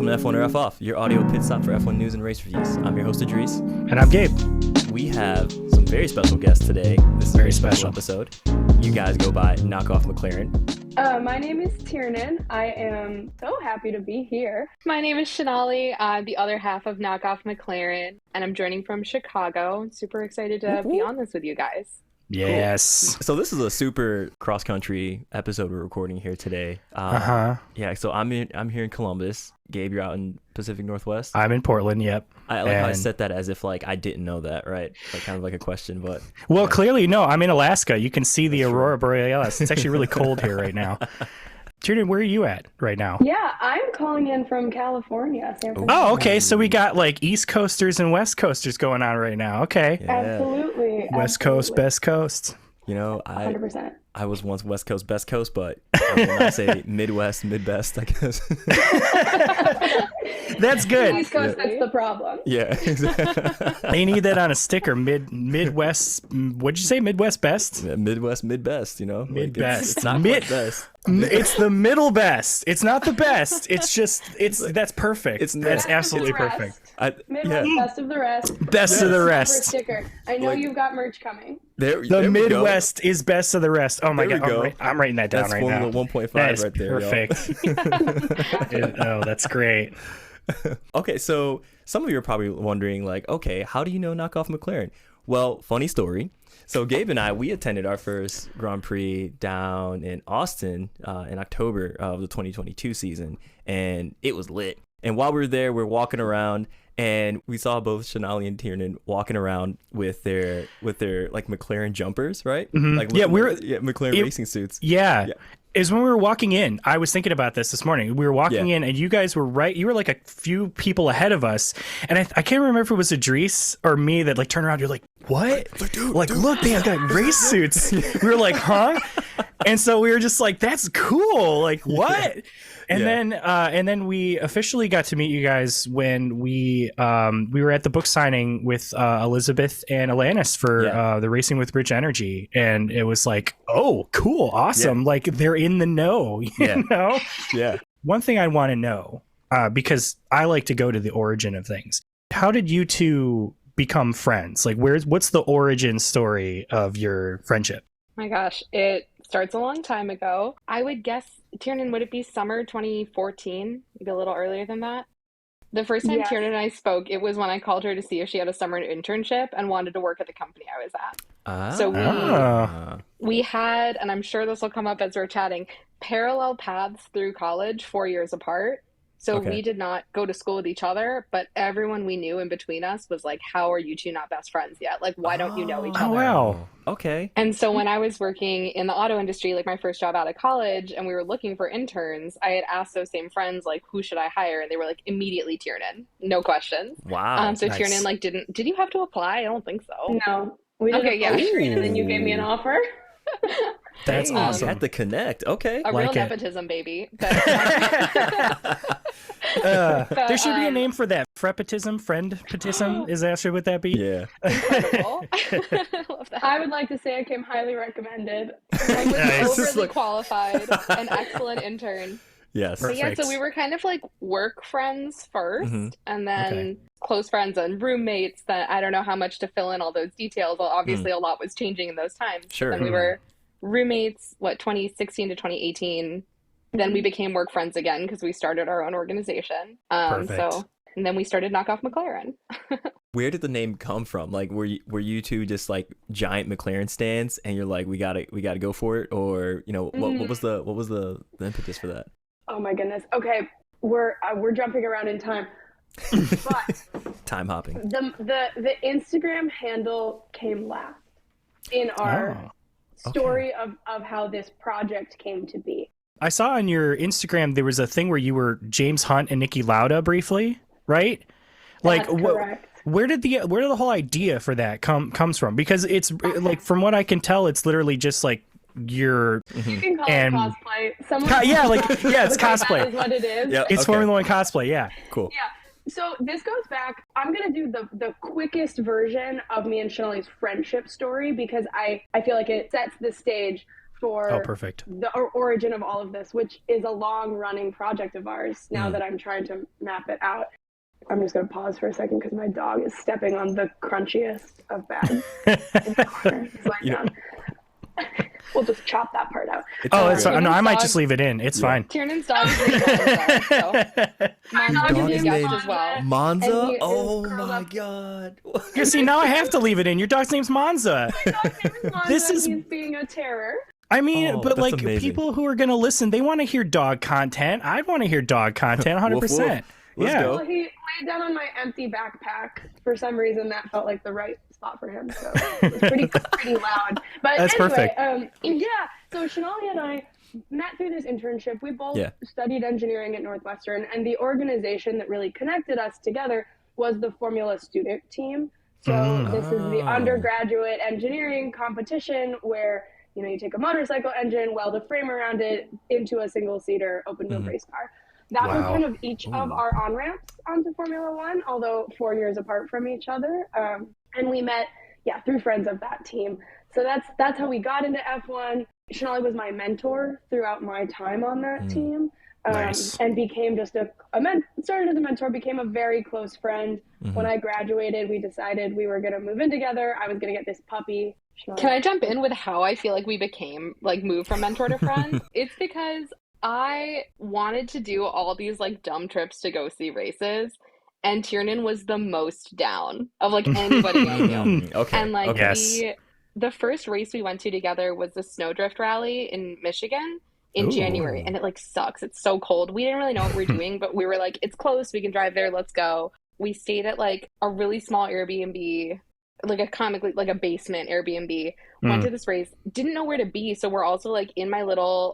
Welcome to F1 or F Off, your audio pit stop for F1 news and race reviews. I'm your host, Idris. And I'm Gabe. We have some very special guests today. This is a very special episode. You guys go by Knockoff McLaren. My name is Tiernan. I am so happy to be here. My name is Shonali. I'm the other half of Knockoff McLaren, and I'm joining from Chicago. Super excited to be on this with you guys. Yes. Cool. So this is a super cross-country episode we're recording here today. Yeah, so I'm here in Columbus. Gabe, you're out in Pacific Northwest. I'm in Portland, yep. I like how I said that as if like I didn't know that, right? Like kind of like a question, but... Well, clearly, no, I'm in Alaska. You can see the Aurora Borealis. It's actually really cold here right now. Tiernan, where are you at right now? Yeah, I'm calling in from California, San Francisco. Oh, okay. So we got like East Coasters and West Coasters going on right now. Okay. Yeah. Absolutely. West Coast, Best Coast. You know, 100%. I was once West Coast, Best Coast, but I will not say Midwest, Midbest, I guess. That's good. East Coast, that's the problem. Yeah, exactly. They need that on a sticker. Midwest. What'd you say? Midwest Best? Yeah, Midwest, Midbest, you know? Midbest. Like it's not quite best. It's the middle best. It's not the best. It's just, that's perfect. That's absolutely perfect. Midwest, best of the rest. Best of the rest. Sticker. I know you've got merch coming. The Midwest is best of the rest. Oh my God. I'm writing that down right now. That's Formula 1.5 right there. Perfect. Oh, that's great. Okay, so some of you are probably wondering, like, okay, how do you know Knockoff McLaren? Well, funny story. So Gabe and I, we attended our first Grand Prix down in Austin in October of the 2022 season, and it was lit. And while we were there, we're walking around, and we saw both Shonali and Tiernan walking around with their like McLaren jumpers, right? Mm-hmm. Like McLaren racing suits. Yeah. Is when we were walking in. I was thinking about this morning. We were walking in, and you guys were right. You were like a few people ahead of us, and I can't remember if it was Idris or me that like turned around. You're like, "What? Look, they have got race suits." We were like, "Huh?" And so we were just like, "That's cool." Like, what? Yeah. And then we officially got to meet you guys when we were at the book signing with Elizabeth and Alanis for the Racing with Rich Energy, and it was like, oh, cool, awesome, like they're in the know, you know? Yeah. One thing I want to know, because I like to go to the origin of things. How did you two become friends? Like, what's the origin story of your friendship? My gosh, it starts a long time ago. I would guess, Tiernan, would it be summer 2014? Maybe a little earlier than that? The first time Tiernan and I spoke, it was when I called her to see if she had a summer internship and wanted to work at the company I was at. So we had, and I'm sure this will come up as we're chatting, parallel paths through college, 4 years apart. So we did not go to school with each other, but everyone we knew in between us was like, how are you two not best friends yet? Like, why don't you know each other? Oh, wow. Okay. And so when I was working in the auto industry, like my first job out of college, and we were looking for interns, I had asked those same friends, like, who should I hire? And they were like, immediately Tiernan. No questions. Wow. So nice. Tiernan, like, did you have to apply? I don't think so. No. We did a screen, and then you gave me an offer. That's awesome. You had to connect. Okay. A real nepotism, baby. There should be a name for that. Frepetism? Friendpetism? Is that should would that be? Yeah. Incredible. I love that. I would like to say I came highly recommended. I was overly qualified, an excellent intern. Yes. But yeah, so we were kind of like work friends first, and then close friends and roommates. That I don't know how much to fill in all those details. Well, obviously, a lot was changing in those times. Sure. Then we were roommates, 2016 to 2018. Then we became work friends again because we started our own organization. And then we started Knockoff McLaren. Where did the name come from? Like, were you two just like giant McLaren stands, and you're like, we gotta go for it, or you know, what was the impetus for that? Oh my goodness. Okay, we're jumping around in time, but time hopping. The Instagram handle came last in our story of how this project came to be. I saw on your Instagram there was a thing where you were James Hunt and Niki Lauda briefly, right? Like, where did the whole idea for that comes from? Because it's like, from what I can tell, it's literally just like you can call it cosplay. It's cosplay. That is what it is. Yep. It's Formula One cosplay. Yeah. Cool. Yeah. So this goes back. I'm gonna do the quickest version of me and Shonali's friendship story because I feel like it sets the stage for perfect. the origin of all of this, which is a long-running project of ours now that I'm trying to map it out. I'm just going to pause for a second because my dog is stepping on the crunchiest of bags in the corner. He's lying down. We'll just chop that part out. It's no, I might just leave it in. It's fine. Tiernan's dog is named Monza, so My dog Monza is is named guest as well. Monza? And he is Oh curled my up. god. You see, now I have to leave it in. Your dog's name's Monza. My dog's name is Monza, This is- he's being a terror. I mean, Oh, but that's like amazing. people who are going to listen, they want to hear dog content. I want to hear dog content 100%. Woof, woof. Let's Yeah. go. Well, he laid down on my empty backpack. For some reason, that felt like the right spot for him. So it was pretty loud. But That's anyway, perfect. so Shonali and I met through this internship. We both Yeah. studied engineering at Northwestern, and the organization that really connected us together was the Formula student team. So this is the undergraduate engineering competition where you take a motorcycle engine, weld a frame around it into a single-seater open-wheel race car. That was kind of each of our on-ramps onto Formula One, although 4 years apart from each other. And we met, through friends of that team. So that's how we got into F1. Shonali was my mentor throughout my time on that team. Nice. And became just started as a mentor, became a very close friend. When I graduated, we decided we were going to move in together. I was going to get this puppy. Shonali. Can I jump in with how I feel like we became moved from mentor to friend? It's because I wanted to do all these dumb trips to go see races, and Tiernan was the most down of anybody I knew. Okay. And okay. the first race we went to together was the Snowdrift Rally in Michigan in January, and it sucks. It's so cold. We didn't really know what we were doing, but we were like, it's close, we can drive there, let's go. We stayed at a really small Airbnb, a basement Airbnb. Went to this race, didn't know where to be, so we're also in my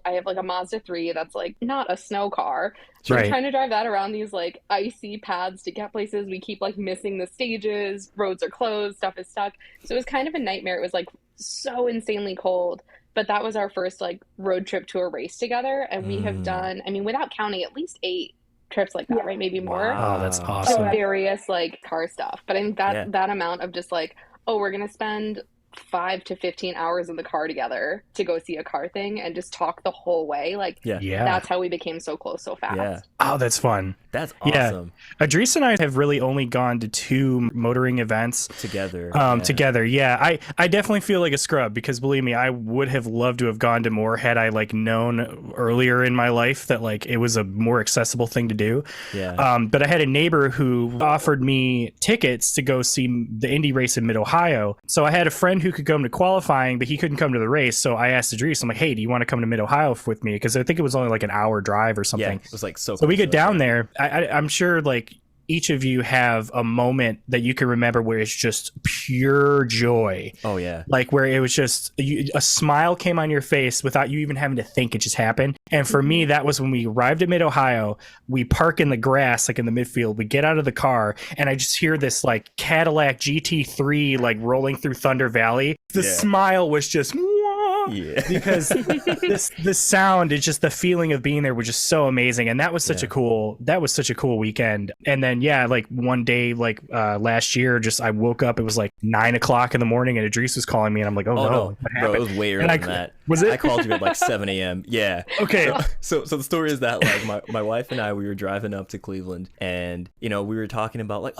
I have a Mazda 3 that's not a snow car. So Right. we're trying to drive that around these icy paths to get places. We keep missing the stages, roads are closed, stuff is stuck. So it was kind of a nightmare. It was so insanely cold. But that was our first road trip to a race together, and we have done, without counting, at least 8 trips like that, right? Maybe more. Oh, that's To awesome. various car stuff. But I think that amount of just we're gonna spend 5 to 15 hours in the car together to go see a car thing and just talk the whole way. Yeah. That's how we became so close so fast. Yeah. Oh, that's fun. That's Yeah. awesome. Idris and I have really only gone to 2 motoring events Together. together. Yeah. I definitely feel like a scrub because believe me, I would have loved to have gone to more had I known earlier in my life that it was a more accessible thing to do. Yeah. But I had a neighbor who offered me tickets to go see the Indy race in Mid-Ohio. So I had a friend who could come to qualifying, but he couldn't come to the race. So I asked Idris, I'm like, hey, do you want to come to Mid-Ohio with me? Because I think it was only an hour drive or Yeah. something. It was so So we close, get down there. I'm sure each of you have a moment that you can remember where it's just pure joy. Oh yeah. Where it was just a smile came on your face without you even having to think, it just happened. And for me, that was when we arrived at Mid-Ohio. We park in the grass, in the midfield. We get out of the car, and I just hear this Cadillac GT3 rolling through Thunder Valley. The smile was just Yeah. because the sound is just the feeling of being there was just so amazing, and that was such a cool weekend. And then one day last year, just I woke up, it was 9 o'clock in the morning, and Idris was calling me, and I'm like, oh no, no, what bro, happened? it was way earlier than that. Was it? I called you at 7 a.m. Yeah. Okay. So the story is that my wife and I, we were driving up to Cleveland, and we were talking about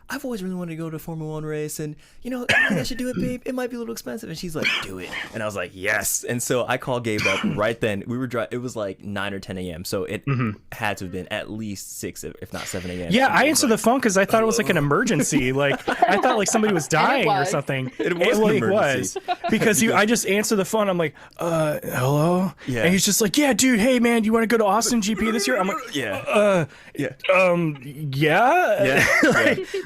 I've always really wanted to go to a Formula One race, and I think I should do it, babe. It might be a little expensive. And she's like, do it. And I was like, yes. And so I called Gabe up right then. We were it was 9 or 10 a.m. So it had to have been at least 6, if not 7 a.m. Yeah, And I he was answered the phone because I thought it was an emergency. I thought somebody was dying or was. something. It was an emergency. Because I just answered the phone. I'm like, hello? Yeah. And he's just like, yeah, dude, hey, man, you want to go to Austin GP this year? I'm like, Yeah. yeah. Yeah.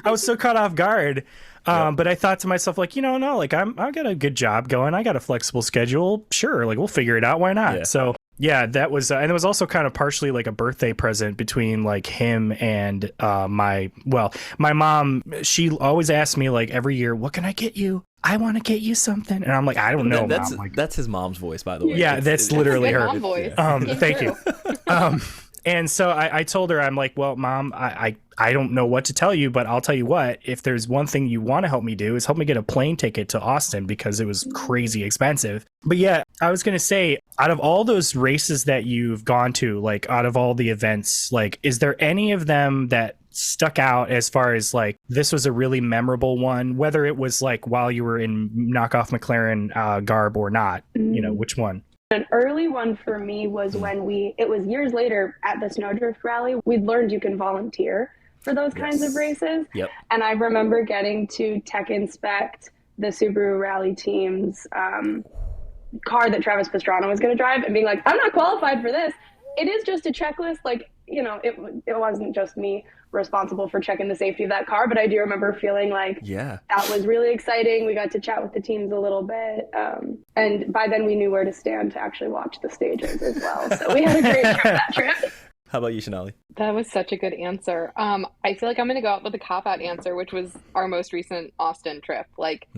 I was so caught off guard. But I thought to myself, no, I've got a good job going. I got a flexible schedule. Sure. We'll figure it out. Why not? Yeah. So yeah, that was, and it was also kind of partially a birthday present between him and my mom. She always asked me every year, what can I get you? I want to get you something. And I'm like, I don't know, That's Mom. that's his mom's voice, by the way. Yeah, that's literally Good her. mom voice. Thank you. And so I told her, I'm like, well, Mom, I don't know what to tell you, but I'll tell you what, if there's one thing you want to help me do is help me get a plane ticket to Austin because it was crazy expensive. But yeah, I was going to say, out of all those races that you've gone to, like out of all the events, like, is there any of them that stuck out as far as like, this was a really memorable one, whether it was like while you were in Knockoff McLaren garb or not, you know, which one? An early one for me was when it was years later at the Snowdrift Rally, we'd learned you can volunteer for those kinds of races. Yep. And I remember getting to tech inspect the Subaru Rally team's car that Travis Pastrana was going to drive and being like, I'm not qualified for this. It is just a checklist. Like, you know, it wasn't just me responsible for checking the safety of that car, but I do remember feeling like that was really exciting. We got to chat with the teams a little bit. And by then we knew where to stand to actually watch the stages as well. So we had a great trip that trip. How about you, Shonali? That was such a good answer. I feel like I'm going to go out with a cop-out answer, which was our most recent Austin trip. Like,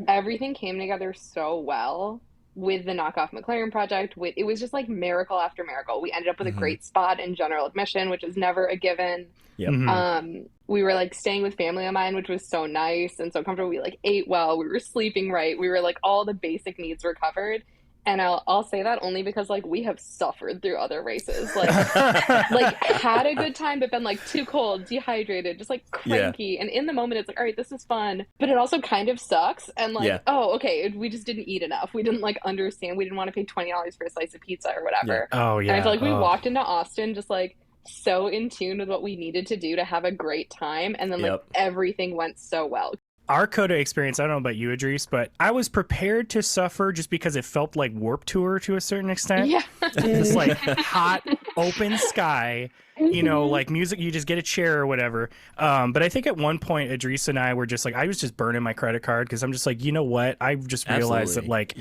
everything came together so well with the Knockoff McLaren project. It was just like miracle after miracle. We ended up with a great spot in general admission, which is never a given. Yep. We were like staying with family of mine, which was so nice and so comfortable. We like ate well. We were sleeping right. We were like, all the basic needs were covered. And I'll say that only because like we have suffered through other races, like had a good time, but been like too cold, dehydrated, just like cranky. Yeah. And in the moment, it's like, all right, this is fun, but it also kind of sucks. And like, oh, okay, we just didn't eat enough. We didn't like understand. We didn't want to pay $20 for a slice of pizza or whatever. Yeah. Oh yeah. And I feel like we walked into Austin just like so in tune with what we needed to do to have a great time, and then like everything went so well. Our COTA experience, I don't know about you, Idris, but I was prepared to suffer just because it felt like Warped Tour to a certain extent. Yeah. This like hot, open sky, you know, like music, you just get a chair or whatever. But I think at one point, Idris and I were just like, I was just burning my credit card because I'm just like, you know what? I just realized that like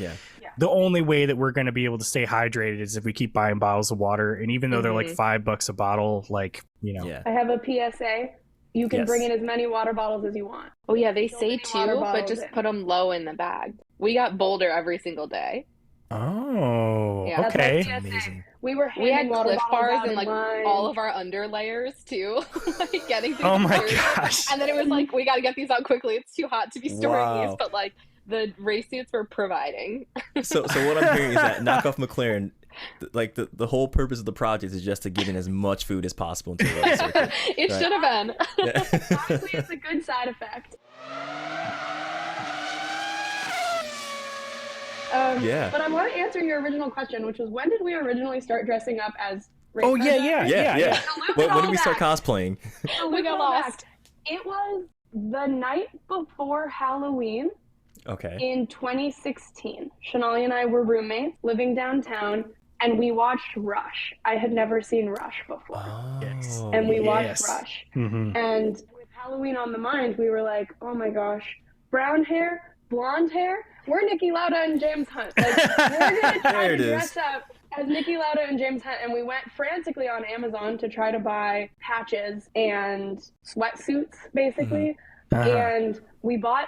the only way that we're going to be able to stay hydrated is if we keep buying bottles of water. And even though they're like $5 a bottle, like, you know. I have a PSA. You can bring in as many water bottles as you want. Oh, yeah, they say two, but just put them low in the bag. We got Boulder every single day. Oh, yeah, okay. Amazing. We had Cliff Bars and like all of our under layers too, like getting through. Oh my gosh! And then it was like, we got to get these out quickly. It's too hot to be storing these, but like the race suits were providing. So what I'm hearing is that Knockoff McLaren, like the whole purpose of the project is just to get in as much food as possible into the road circuit. It should have been. Honestly, it's a good side effect. But I want to answer your original question, which was, when did we originally start dressing up as race cars? Yeah. When did we start cosplaying? We got lost. It was the night before Halloween. Okay. In 2016, Shonali and I were roommates living downtown, and we watched Rush. I had never seen Rush before. And we watched Rush. And with Halloween on the mind, we were like, oh my gosh, brown hair, blonde hair, we're Niki Lauda and James Hunt. Like, we're going to try to dress up as Niki Lauda and James Hunt. And we went frantically on Amazon to try to buy patches and sweatsuits, basically. And we bought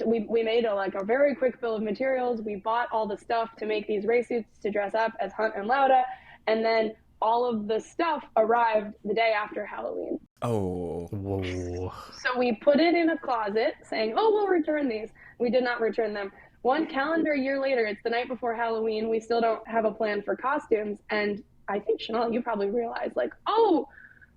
we made a very quick bill of materials. We bought all the stuff to make these race suits to dress up as Hunt and Lauda, and then all of the stuff arrived the day after Halloween. Oh. Whoa. So we put it in a closet saying, oh, we'll return these. We did not return them. One calendar year later, it's the night before Halloween. We still don't have a plan for costumes. And I think, Chanel, you probably realized, like, oh,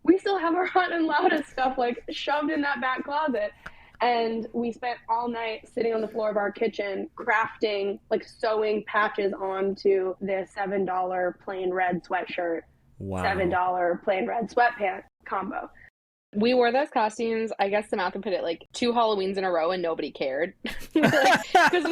we still have our Hunt and Lauda stuff, like, shoved in that back closet. And we spent all night sitting on the floor of our kitchen crafting, like, sewing patches onto the $7 plain red sweatshirt, $7 plain red sweatpant combo. We wore those costumes, I guess Samantha put it, like 2 Halloweens in a row, and nobody cared. Because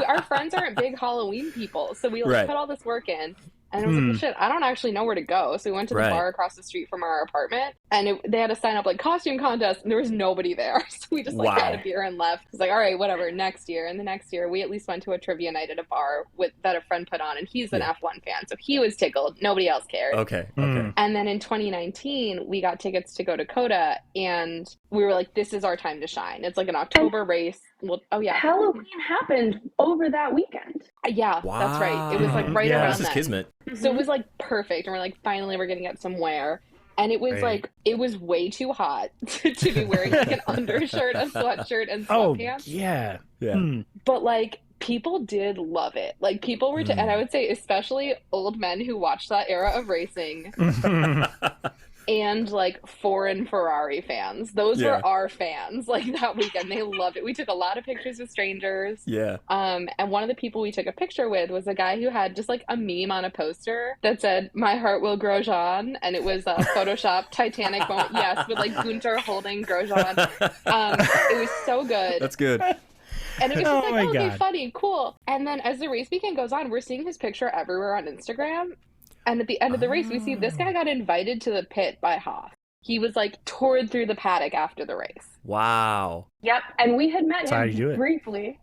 our friends aren't big Halloween people. So we put all this work in. And I was like, well, shit, I don't actually know where to go. So we went to the bar across the street from our apartment, and they had to sign up like costume contest, and there was nobody there. So we just like got a beer and left. It's like, all right, whatever, next year. And the next year, we at least went to a trivia night at a bar that a friend put on, and he's an F1 fan. So he was tickled. Nobody else cared. Okay. And then in 2019, we got tickets to go to COTA, and we were like, this is our time to shine. It's like an October race. Well, Halloween happened over that weekend. That's right. It was like right around this is then. Kismet. So it was like perfect. And we're like, finally, we're going to get somewhere. And it was like, it was way too hot to be wearing like an undershirt, a sweatshirt, and sweatpants. Oh, yeah. But like, people did love it. Like, people were, and I would say especially old men who watched that era of racing and like foreign Ferrari fans. Those were our fans like that weekend. They loved it. We took a lot of pictures with strangers. Yeah. And one of the people we took a picture with was a guy who had just like a meme on a poster that said, "My heart will Grosjean." And it was a Photoshop Titanic moment. Yes, with like Gunter holding Grosjean. It was so good. That's good. And it was just like, okay, funny, cool. And then as the race weekend goes on, we're seeing his picture everywhere on Instagram. And at the end of the race, we see this guy got invited to the pit by Haas. He was like toured through the paddock after the race. Wow. Yep. And we had met him briefly.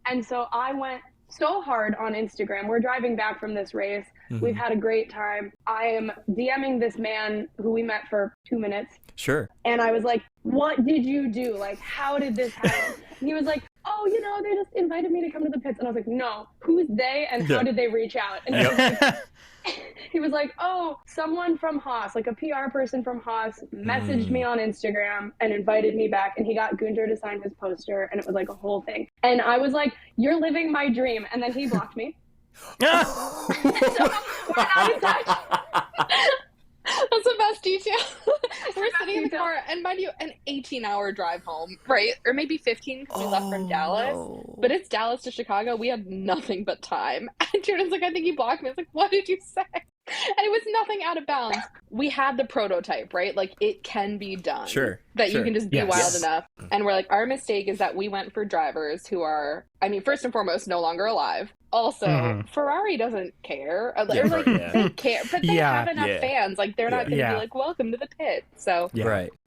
And so I went so hard on Instagram. We're driving back from this race. We've had a great time. I am DMing this man who we met for 2 minutes. Sure. And I was like, what did you do? Like, how did this happen? And he was like, oh, they just invited me to come to the pits. And I was like, no, who's they and how did they reach out? And he was like, oh, someone from Haas, like a PR person from Haas, messaged me on Instagram and invited me back. And he got Gunter to sign his poster. And it was like a whole thing. And I was like, you're living my dream. And then he blocked me. So we're not in touch. That's the best detail. We're sitting in the car, and mind you, an 18-hour drive home, right? Or maybe 15 because we left from Dallas. No. But it's Dallas to Chicago. We had nothing but time. And Tiernan's like, I think you blocked me. I was like, what did you say? And it was nothing out of bounds. We had the prototype, right? Like, it can be done. Sure. That you can just be wild enough. And we're like, our mistake is that we went for drivers who are, I mean, first and foremost, no longer alive. Also, Ferrari doesn't care. They care, but they have enough fans. Like, they're not going to be like, welcome to the pit. So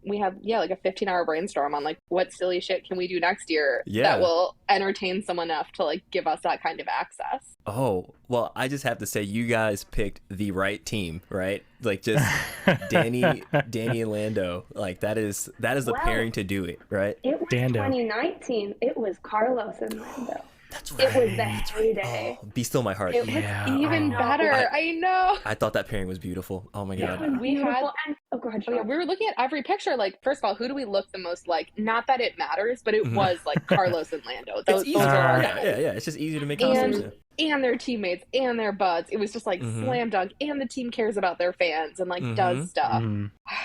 we had, like a 15-hour brainstorm on like, what silly shit can we do next year that will entertain someone enough to like give us that kind of access. Oh, well, I just have to say you guys picked the right team, right? Like just Danny and Lando. Like that is the pairing to do it, right? It was Dando. 2019. It was Carlos and Lando. That's right. It was the heyday. Oh, be still my heart. It was even better. I know. I thought that pairing was beautiful. Oh my god. We were looking at every picture. Like, first of all, who do we look the most like? Not that it matters, but it was like Carlos and Lando. Those are our guys. Yeah. It's just easy to make costumes. And their teammates and their buds. It was just like slam dunk. And the team cares about their fans and like does stuff.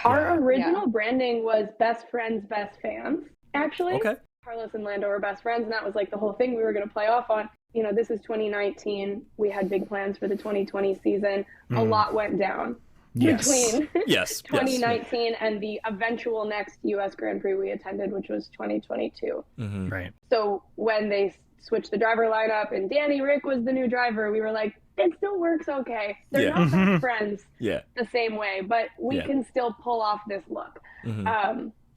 Our original branding was best friends, best fans. Actually. Okay. Carlos and Lando were best friends, and that was like the whole thing we were going to play off on. This is 2019. We had big plans for the 2020 season. A lot went down between 2019 and the eventual next U.S. Grand Prix we attended, which was 2022. Right. So when they switched the driver lineup and Danny Rick was the new driver, we were like, it still works okay. They're not best friends the same way, but we can still pull off this look.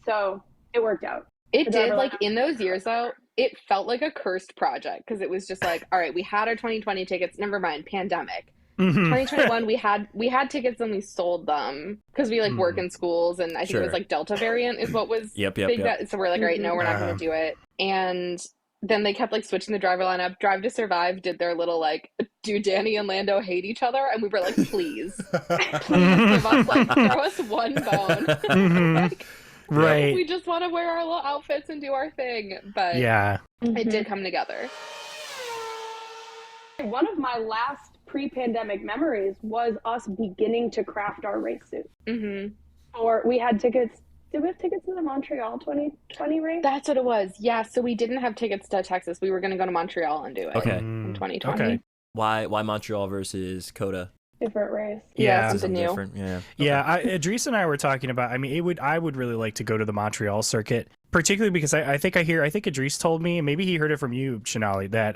So it worked out. It did, like, in those years, though, it felt like a cursed project, because it was just like, all right, we had our 2020 tickets, never mind, pandemic. 2021, we had tickets and we sold them, because we, like, work in schools, and I think it was, like, Delta variant is what was big. So we're like, all right, no, we're not going to do it. And then they kept, like, switching the driver lineup. Drive to Survive did their little, like, do Danny and Lando hate each other? And we were like, please give us, like, throw us one bone. Like, right. We just want to wear our little outfits and do our thing. But it did come together. One of my last pre-pandemic memories was us beginning to craft our race suit. Or we had tickets. Did we have tickets to the Montreal 2020 race? That's what it was. Yeah. So we didn't have tickets to Texas. We were going to go to Montreal and do it in 2020. Okay. Why Montreal versus Coda? Different race. Yeah, something new. Different. Yeah. Yeah, Idris and I were talking about. I mean, I would really like to go to the Montreal circuit, particularly because I think Idris told me, maybe he heard it from you, Shonali, that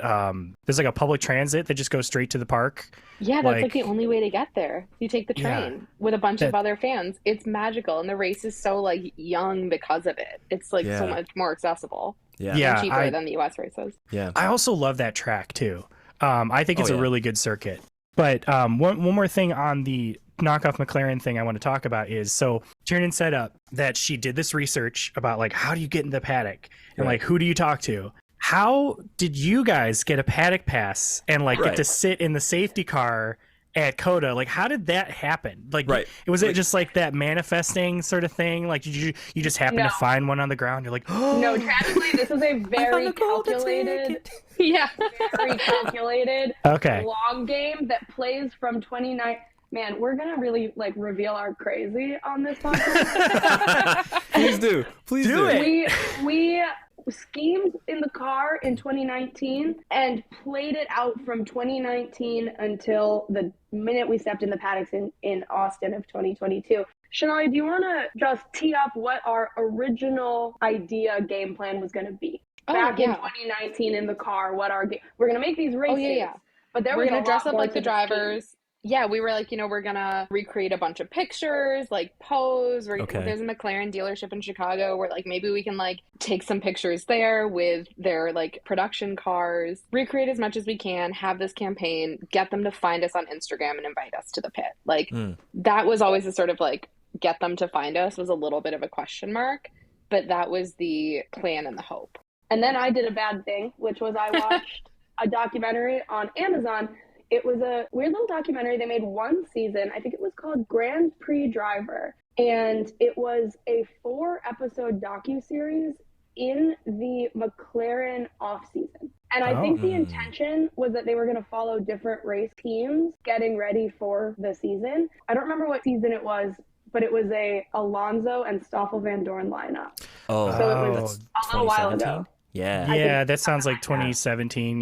there's like a public transit that just goes straight to the park. Yeah, that's like the only way to get there. You take the train with a bunch of other fans. It's magical, and the race is so like young because of it. It's like so much more accessible. And cheaper than the US races. Yeah. I also love that track too. I think it's a really good circuit. But one more thing on the Knockoff McLaren thing I want to talk about is, so Tiernan set up that she did this research about like, how do you get in the paddock and like, who do you talk to? How did you guys get a paddock pass and like get to sit in the safety car at Coda. Like, how did that happen? Like, Right. was it just like that manifesting sort of thing? Like, did you just happen to find one on the ground? You're like, oh No, tragically, this is a very calculated, very calculated long game that plays from 29. Man, we're gonna really like reveal our crazy on this podcast. Please do. Please do it. We schemed in the car in 2019 and played it out from 2019 until the minute we stepped in the paddocks in Austin of 2022. Shonali, do you want to just tee up what our original idea game plan was going to be? Back in 2019 in the car, we're going to make these races. But we're going to dress up like the drivers. Yeah, we were like, we're going to recreate a bunch of pictures, like pose. There's a McLaren dealership in Chicago where like maybe we can like take some pictures there with their like production cars, recreate as much as we can, have this campaign, get them to find us on Instagram and invite us to the pit. Like that was always a sort of like get them to find us was a little bit of a question mark, but that was the plan and the hope. And then I did a bad thing, which was I watched a documentary on Amazon. It was a weird little documentary. They made one season. I think it was called Grand Prix Driver. And it was a 4-episode docuseries in the McLaren off-season. And I think the intention was that they were going to follow different race teams getting ready for the season. I don't remember what season it was, but it was a Alonso and Stoffel Van Dorn lineup. So it was a little while ago. Yeah, that sounds like 2017,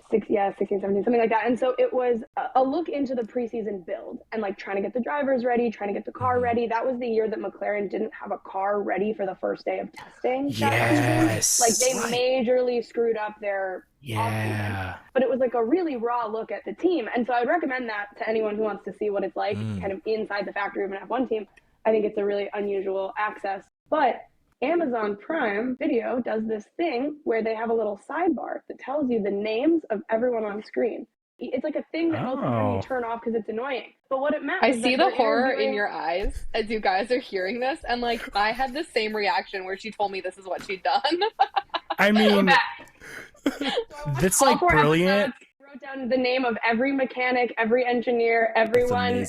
16, 17, something like that. And so it was a look into the preseason build and like trying to get the drivers ready, trying to get the car ready. That was the year that McLaren didn't have a car ready for the first day of testing. Yes. Like they majorly screwed up their off-season. But it was like a really raw look at the team. And so I would recommend that to anyone who wants to see what it's like kind of inside the factory of an F1 team. I think it's a really unusual access. But Amazon Prime Video does this thing where they have a little sidebar that tells you the names of everyone on screen. It's like a thing that most of the time you turn off because it's annoying. But what it meant I see the horror in your eyes as you guys are hearing this. And like, I had the same reaction where she told me this is what she'd done. I mean, that's like brilliant. Wrote down the name of every mechanic, every engineer, everyone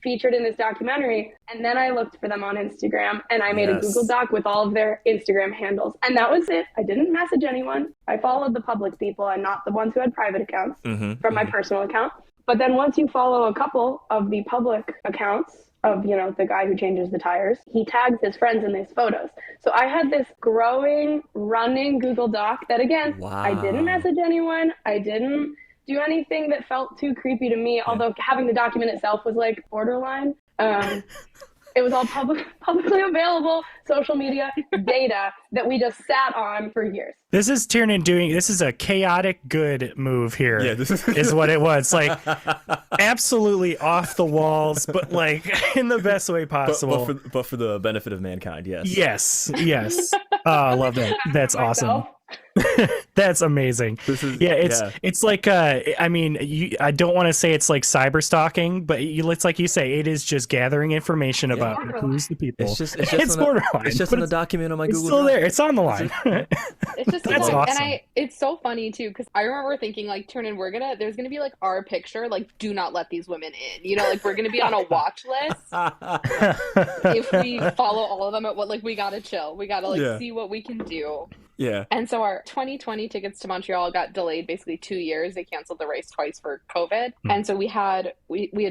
featured in this documentary, and then I looked for them on Instagram and I made a Google Doc with all of their Instagram handles, and that was it. I didn't message anyone. I followed the public people and not the ones who had private accounts from my personal account. But then once you follow a couple of the public accounts of, the guy who changes the tires, he tags his friends in these photos. So I had this growing, running Google Doc that, again, I didn't message anyone. I didn't do anything that felt too creepy to me, although having the document itself was like borderline. It was all publicly available social media data that we just sat on for years. This is Tiernan this is a chaotic good move here. Yeah, this is what it was. Like absolutely off the walls, but like in the best way possible. But for the benefit of mankind, yes. Yes. Oh, I love that. That's awesome. That's amazing. It's like I don't want to say it's like cyber stalking, but it's like you say, it is just gathering information about who's the people. It's borderline. It's just in the document on my Google. It's still there. It's on the line. It's just that's awesome. And it's so funny too, because I remember thinking like, Tiernan, there's gonna be like our picture, like do not let these women in. Like we're gonna be on a watch list if we follow all of them at what, like we gotta chill. We gotta see what we can do. Yeah. And so our 2020 tickets to Montreal got delayed basically 2 years. They canceled the race twice for COVID. And so we had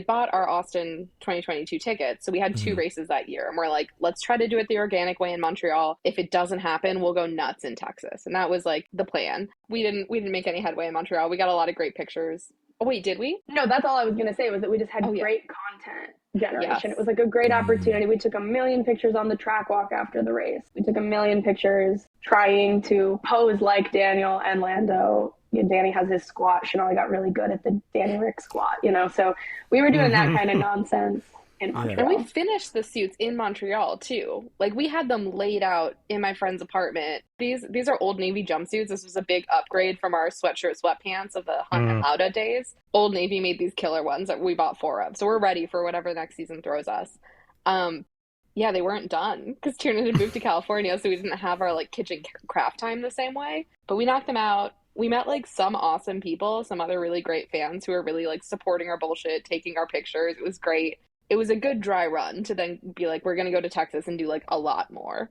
bought our Austin 2022 tickets. So we had 2 races that year. And we're like, let's try to do it the organic way in Montreal. If it doesn't happen, we'll go nuts in Texas. And that was like the plan. We didn't make any headway in Montreal. We got a lot of great pictures. Oh, wait, did we? No, that's all I was going to say was that we just had great content generation. It was like a great opportunity. We took 1 million pictures on the track walk after the race. We took 1 million pictures trying to pose like Daniel and Lando. Danny has his squat. Shonali got really good at the Danny Rick squat, So we were doing that kind of nonsense in Montreal. And we finished the suits in Montreal too. Like we had them laid out in my friend's apartment. These are Old Navy jumpsuits. This was a big upgrade from our sweatshirt sweatpants of the Hunt and Lauda days. Old Navy made these killer ones that we bought 4 of. So we're ready for whatever next season throws us. They weren't done because Tiernan had moved to California, so we didn't have our like kitchen craft time the same way. But we knocked them out. we met like some awesome people, some other really great fans who are really like supporting our bullshit, taking our pictures. It was great. It was a good dry run to then be like, we're going to go to Texas and do like a lot more.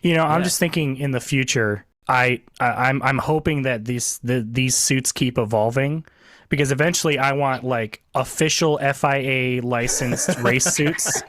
You know, I'm just thinking in the future, I'm hoping that these suits keep evolving, because eventually I want like official FIA licensed race suits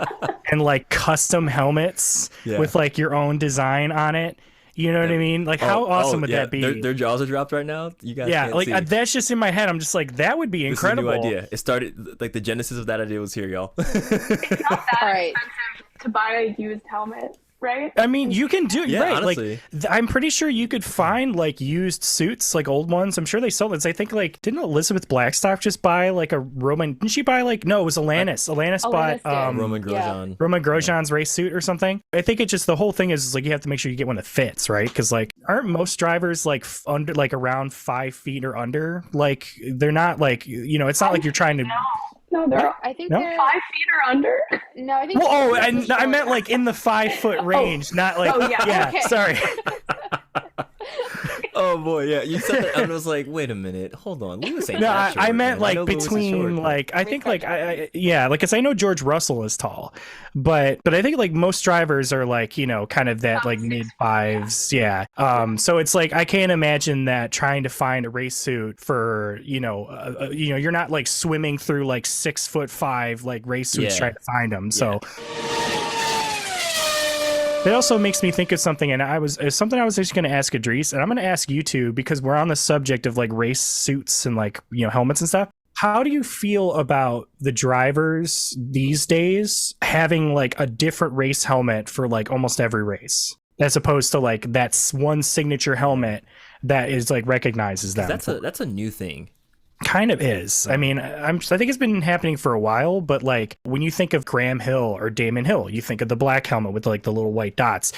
and like custom helmets with like your own design on it. You know what I mean? Like, how awesome would that be? Their jaws are dropped right now. You guys can't like see. That's just in my head. I'm just like, that would be incredible. This is a new idea. It started, like, the genesis of that idea was here, y'all. It's not that expensive to buy a used helmet, right? I mean, you can do right. Honestly. Like, I'm pretty sure you could find like used suits, like old ones. I'm sure they sold it. I think like, didn't Elizabeth Blackstock just buy like a Roman? Didn't she buy like? No, it was Alanis. Alanis bought Roman Grosjean. Roman Grosjean's race suit or something. I think it just, the whole thing is like you have to make sure you get one that fits, right? Because like, aren't most drivers like under, like around 5 feet or under? Like, they're not like, you know, it's not like you're trying to. No, they're. I think No? they're 5 feet or under. No, I think. Well, I meant like in the 5 foot range, not like. Oh, yeah. Okay. Sorry. Oh boy, yeah. You said that, and I was like, wait a minute, hold on. Lewis ain't No, that short, I meant man. I know like Lewis is between short, but- like I think like like because I know George Russell is tall, but I think like most drivers are like, you know, kind of that like mid 5s, so it's like I can't imagine that trying to find a race suit for you know you're not like swimming through like 6'5" like race suits trying to find them. So. It also makes me think of something, and it's something I was just going to ask Idris, and I'm going to ask you two because we're on the subject of like race suits and like, you know, helmets and stuff. How do you feel about the drivers these days having like a different race helmet for like almost every race, as opposed to like that's one signature helmet that is like recognizes them? That's a new thing. Kind of is. I mean, I think it's been happening for a while, but like when you think of Graham Hill or Damon Hill, you think of the black helmet with like the little white dots.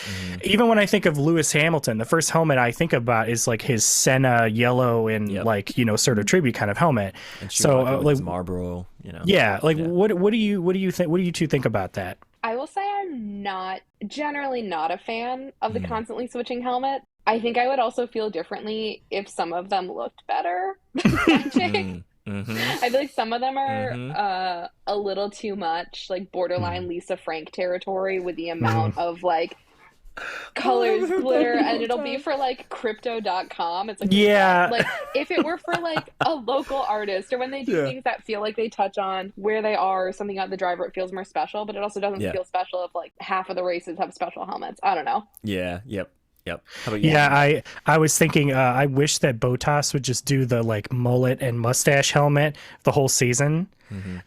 Even when I think of Lewis Hamilton, the first helmet I think about is like his Senna yellow and like, you know, sort of tribute kind of helmet. And so like Marlboro, you know. What do you think? What do you two think about that? I will say I'm generally not a fan of the constantly switching helmet. I think I would also feel differently if some of them looked better. I feel like some of them are a little too much, like borderline Lisa Frank territory with the amount of like colors, glitter, and it'll be for like crypto.com. It's like, like if it were for like a local artist, or when they do things that feel like they touch on where they are or something about the driver, it feels more special, but it also doesn't feel special if like half of the races have special helmets. I don't know. Yep. How about you? Yeah, I was thinking I wish that Bottas would just do the like mullet and mustache helmet the whole season.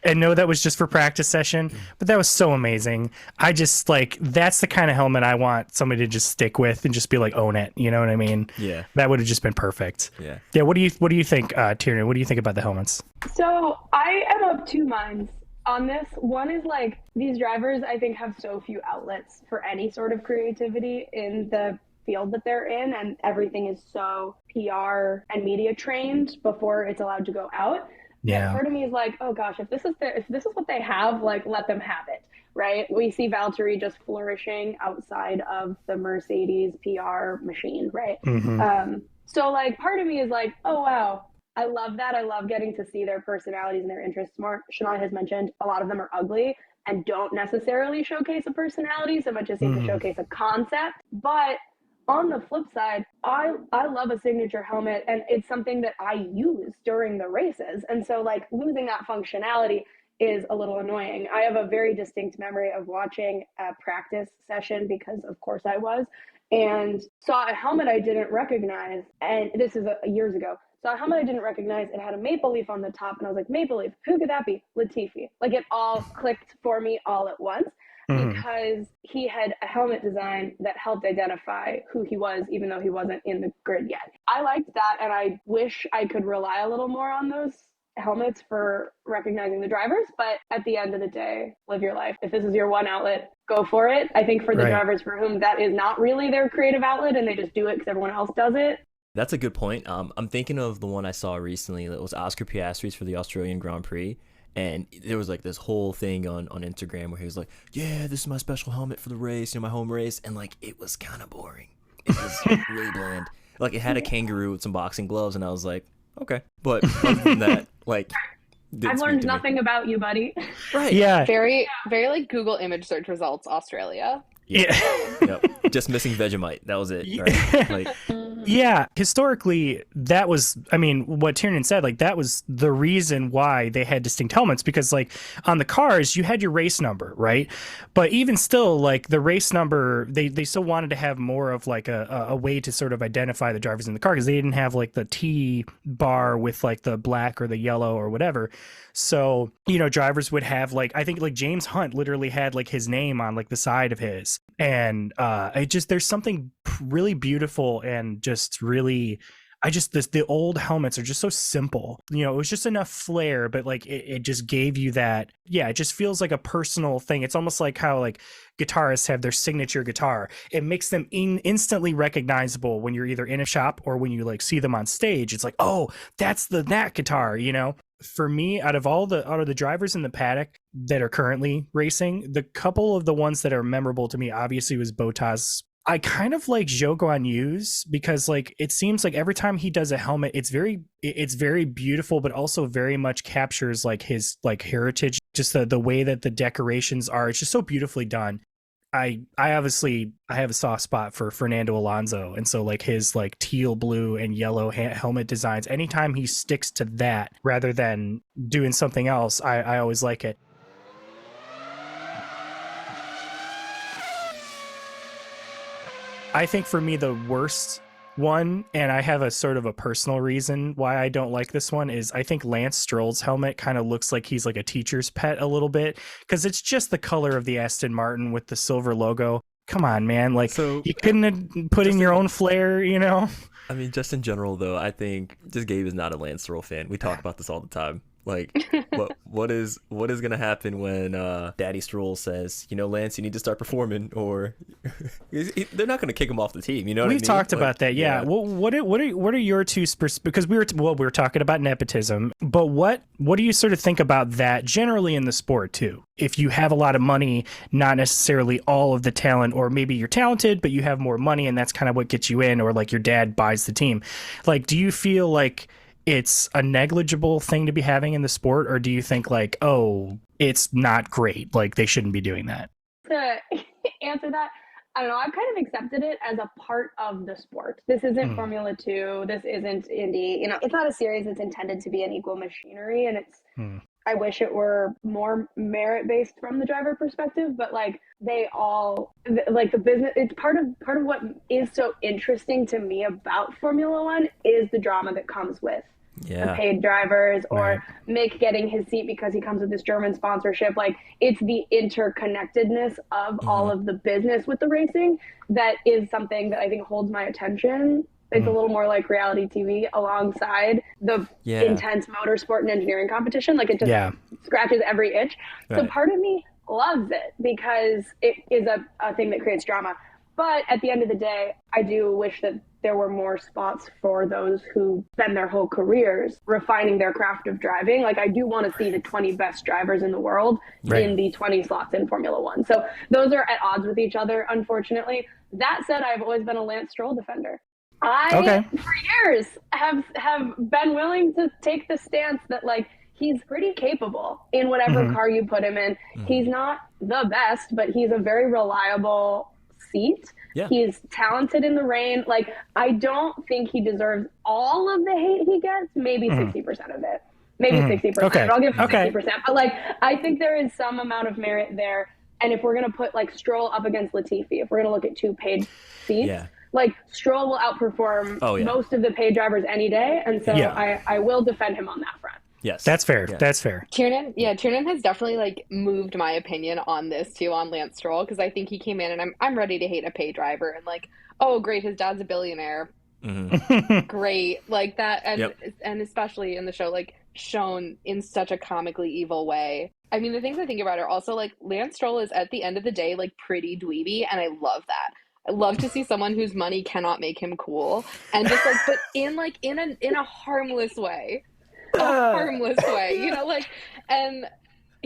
And no, that was just for practice session, but that was so amazing. I just like, that's the kind of helmet I want somebody to just stick with and just be like, own it. You know what I mean? Yeah. That would have just been perfect. Yeah. Yeah. What do you think, Tiernan? What do you think about the helmets? So I am of two minds on this. One is like, these drivers I think have so few outlets for any sort of creativity in the field that they're in, and everything is so PR and media trained before it's allowed to go out. Yeah. Part of me is like, oh gosh, if this is what they have, like, let them have it, right? We see Valtteri just flourishing outside of the Mercedes PR machine, right? So like, part of me is like, oh wow, I love that. I love getting to see their personalities and their interests more. Shonali has mentioned a lot of them are ugly and don't necessarily showcase a personality so much as seem to showcase a concept. But on the flip side, I love a signature helmet, and it's something that I use during the races. And so like losing that functionality is a little annoying. I have a very distinct memory of watching a practice session, because of course I was, and saw a helmet I didn't recognize. And this is years ago. Saw a helmet I didn't recognize. It had a maple leaf on the top, and I was like, maple leaf, who could that be? Latifi. Like, it all clicked for me all at once. Because he had a helmet design that helped identify who he was, even though he wasn't in the grid yet. I liked that, and I wish I could rely a little more on those helmets for recognizing the drivers. But at the end of the day, live your life. If this is your one outlet, go for it. I think for the drivers for whom that is not really their creative outlet and they just do it because everyone else does it. That's a good point. I'm thinking of the one I saw recently that was Oscar Piastri's for the Australian Grand Prix. And there was like this whole thing on Instagram where he was like, yeah, this is my special helmet for the race, you know, my home race. And like, it was kind of boring. It was really bland. Like it had a kangaroo with some boxing gloves, and I was like, okay. But other than that, like, I've learned nothing about you, buddy. Right. Yeah. Very, very like Google image search results, Australia. Yeah. Yep. Just missing Vegemite. That was it. Right? Like, Yeah, historically, that was, I mean, what Tiernan said, like, that was the reason why they had distinct helmets, because, like, on the cars, you had your race number, right? But even still, like, the race number, they still wanted to have more of, like, a way to sort of identify the drivers in the car, because they didn't have, like, the T bar with, like, the black or the yellow or whatever. So, you know, drivers would have, like, I think, like, James Hunt literally had, like, his name on, like, the side of his. And it just, there's something really beautiful and just really, the old helmets are just so simple. You know, it was just enough flair, but like it just gave you that, yeah, it just feels like a personal thing. It's almost like how like guitarists have their signature guitar. It makes them instantly recognizable when you're either in a shop or when you like see them on stage. It's like, oh, that's that guitar, you know? For me, out of the drivers in the paddock that are currently racing, the couple of the ones that are memorable to me obviously was Bottas. I kind of like Zhou Guanyu's because like it seems like every time he does a helmet, it's very beautiful, but also very much captures like his like heritage. Just the way that the decorations are, it's just so beautifully done. I obviously have a soft spot for Fernando Alonso, and so like his like teal blue and yellow helmet designs, anytime he sticks to that rather than doing something else, I always like it. I think for me the worst one, and I have a sort of a personal reason why I don't like this one, is I think Lance Stroll's helmet kind of looks like he's like a teacher's pet a little bit, because it's just the color of the Aston Martin with the silver logo. Come on, man. Like, so, you couldn't have put in your own flair, you know? I mean, just in general, though, I think just Gabe is not a Lance Stroll fan. We talk about this all the time. Like, what is gonna happen when Daddy Stroll says, you know, Lance, you need to start performing, or they're not gonna kick him off the team. You know, we've talked about that. Yeah. Well, what are your two because we were talking about nepotism, but what do you sort of think about that generally in the sport too? If you have a lot of money, not necessarily all of the talent, or maybe you're talented but you have more money and that's kind of what gets you in, or like your dad buys the team. Like, do you feel like it's a negligible thing to be having in the sport, or do you think like, oh, it's not great, like they shouldn't be doing that? To answer that, I don't know. I've kind of accepted it as a part of the sport. This isn't Formula 2. This isn't Indy. You know, it's not a series that's intended to be an equal machinery, and it's. I wish it were more merit-based from the driver perspective, but like they all, like the business, it's part of what is so interesting to me about Formula One is the drama that comes with the paid drivers, or Mick getting his seat because he comes with this German sponsorship. Like, it's the interconnectedness of all of the business with the racing that is something that I think holds my attention. It's a little more like reality TV alongside the intense motorsport and engineering competition. Like, it just scratches every itch. Right. So part of me loves it because it is a thing that creates drama. But at the end of the day, I do wish that there were more spots for those who spend their whole careers refining their craft of driving. Like, I do want to see the 20 best drivers in the world in the 20 slots in Formula One. So those are at odds with each other, unfortunately. That said, I've always been a Lance Stroll defender. I, for years, have been willing to take the stance that, like, he's pretty capable in whatever car you put him in. He's not the best, but he's a very reliable seat. Yeah. He's talented in the rain. Like, I don't think he deserves all of the hate he gets. Maybe 60% of it. Maybe 60%. Okay. I'll give him 60%. But, like, I think there is some amount of merit there. And if we're going to put, like, Stroll up against Latifi, if we're going to look at two paid seats, like, Stroll will outperform most of the paid drivers any day. And so I will defend him on that front. Yes. That's fair. Yeah. That's fair. Tiernan has definitely like moved my opinion on this too, on Lance Stroll, because I think he came in and I'm ready to hate a pay driver and like, oh great, his dad's a billionaire. Great. Like that, and especially in the show, like shown in such a comically evil way. I mean, the things I think about are also like Lance Stroll is at the end of the day like pretty dweeby, and I love that. I love to see someone whose money cannot make him cool, and just like, but in a harmless way. A harmless way, you know, like, and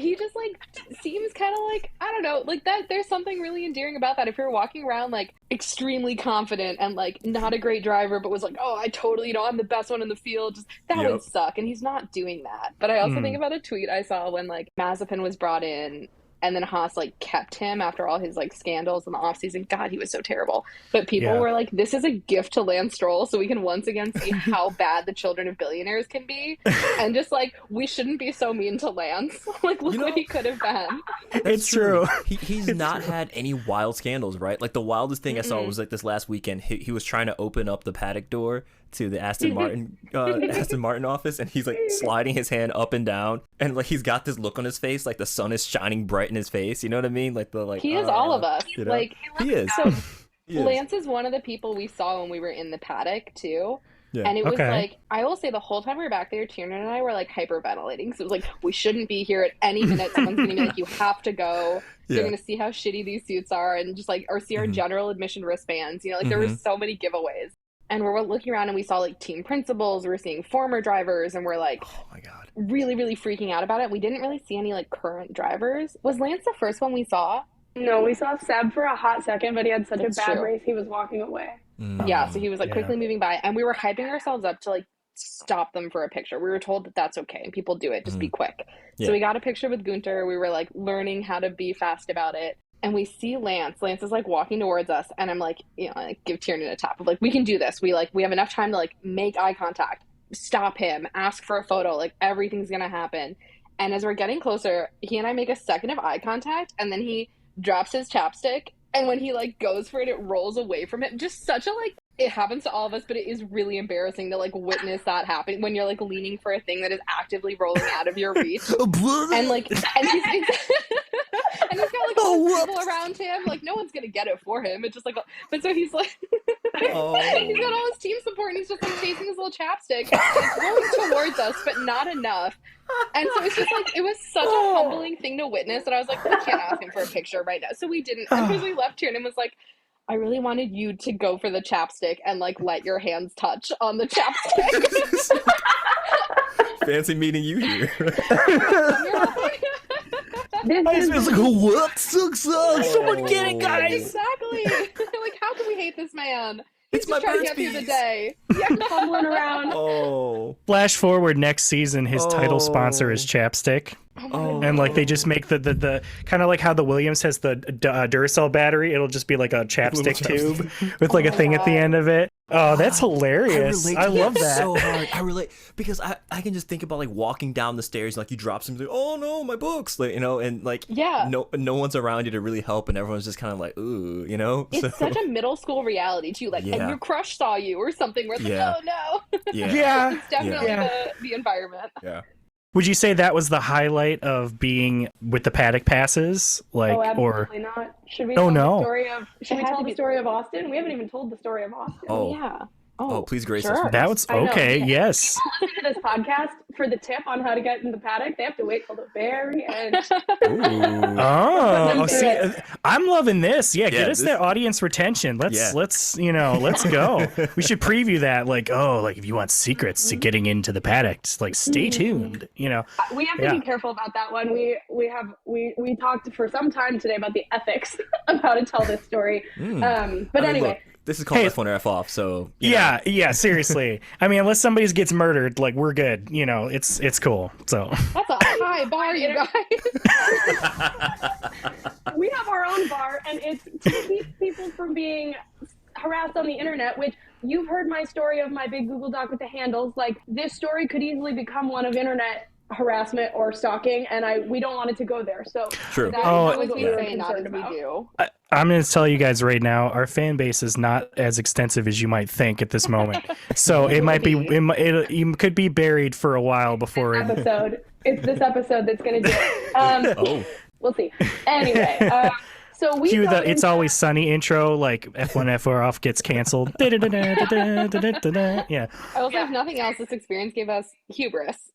he just like seems kind of like, I don't know, like that there's something really endearing about that. If you're walking around like extremely confident and like not a great driver but was like, oh, I totally, you know, I'm the best one in the field, just that would suck. And he's not doing that. But I also think about a tweet I saw when like Mazepin was brought in and then Haas like kept him after all his like scandals in the offseason. God, he was so terrible. But people were like, this is a gift to Lance Stroll, so we can once again see how bad the children of billionaires can be. And just like, we shouldn't be so mean to Lance. Like, look what he could have been. It's true. He's not had any wild scandals, right? Like the wildest thing I saw was like this last weekend. He was trying to open up the paddock door to the Aston Martin office, and he's like sliding his hand up and down, and like he's got this look on his face like the sun is shining bright in his face, you know what I mean? Like the like he is all of us, you know? like he is. So Lance is one of the people we saw when we were in the paddock too. And it was like, I will say the whole time we were back there, Tiernan and I were like hyperventilating. So it was like, we shouldn't be here at any minute. Someone's going to be like, you have to go. You're going to see how shitty these suits are, and just like, or see our general admission wristbands. You know, like there were so many giveaways. And we're looking around and we saw like team principals, we're seeing former drivers, and we're like, oh my God, really, really freaking out about it. We didn't really see any like current drivers. Was Lance the first one we saw? No, we saw Seb for a hot second, but he had such a bad race, he was walking away. Yeah, so he was like quickly moving by, and we were hyping ourselves up to like stop them for a picture. We were told that that's okay, and people do it, just be quick. So we got a picture with Gunter. We were like learning how to be fast about it. And we see Lance is like walking towards us, and I'm like, you know, like give Tiernan a tap of like, we can do this. We have enough time to like make eye contact, stop him, ask for a photo, like everything's gonna happen. And as we're getting closer, he and I make a second of eye contact, and then he drops his chapstick, and when he like goes for it, it rolls away from him. Just such a like, it happens to all of us, but it is really embarrassing to like witness that happen when you're like leaning for a thing that is actively rolling out of your reach. And like, and he's and he's got like all these people around him, like no one's gonna get it for him. It's just like, but so he's like, he's got all his team support, and he's just like chasing his little chapstick. It's rolling towards us, but not enough. And so it's just like, it was such a humbling thing to witness that I was like, we can't ask him for a picture right now. So we didn't. And as we left here, and was like, I really wanted you to go for the chapstick and like let your hands touch on the chapstick. Fancy meeting you here. This was like, what? Someone get it, guys. Exactly. Like, how can we hate this man? It's my trying to get piece. through the day. Yeah, fumbling around. Flash forward next season, his title sponsor is Chapstick. And like they just make the kind of like how the Williams has the Duracell battery, it'll just be like a chapstick tube with like a thing at the end of it. Oh, that's hilarious. I love that so hard. I relate because I can just think about like walking down the stairs, like you drop something, like, oh no, my books, like, you know, and like no one's around you to really help, and everyone's just kind of like, ooh, you know. It's such a middle school reality too, like, and your crush saw you or something. Where it's like, oh no. It's definitely the environment. Yeah. Would you say that was the highlight of being with the paddock passes? Like, absolutely not. Should we tell the story of Austin? We haven't even told the story of Austin. Oh, please grace us. That was okay. Yes. People listen to this podcast for the tip on how to get in the paddock. They have to wait till the very end. See, I'm loving this. Yeah, get us that audience retention. Let's go. We should preview that. Like if you want secrets to getting into the paddock, like stay tuned. You know, we have to be careful about that one. We talked for some time today about the ethics of how to tell this story. But anyway. Look, this is called F1 or F off, so yeah, seriously. I mean, unless somebody gets murdered, like we're good. You know, it's cool. So that's a high bar, you guys. We have our own bar, and it's to keep people from being harassed on the internet. Which you've heard my story of my big Google Doc with the handles. Like this story could easily become one of internet harassment or stalking, and we don't want it to go there. So true. That was what we were concerned about. I'm going to tell you guys right now, our fan base is not as extensive as you might think at this moment. So it might be, it could be buried for a while before It's this episode that's going to do it. We'll see. Anyway, so we cue the "It's Always Sunny" intro, like F1 F4 off gets canceled. Yeah. I will say, if nothing else, this experience gave us hubris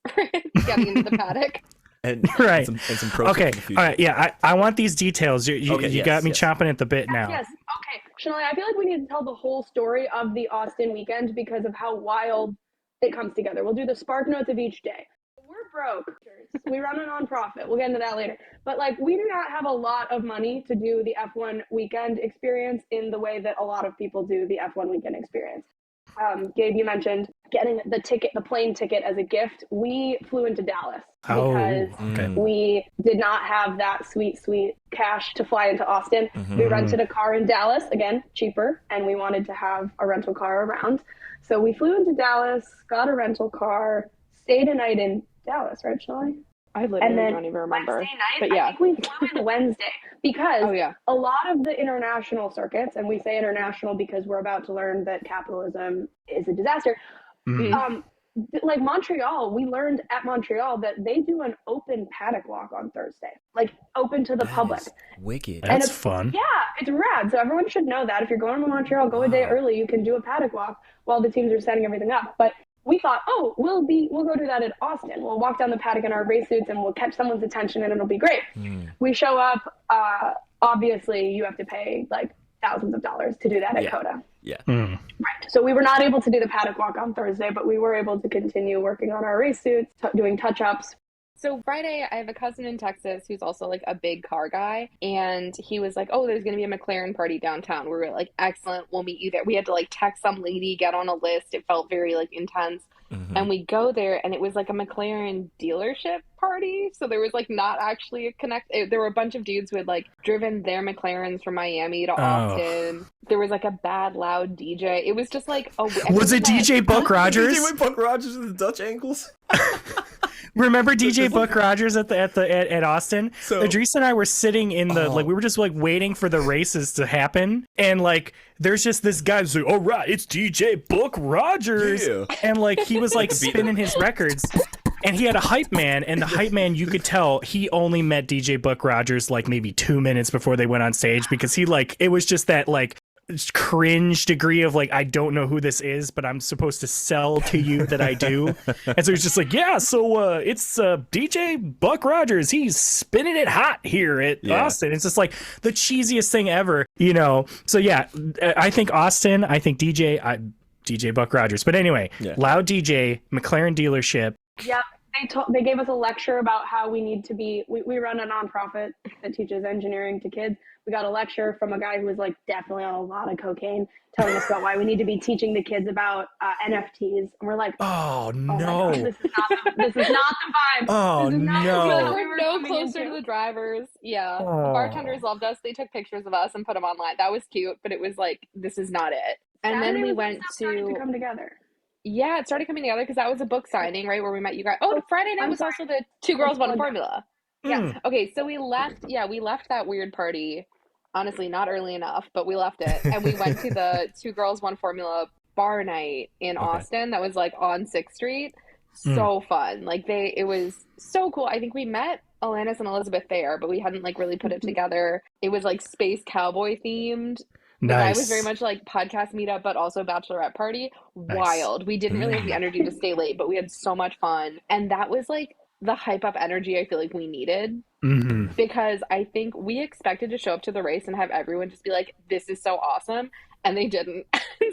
getting into the paddock. And some okay. All right. Yeah. I want these details. You got me chomping at the bit now. Yes. Okay. Shonali, I feel like we need to tell the whole story of the Austin weekend because of how wild it comes together. We'll do the spark notes of each day. We're broke. We run a nonprofit. We'll get into that later. But like, we do not have a lot of money to do the F1 weekend experience in the way that a lot of people do the F1 weekend experience. Gabe, you mentioned getting the plane ticket as a gift. We flew into Dallas because we did not have that sweet cash to fly into Austin. We rented a car in Dallas, again, cheaper, and we wanted to have a rental car around. So we flew into Dallas, got a rental car, stayed a night in Dallas, right, Shonali? I literally don't even remember. Wednesday night, but yeah. I think we flew in Wednesday because a lot of the international circuits, and we say international because we're about to learn that capitalism is a disaster. Like Montreal, we learned at Montreal that they do an open paddock walk on Thursday, like open to the public. Wicked. That's fun. Yeah, it's rad. So everyone should know that if you're going to Montreal, go a day early. You can do a paddock walk while the teams are setting everything up. But we thought, we'll go do that at Austin. We'll walk down the paddock in our race suits and we'll catch someone's attention and it'll be great. We show up. Obviously, you have to pay like thousands of dollars to do that at COTA. Yeah. Right. So we were not able to do the paddock walk on Thursday, but we were able to continue working on our race suits, doing touch-ups. So Friday, I have a cousin in Texas who's also like a big car guy. And he was like, oh, there's going to be a McLaren party downtown. We were like, excellent. We'll meet you there. We had to like text some lady, get on a list. It felt very like intense. And we go there and it was like a McLaren dealership party. So there was like not actually a there were a bunch of dudes who had like driven their McLarens from Miami to Austin. There was like a bad loud DJ. It was just like was it DJ Buck Rogers? DJ Buck Rogers with the Dutch ankles. Remember DJ Buck Rogers at Austin? So Idris and I were sitting in the we were just like waiting for the races to happen, and like there's just this guy who's like, all right, it's DJ Buck Rogers, and like he was like spinning his records. And he had a hype man, and the hype man, you could tell he only met DJ Buck Rogers like maybe 2 minutes before they went on stage, because he like, it was just that like cringe degree of like, I don't know who this is, but I'm supposed to sell to you that I do. And so he's just like, yeah, so it's DJ Buck Rogers. He's spinning it hot here at Austin. It's just like the cheesiest thing ever, you know? So yeah, I think Austin, I think DJ Buck Rogers. But anyway, loud DJ, McLaren dealership. Yeah, they gave us a lecture about how we need to be. We run a nonprofit that teaches engineering to kids. We got a lecture from a guy who was like definitely on a lot of cocaine, telling us about why we need to be teaching the kids about NFTs. And we're like, oh no, God, this is not the vibe. Oh no, we're no closer to the drivers. Yeah, the bartenders loved us. They took pictures of us and put them online. That was cute, but it was like, this is not it. And Saturday then we went to come together. Yeah, it started coming together because that was a book signing, right, where we met you guys. Oh, Friday night was also the Two Girls, One Formula. Yeah. Okay, so we left that weird party, honestly, not early enough, but we left it. And we went to the Two Girls, One Formula bar night in Austin that was like on 6th Street. So fun. Like it was so cool. I think we met Alanis and Elizabeth there, but we hadn't like really put it together. It was like space cowboy themed. Nice. I was very much like podcast meetup, but also bachelorette party. Nice. Wild. We didn't really have the energy to stay late, but we had so much fun. And that was like the hype up energy I feel like we needed. Because I think we expected to show up to the race and have everyone just be like, this is so awesome. And they didn't.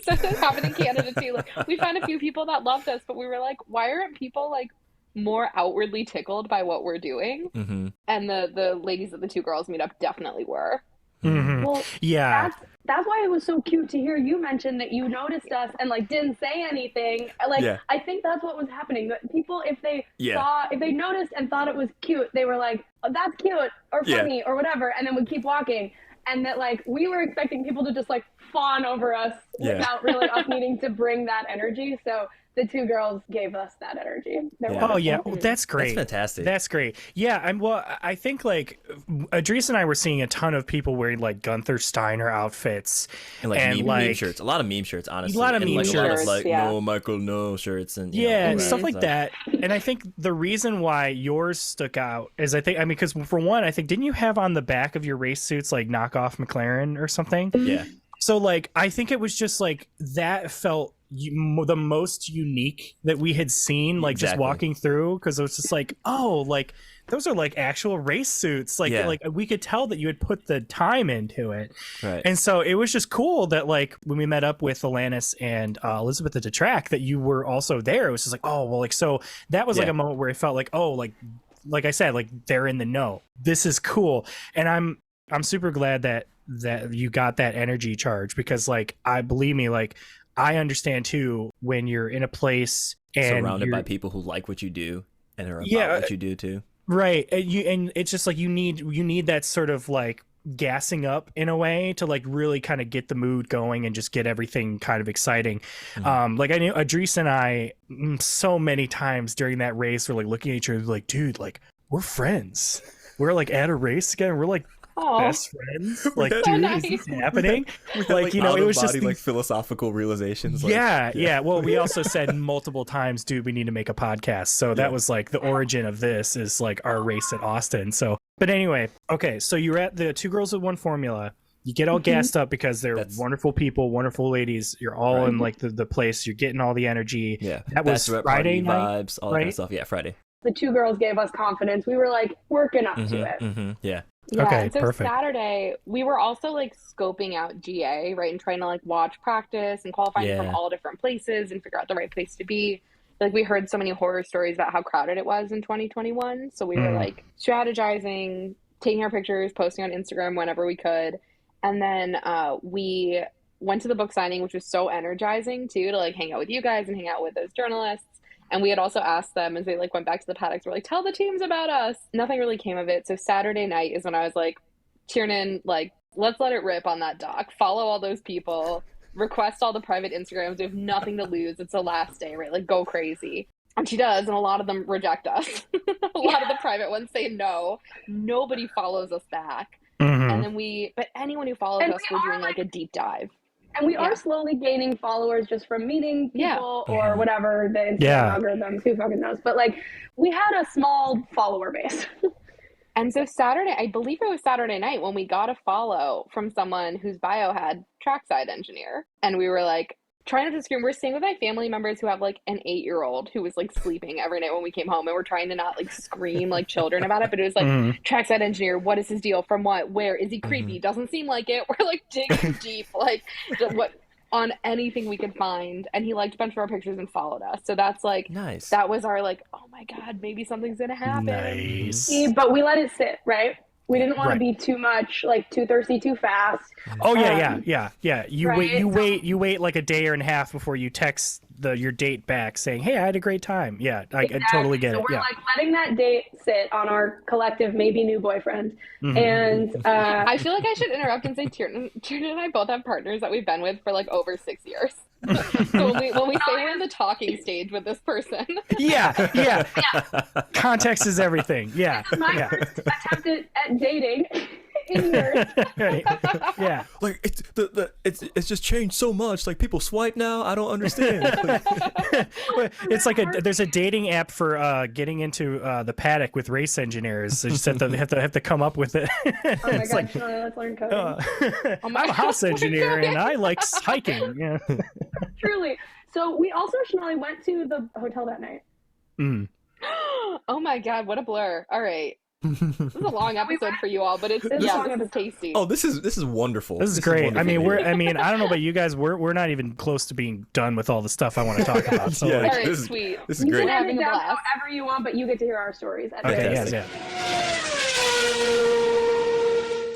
So that happened in Canada too. Like, we found a few people that loved us, but we were like, why aren't people like more outwardly tickled by what we're doing? And the ladies at the Two Girls meetup definitely were. Well, yeah. That's why it was so cute to hear you mention that you noticed us and like didn't say anything. Like I think that's what was happening. People, if they noticed and thought it was cute, they were like, oh, that's cute or funny or whatever, and then would keep walking. And that like we were expecting people to just like fawn over us without really us needing to bring that energy. So the two girls gave us that energy. Oh yeah, that's great. That's fantastic. That's great. Yeah, I think like Idris and I were seeing a ton of people wearing like Gunther Steiner outfits and meme shirts. A lot of meme shirts, honestly. A lot of meme shirts. A lot of like no Michael no shirts and stuff like that. And I think the reason why yours stuck out is because for one, I think didn't you have on the back of your race suits like knockoff McLaren or something? Yeah. So like I think it was just like that felt the most unique that we had seen, like just walking through, because it was just like, oh, like those are like actual race suits, like we could tell that you had put the time into it, right? And so it was just cool that like when we met up with Alanis and Elizabeth at the track, that you were also there. It was just like, oh well, like so that was like a moment where it felt like, oh, like I said, like they're in the know. This is cool, and I'm super glad that you got that energy charge, because like believe me, like I understand too when you're in a place and surrounded by people who like what you do and are about what you do too. Right. And it's just like you need that sort of like gassing up in a way to like really kind of get the mood going and just get everything kind of exciting. Like I knew Adrice and I so many times during that race were like looking at each other like, dude, like we're friends. We're like at a race again. We're like best friends. Like, dude, nice. is this happening? Like, you know, it was just like philosophical realizations. Like, yeah. Well, we also said multiple times, dude, we need to make a podcast. So that was like the origin of this is like our race at Austin. So, but anyway, okay. So you're at the Two Girls with One Formula. You get all gassed up because they're wonderful people, wonderful ladies. You're all in like the place. You're getting all the energy. Yeah. That was Friday night, vibes, all that kind of stuff. Yeah, Friday. The two girls gave us confidence. We were like working up to it. Yeah. Yeah, okay, and so perfect. Saturday, we were also like scoping out GA, right? And trying to like watch practice and qualifying from all different places and figure out the right place to be. Like we heard so many horror stories about how crowded it was in 2021. So we were like strategizing, taking our pictures, posting on Instagram whenever we could. And then we went to the book signing, which was so energizing too, to like hang out with you guys and hang out with those journalists. And we had also asked them as they like went back to the paddocks, we're like, tell the teams about us. Nothing really came of it. So Saturday night is when I was like, Tiernan, like, let's let it rip on that dock. Follow all those people. Request all the private Instagrams. We have nothing to lose. It's the last day, right? Like, go crazy. And she does, and a lot of them reject us. A lot of the private ones say no. Nobody follows us back. And then but anyone who follows us, we're doing like a deep dive. And we are slowly gaining followers just from meeting people or whatever, the Instagram algorithms, who fucking knows. But like, we had a small follower base. And so Saturday, I believe it was Saturday night when we got a follow from someone whose bio had trackside engineer. And we were like, trying not to scream. We're staying with my family members who have like an 8-year-old who was like sleeping every night when we came home, and we're trying to not like scream like children about it. But it was like trackside engineer. What is his deal? From what? Where is he? Creepy? Doesn't seem like it. We're like digging deep, like what on anything we could find. And he liked a bunch of our pictures and followed us. So that's like nice. That was our like, oh my god, maybe something's gonna happen. Nice. But we let it sit, right? We didn't want to be too much, like too thirsty, too fast. Oh yeah. You wait like a day or and a half before you text your date back saying, "Hey, I had a great time." Yeah, I totally get it. So we're like letting that date sit on our collective, maybe new boyfriend. And I feel like I should interrupt and say, Tiernan and I both have partners that we've been with for like over 6 years. So when we say we're in the talking stage with this person, yeah. Context is everything. Yeah, this is my first attempt at dating in years. Yeah, like it's just changed so much. Like people swipe now. I don't understand. It's like there's a dating app for getting into the paddock with race engineers. They just have to come up with it. Oh my gosh, like, let's learn coding. I'm a house engineer and I like hiking. Yeah. Truly. So we also, Shonali, went to the hotel that night. Oh my god, what a blur. All right. This is a long episode for you all, but this is tasty. Oh, this is wonderful. This is great. I mean, I don't know about you guys. We're not even close to being done with all the stuff I want to talk about. So yeah, all right, sweet. This is you great. can edit down however you want, but you get to hear our stories. Okay, yeah.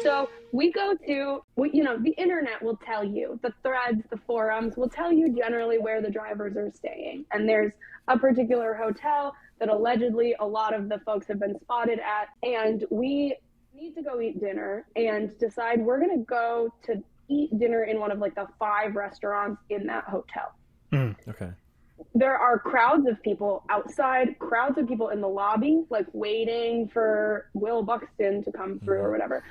So we go to, the internet will tell you, the threads, the forums will tell you generally where the drivers are staying. And there's a particular hotel that allegedly a lot of the folks have been spotted at. And we need to go eat dinner and decide we're going to go to eat dinner in one of like the 5 restaurants in that hotel. Okay. There are crowds of people outside, crowds of people in the lobby, like waiting for Will Buxton to come through or whatever.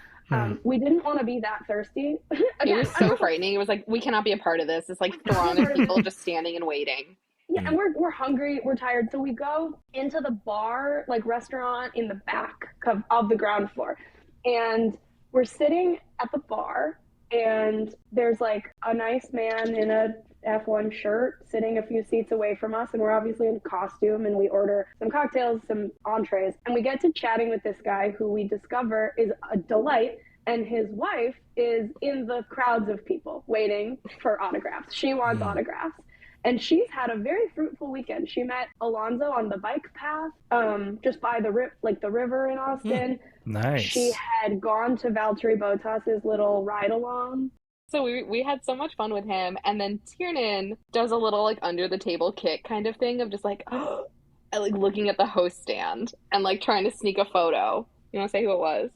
We didn't want to be that thirsty. It was so frightening. It was like, we cannot be a part of this. It's like throng of people just standing and waiting. Yeah, and we're hungry, we're tired. So we go into the bar, like restaurant in the back of the ground floor. And we're sitting at the bar and there's like a nice man in a F1 shirt sitting a few seats away from us, and we're obviously in costume, and we order some cocktails, some entrees, and we get to chatting with this guy who we discover is a delight, and his wife is in the crowds of people waiting for autographs. She wants autographs. And she's had a very fruitful weekend. She met Alonso on the bike path, just by the river in Austin. Nice. She had gone to Valtteri Bottas's little ride along. So we had so much fun with him, and then Tiernan does a little like under the table kick kind of thing of just like, like looking at the host stand and like trying to sneak a photo. You want to say who it was?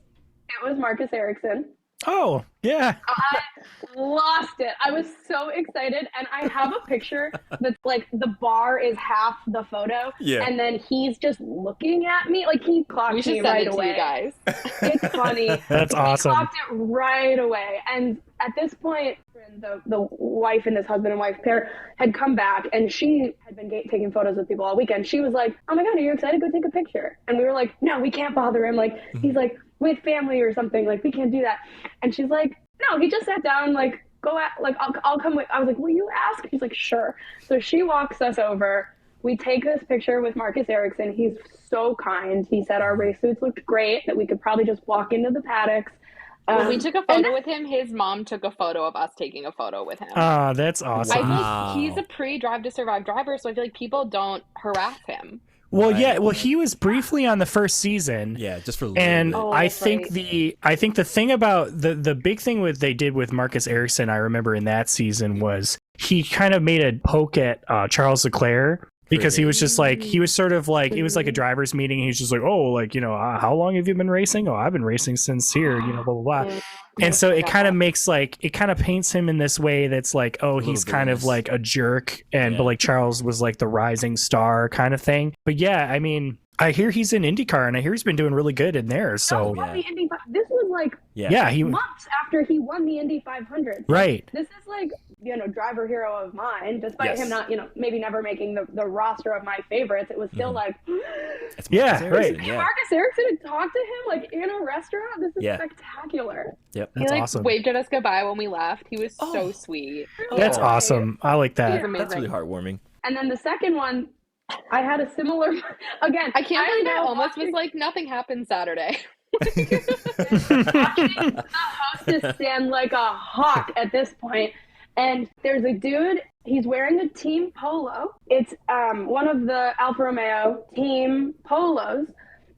It was Marcus Ericsson. Oh, yeah. I lost it. I was so excited, and I have a picture that's like the bar is half the photo, and then he's just looking at me like he clocked me right away. You guys. It's funny. That's awesome. He clocked it right away, and at this point, the wife and this husband and wife pair had come back, and she had been taking photos with people all weekend. She was like, "Oh my God, are you excited? Go take a picture." And we were like, "No, we can't bother him. Like he's like with family or something. Like we can't do that." And she's like, "No, he just sat down. Like go at like I'll come with." I was like, "Will you ask?" She's like, "Sure." So she walks us over. We take this picture with Marcus Ericsson. He's so kind. He said our race suits looked great, that we could probably just walk into the paddocks. When we took a photo with him, his mom took a photo of us taking a photo with him. Oh, that's awesome. I feel like he's a pre-Drive to Survive driver, so I feel like people don't harass him. Well, yeah. Well, he was briefly on the first season. Yeah, just for a little and bit. I think the thing about the big thing they did with Marcus Ericsson, I remember in that season, was he kind of made a poke at Charles Leclerc. Because he was just like, he was sort of like, it was like a driver's meeting. He's just like, oh, like, you know, how long have you been racing? Oh, I've been racing since here, you know, blah, blah, blah. And so it kind of makes like, it kind of paints him in this way that's like, oh, he's kind of like a jerk. But like Charles was like the rising star kind of thing. But yeah, I mean, I hear he's in IndyCar, and I hear he's been doing really good in there. So this was like months after he won the Indy 500. Right. This is like, you know, driver hero of mine, despite him not, you know, maybe never making the roster of my favorites. It was still like, right. Marcus Ericsson had talked to him like in a restaurant. This is spectacular. Yep, that's awesome. Waved at us goodbye when we left. He was so sweet. That's awesome. I like that. That's really heartwarming. And then the second one, I had a similar. Again, I can't believe I almost was like, nothing happened Saturday. Watching the hostess stand like a hawk at this point. And there's a dude, he's wearing a team polo. It's one of the Alfa Romeo team polos.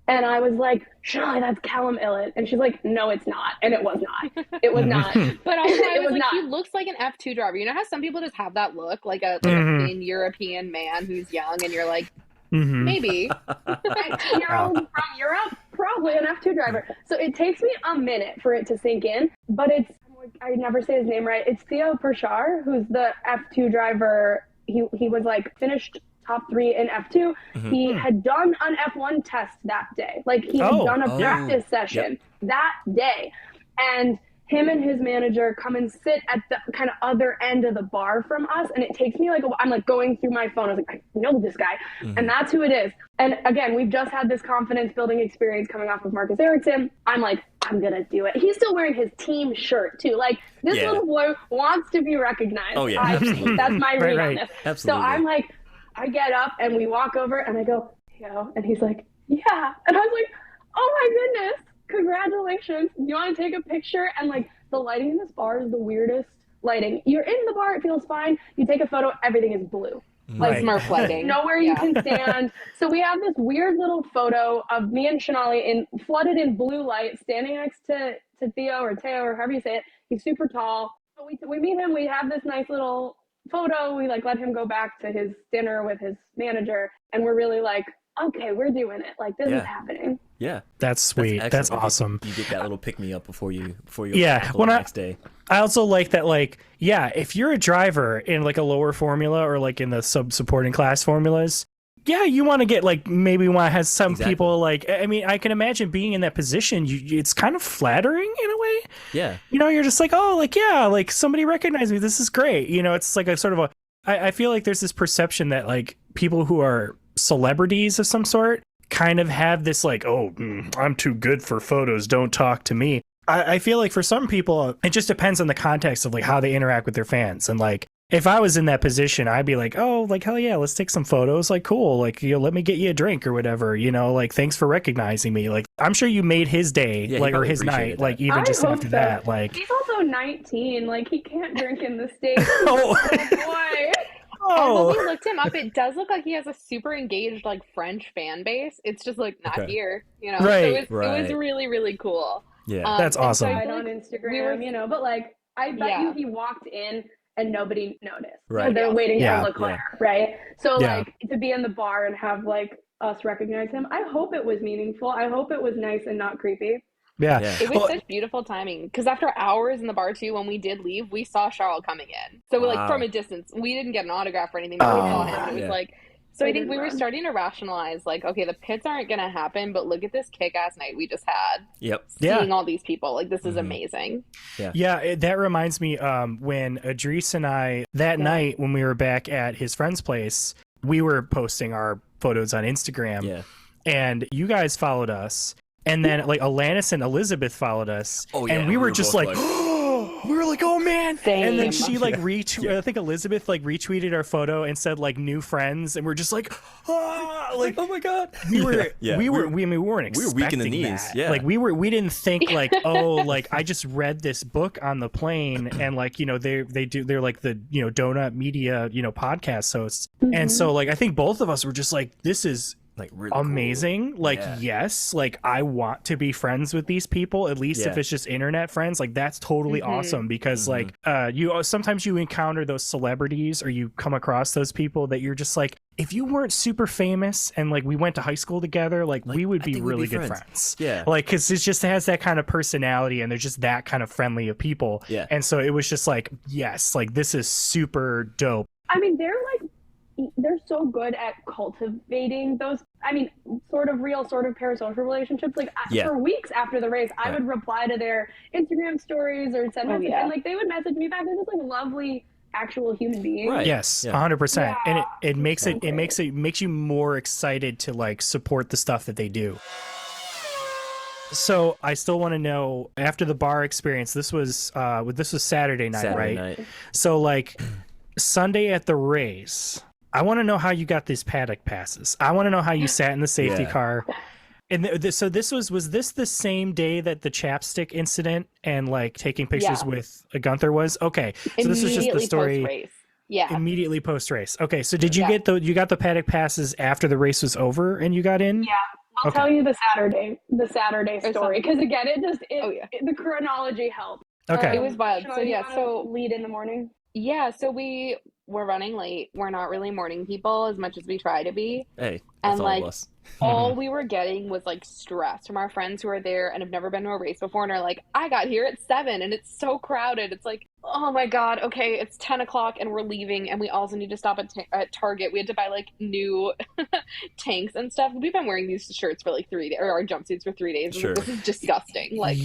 And I was like, Shonali, that's Callum Ilott. And she's like, no, it's not. And it was not. It was not. But also, I was like, he looks like an F2 driver. You know how some people just have that look? Like a thin European man who's young, and you're like, maybe. A 10-year-old from Europe, probably an F2 driver. So it takes me a minute for it to sink in. But it's, I never say his name right. It's Theo Perchar, who's the F2 driver. He was like finished top 3 in F2. He had done an F1 test that day. Like he had done a practice session that day. And him and his manager come and sit at the kind of other end of the bar from us. And it takes me like, I'm like going through my phone. I was like, I know this guy. And that's who it is. And again, we've just had this confidence building experience coming off of Marcus Ericsson. I'm like, I'm going to do it. He's still wearing his team shirt too. Like this little boy wants to be recognized. Oh yeah. That's my read on this. Absolutely. So I'm like, I get up and we walk over and I go, Theo, and he's like, yeah. And I was like, oh my goodness, congratulations. You want to take a picture? And like the lighting in this bar is the weirdest lighting. You're in the bar, it feels fine. You take a photo, everything is blue. Like Smurf lighting. Nowhere you can stand. So we have this weird little photo of me and Shonali flooded in blue light, standing next to Theo or Teo or however you say it. He's super tall. So we meet him. We have this nice little photo. We like let him go back to his dinner with his manager, and we're really like, okay, we're doing it. Like this is happening. Yeah, that's sweet. That's awesome. You get that little pick me up before you the next day. I also like that, like, yeah, if you're a driver in like a lower formula or like in the supporting class formulas, yeah, you want to get like, maybe want to have some people like, I mean, I can imagine being in that position. It's kind of flattering in a way. Yeah. You know, you're just like, oh, like, yeah, like somebody recognized me. This is great. You know, it's like a sort of I feel like there's this perception that like people who are celebrities of some sort kind of have this like, oh, I'm too good for photos, don't talk to me. I feel like for some people, it just depends on the context of like how they interact with their fans. And like, if I was in that position, I'd be like, oh, like, hell yeah, let's take some photos. Like, cool. Like, let me get you a drink or whatever, like, thanks for recognizing me. Like, I'm sure you made his day, like, or his night, like, even just after that. Like, he's also 19. Like, he can't drink in the States. Oh, boy. And when we looked him up, it does look like he has a super engaged, like, French fan base. It's just, like, not here, Right. So it was really, really cool. Yeah. That's awesome. So on Instagram, but, like, I bet you he walked in and nobody noticed. Right. They're waiting for Leclerc, right? So, like, to be in the bar and have, like, us recognize him, I hope it was meaningful. I hope it was nice and not creepy. Yeah. It was such beautiful timing because after hours in the bar too, when we did leave, we saw Charles coming in. So like from a distance, we didn't get an autograph or anything, but we saw him. And it was like, so I think we were starting to rationalize like, okay, the pits aren't going to happen, but look at this kick-ass night we just had. Yep. Seeing all these people, like this is amazing. Yeah. That reminds me when Idris and I, that night when we were back at his friend's place, we were posting our photos on Instagram. Yeah. And you guys followed us. And then like Alanis and Elizabeth followed us. Oh, yeah. And we were just like we were like, oh man. Same. And then she like retweeted, I think Elizabeth like retweeted our photo and said like new friends. And we're just like, like, oh my God. We weren't expecting we were weak in the knees. that. Yeah. Like we didn't think like, oh, like I just read this book on the plane and like, they're like the, Donut Media, podcast hosts. And so like, I think both of us were just like, this is like really amazing. Cool. Like, yes, like I want to be friends with these people, at least if it's just internet friends. Like that's totally awesome because like sometimes you encounter those celebrities or you come across those people that you're just like, if you weren't super famous and like we went to high school together, like we would be really good friends. Yeah. Like, cause it just has that kind of personality and they're just that kind of friendly of people. Yeah. And so it was just like, yes, like this is super dope. I mean, they're so good at cultivating those, sort of real, sort of parasocial relationships. Like for weeks after the race, I would reply to their Instagram stories or send messages and like they would message me back. They're just like lovely actual human beings. Right. Yes, 100%. And it makes you more excited to like support the stuff that they do. So I still want to know, after the bar experience, this was Saturday night, right? Night. So like Sunday at the race, I want to know how you got these paddock passes. I want to know how you sat in the safety car. And so this was this the same day that the Chapstick incident and like taking pictures with Gunther was? Okay. So this was just the story. Post-race. Yeah. Immediately post race. Okay. So did you get you got the paddock passes after the race was over and you got in? Yeah. I'll tell you the Saturday story. Because again, the chronology helped. Okay. It was wild. So lead in the morning. Yeah, so we were running late. We're not really morning people as much as we try to be. Hey, and that's like all of us. all we were getting was like stress from our friends who are there and have never been to a race before and are like, I got here at 7 and it's so crowded. It's like, oh my God, okay, it's 10 o'clock and we're leaving and we also need to stop at Target. We had to buy like new tanks and stuff. We've been wearing these shirts for like 3 days, or our jumpsuits for 3 days. Sure. This is disgusting. Like,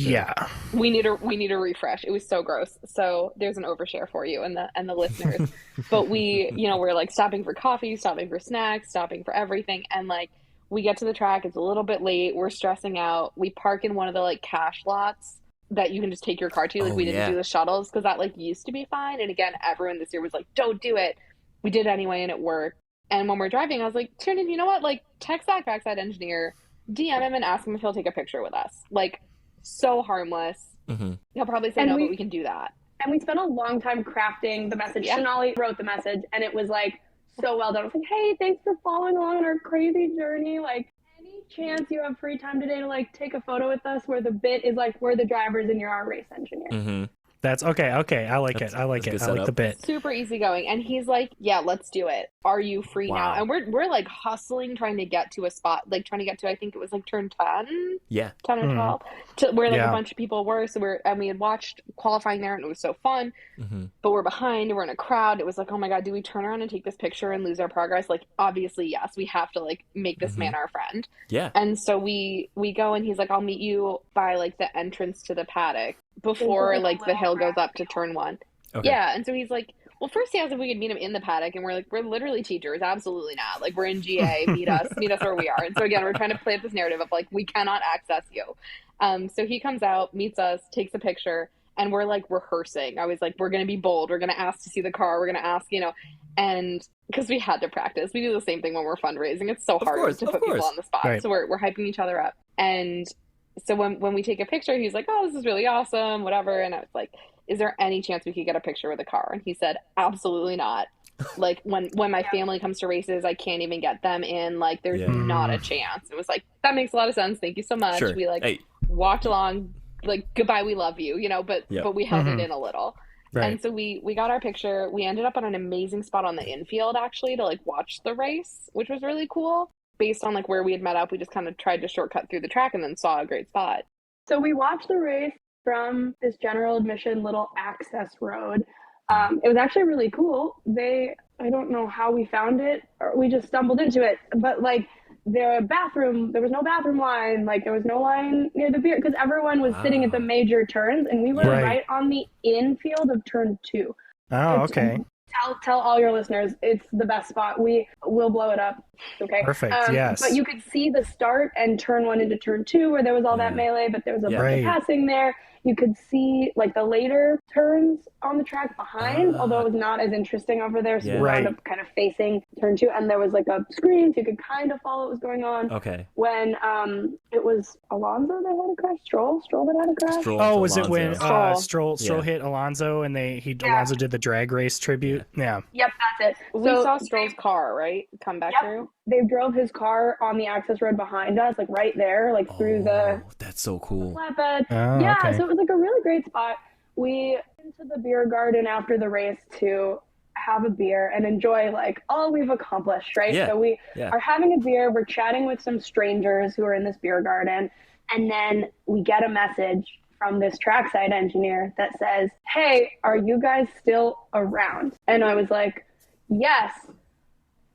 we need a refresh. It was so gross. So there's an overshare for you and the listeners. But we, we're like stopping for coffee, stopping for snacks, stopping for everything. And like, we get to the track, it's a little bit late, we're stressing out. We park in one of the like cash lots that you can just take your car to. Like we didn't do the shuttles because that like used to be fine. And again, everyone this year was like, don't do it. We did it anyway and it worked. And when we're driving, I was like, Tiernan, you know what? Like text that backside engineer, DM him and ask him if he'll take a picture with us. Like so harmless. He'll probably say no, but we can do that. And we spent a long time crafting the message. Shonali wrote the message and it was like, so well done. I was like, hey, thanks for following along on our crazy journey. Like, any chance you have free time today to like take a photo with us where the bit is like, we're the drivers and you're our race engineer. That's okay. I like it. I like the bit. Super easygoing. And he's like, yeah, let's do it. Are you free now? And we're like hustling, trying to get to a spot, like trying to get to, I think it was like turn 10. Yeah. 10 or 12. To where like a bunch of people were. So we had watched qualifying there and it was so fun. But we're behind and we're in a crowd. It was like, oh my God, do we turn around and take this picture and lose our progress? Like, obviously, yes, we have to like make this man our friend. Yeah. And so we go and he's like, I'll meet you by like the entrance to the paddock before like the hill goes up to turn 1. Okay. Yeah. And so he's like, well, first he asked if we could meet him in the paddock, and we're like, we're literally teachers. Absolutely not. Like, we're in GA. Meet us where we are. And so again, we're trying to play up this narrative of like, we cannot access you. So he comes out, meets us, takes a picture, and we're like rehearsing. I was like, we're going to be bold. We're going to ask to see the car. We're going to ask, and because we had to practice. We do the same thing when we're fundraising. It's so hard to put people on the spot. Right. So we're hyping each other up. And so when we take a picture, he's like, oh, this is really awesome, whatever. And I was like, is there any chance we could get a picture with the car? And he said, absolutely not. Like when my family comes to races, I can't even get them in. Like there's not a chance. It was like, that makes a lot of sense. Thank you so much. Sure. We walked along, like, goodbye, we love you, but we held it in a little. Right. And so we got our picture. We ended up on an amazing spot on the infield, actually, to like watch the race, which was really cool. Based on like where we had met up, we just kind of tried to shortcut through the track and then saw a great spot. So we watched the race from this general admission little access road. It was actually really cool. I don't know how we found it, or we just stumbled into it, but like there was no bathroom line, like there was no line near the beer, because everyone was sitting at the major turns, and we were right on the infield of turn 2. Oh, okay. Tell all your listeners, it's the best spot. We will blow it up. Okay. Perfect. Yes. But you could see the start and turn 1 into turn 2 where there was all that melee, but there was a bunch of passing there. You could see like the later turns on the track behind, although it was not as interesting over there. So we wound up kind of facing turn 2, and there was like a screen, so you could kind of follow what was going on. Okay. When it was Alonso that had a crash, Stroll that had a crash. Was it when Stroll hit Alonso and Alonso did the drag race tribute? Yeah. Yep, that's it. We saw Stroll's car, right? Come back through. They drove his car on the access road behind us, like right there, like through the. That's so cool. Flatbed. So it was like a really great spot. We went into the beer garden after the race to have a beer and enjoy like all we've accomplished, right? So we are having a beer. We're chatting with some strangers who are in this beer garden, and then we get a message from this trackside engineer that says, "Hey, are you guys still around?" And I was like, "Yes."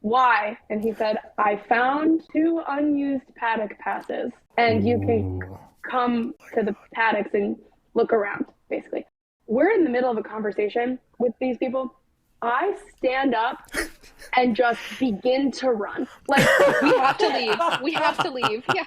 Why? And he said, I found 2 unused paddock passes, and you can come to the paddocks and look around, basically. We're in the middle of a conversation with these people. I stand up and just begin to run. Like, we have to leave. We have to leave. Yeah.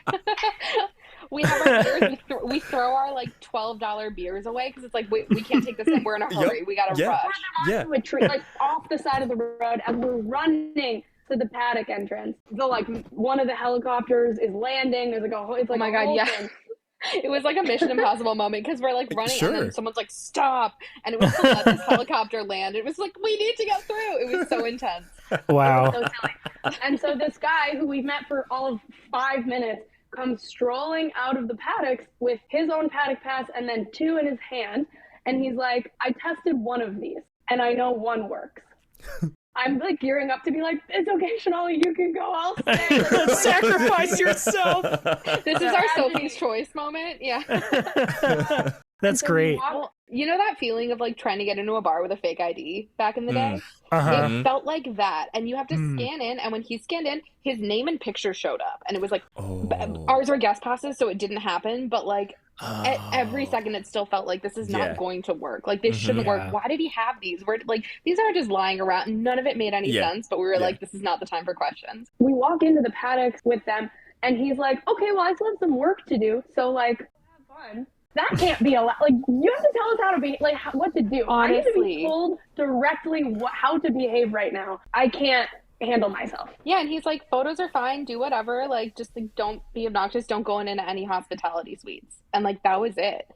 We have our beers. We throw our like $12 beers away because it's like we can't take this in. We're in a hurry. We gotta rush. To a tree, like off the side of the road, as we're running to the paddock entrance. So like one of the helicopters is landing. There's like it's like, oh my god, thing. It was like a Mission Impossible moment because we're like running and then someone's like stop, and it was to let this helicopter land. It was like we need to get through. It was so intense. Wow. So silly. And so this guy who we've met for all of 5 minutes comes strolling out of the paddocks with his own paddock pass and then 2 in his hand, and he's like, I tested one of these and I know one works. I'm like gearing up to be like, it's okay, Shonali, you can go, I'll stay. Like, sacrifice yourself. This is our Sophie's Choice moment. Yeah. That's great. Well, you know that feeling of like trying to get into a bar with a fake ID back in the day? It felt like that. And you have to scan in. And when he scanned in, his name and picture showed up. And it was like, ours were guest passes, so it didn't happen. But like at every second, it still felt like this is not going to work. Like this shouldn't work. Why did he have these? We're like, these are just lying around. None of it made any sense. But we were like, this is not the time for questions. We walk into the paddocks with them. And he's like, okay, well, I still have some work to do. So like, have fun. That can't be allowed. Like, you have to tell us how to be, like, what to do. Honestly. I need to be told directly how to behave right now. I can't handle myself. Yeah, and he's like, photos are fine, do whatever. Like, just like, don't be obnoxious. Don't go into any hospitality suites. And like, that was it.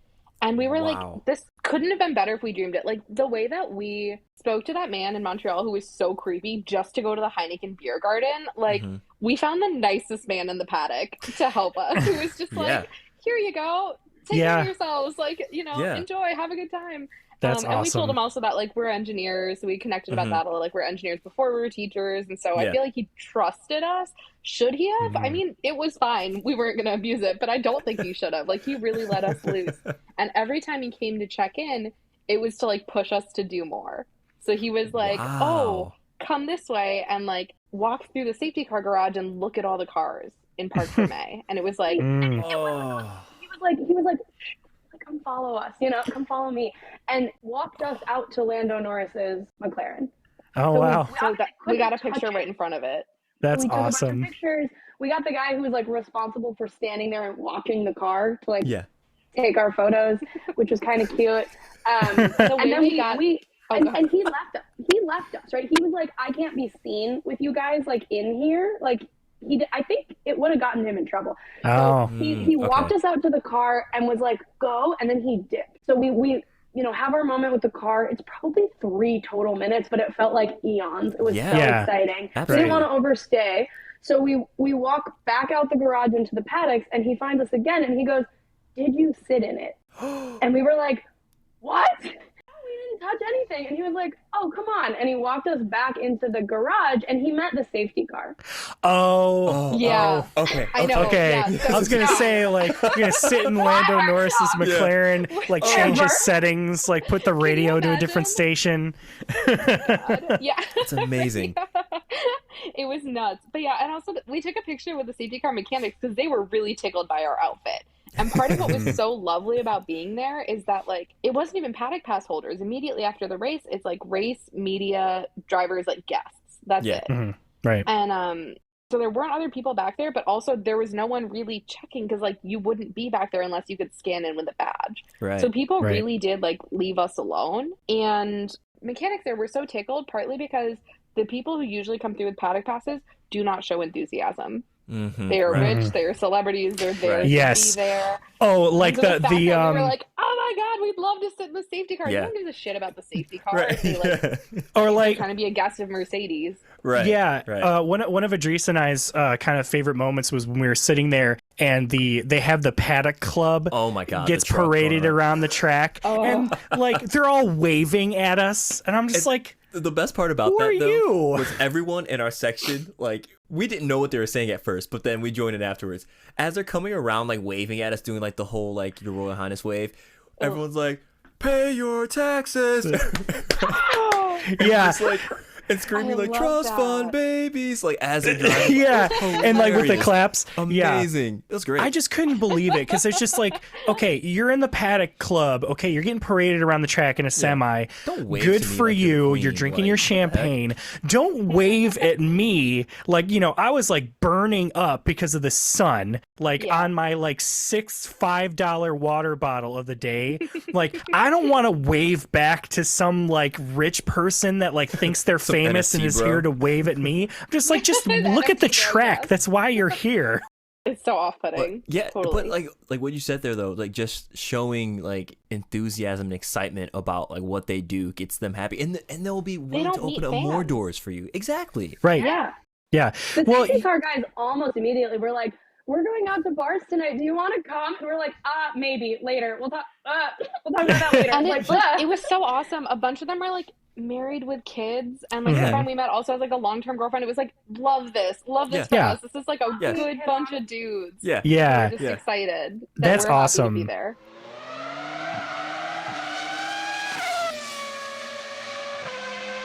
And we were like, this couldn't have been better if we dreamed it. Like, the way that we spoke to that man in Montreal who was so creepy just to go to the Heineken beer garden, like, we found the nicest man in the paddock to help us. Who was just like, here you go. Take care of yourselves, like, enjoy, have a good time. That's and we told him also that, like, we're engineers. We connected about that a little. Like, we're engineers before we were teachers. And so I feel like he trusted us. Should he have? I mean, it was fine. We weren't going to abuse it, but I don't think he should have. Like, he really let us loose. And every time he came to check in, it was to, like, push us to do more. So he was like, oh, come this way and, like, walk through the safety car garage and look at all the cars in Parc Fermé. And it was like, he was like, come follow us, come follow me, and walked us out to Lando Norris's McLaren. Oh, wow. We got a picture right in front of it. That's we took awesome. A bunch of pictures. we got the guy who was like responsible for standing there and watching the car to like Yeah. take our photos, which was kind of cute. And then he left us. He left us, right? He was like, I can't be seen with you guys like in here. Like I think it would have gotten him in trouble. Oh. So he walked us out to the car and was like, go, and then he dipped. So we have our moment with the car. It's probably 3 total minutes, but it felt like eons. It was so exciting. Absolutely. We didn't want to overstay. So we walk back out the garage into the paddocks, and he finds us again, and he goes, did you sit in it? And we were like, what? We didn't touch anything. And he was like, oh, come on. And he walked us back into the garage, and he meant the safety car. Oh. Yeah. Oh, okay. I know. Okay. Yeah, so I was going to say, like, you're going to sit in Lando Norris's McLaren, like, change his settings, like, put the radio to a different station. Yeah. It's amazing. It was nuts. But yeah, and also we took a picture with the safety car mechanics because they were really tickled by our outfit. And part of what was so lovely about being there is that, like, it wasn't even paddock pass holders. Immediately after the race, it's like race, media, drivers, like guests. That's it. Mm-hmm. Right. And so there weren't other people back there, but also there was no one really checking because, like, you wouldn't be back there unless you could scan in with a badge. Right. So people really did, like, leave us alone. And mechanics there were so tickled, partly because the people who usually come through with paddock passes do not show enthusiasm. Mm-hmm. They are rich, they are celebrities, they're there to be there. Oh, like so we were like, oh my god, we'd love to sit in the safety car. Yeah. No one gives a shit about the safety car. Right. They, like, or like trying to be a guest of Mercedes. Right. Yeah. Right. One of Idris and I's kind of favorite moments was when we were sitting there and they have the Paddock Club. Oh my god. Gets paraded around the track, and like they're all waving at us, and I'm just like, the best part about who that are though you? was everyone in our section, like, we didn't know what they were saying at first, but then we joined in afterwards. As they're coming around, like, waving at us, doing like the whole like your Royal Highness wave, everyone's like, pay your taxes. Yeah. Like, and screaming like trust fund babies, like as they're driving. Yeah, and like with the claps. Amazing. Yeah. It was great. I just couldn't believe it because it's just like, okay, you're in the Paddock Club. Okay, you're getting paraded around the track in a semi. Don't wave Good to me for like you. queen, You're drinking like, your champagne. Don't wave at me like, you know, I was like burning up because of the sun, like on my like $5 water bottle of the day. Like, I don't want to wave back to some like rich person that like thinks they're famous and is here to wave at me. I'm just like, just look at the track. That's why you're here. It's so off-putting. Yeah, totally. but like what you said there though, like just showing like enthusiasm and excitement about like what they do gets them happy, and they'll be willing to open up more doors for you. Exactly. Right. Yeah. The safety car guys almost immediately were like, we're going out to bars tonight. Do you want to come? And we're like, maybe later. We'll talk about that later. And like, it was so awesome. A bunch of them are like married with kids, and like the friend we met also has like a long-term girlfriend. It was like, love this for us. This is like a good bunch of dudes. Yeah. We're just excited. That's we're awesome. Happy to be there.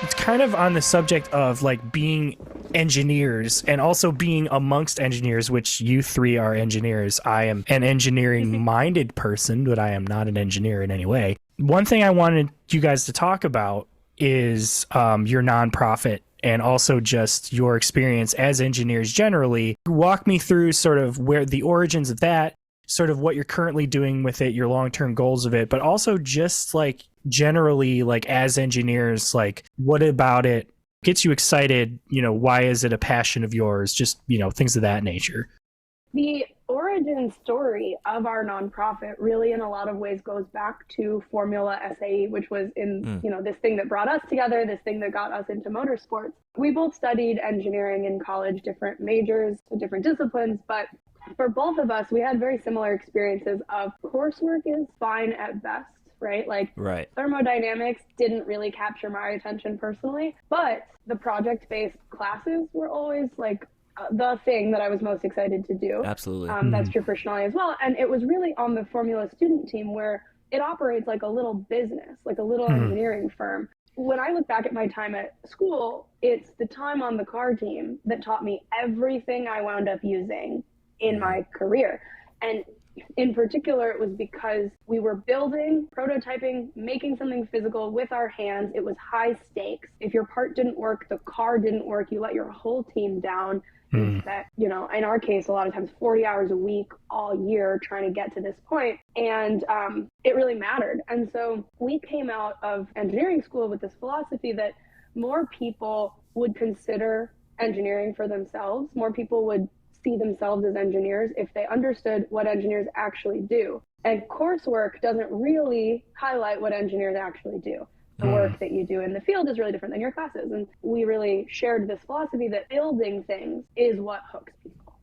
It's kind of on the subject of like being engineers and also being amongst engineers, which you three are engineers. I am an engineering minded person, but I am not an engineer in any way. One thing I wanted you guys to talk about is your nonprofit and also just your experience as engineers generally. Walk me through sort of where the origins of that, sort of what you're currently doing with it, your long-term goals of it, but also just like generally, like as engineers, like what about it gets you excited? You know, why is it a passion of yours? Just, you know, things of that nature. The origin story of our nonprofit really in a lot of ways goes back to Formula SAE, which was in, you know, this thing that brought us together, this thing that got us into motorsports. We both studied engineering in college, different majors, different disciplines, but for both of us, we had very similar experiences of coursework is fine at best, right? Like thermodynamics didn't really capture my attention personally, but the project-based classes were always like the thing that I was most excited to do. Absolutely. That's true for Shonali as well. And it was really on the Formula student team where it operates like a little business, like a little engineering firm. When I look back at my time at school, it's the time on the car team that taught me everything I wound up using in my career. And in particular, it was because we were building, prototyping, making something physical with our hands. It was high stakes. If your part didn't work, the car didn't work, you let your whole team down. You spent, you know, in our case, a lot of times 40 hours a week all year trying to get to this point. And it really mattered. And so we came out of engineering school with this philosophy that more people would consider engineering for themselves. More people would see themselves as engineers if they understood what engineers actually do. And coursework doesn't really highlight what engineers actually do. The work that you do in the field is really different than your classes. And we really shared this philosophy that building things is what hooks people.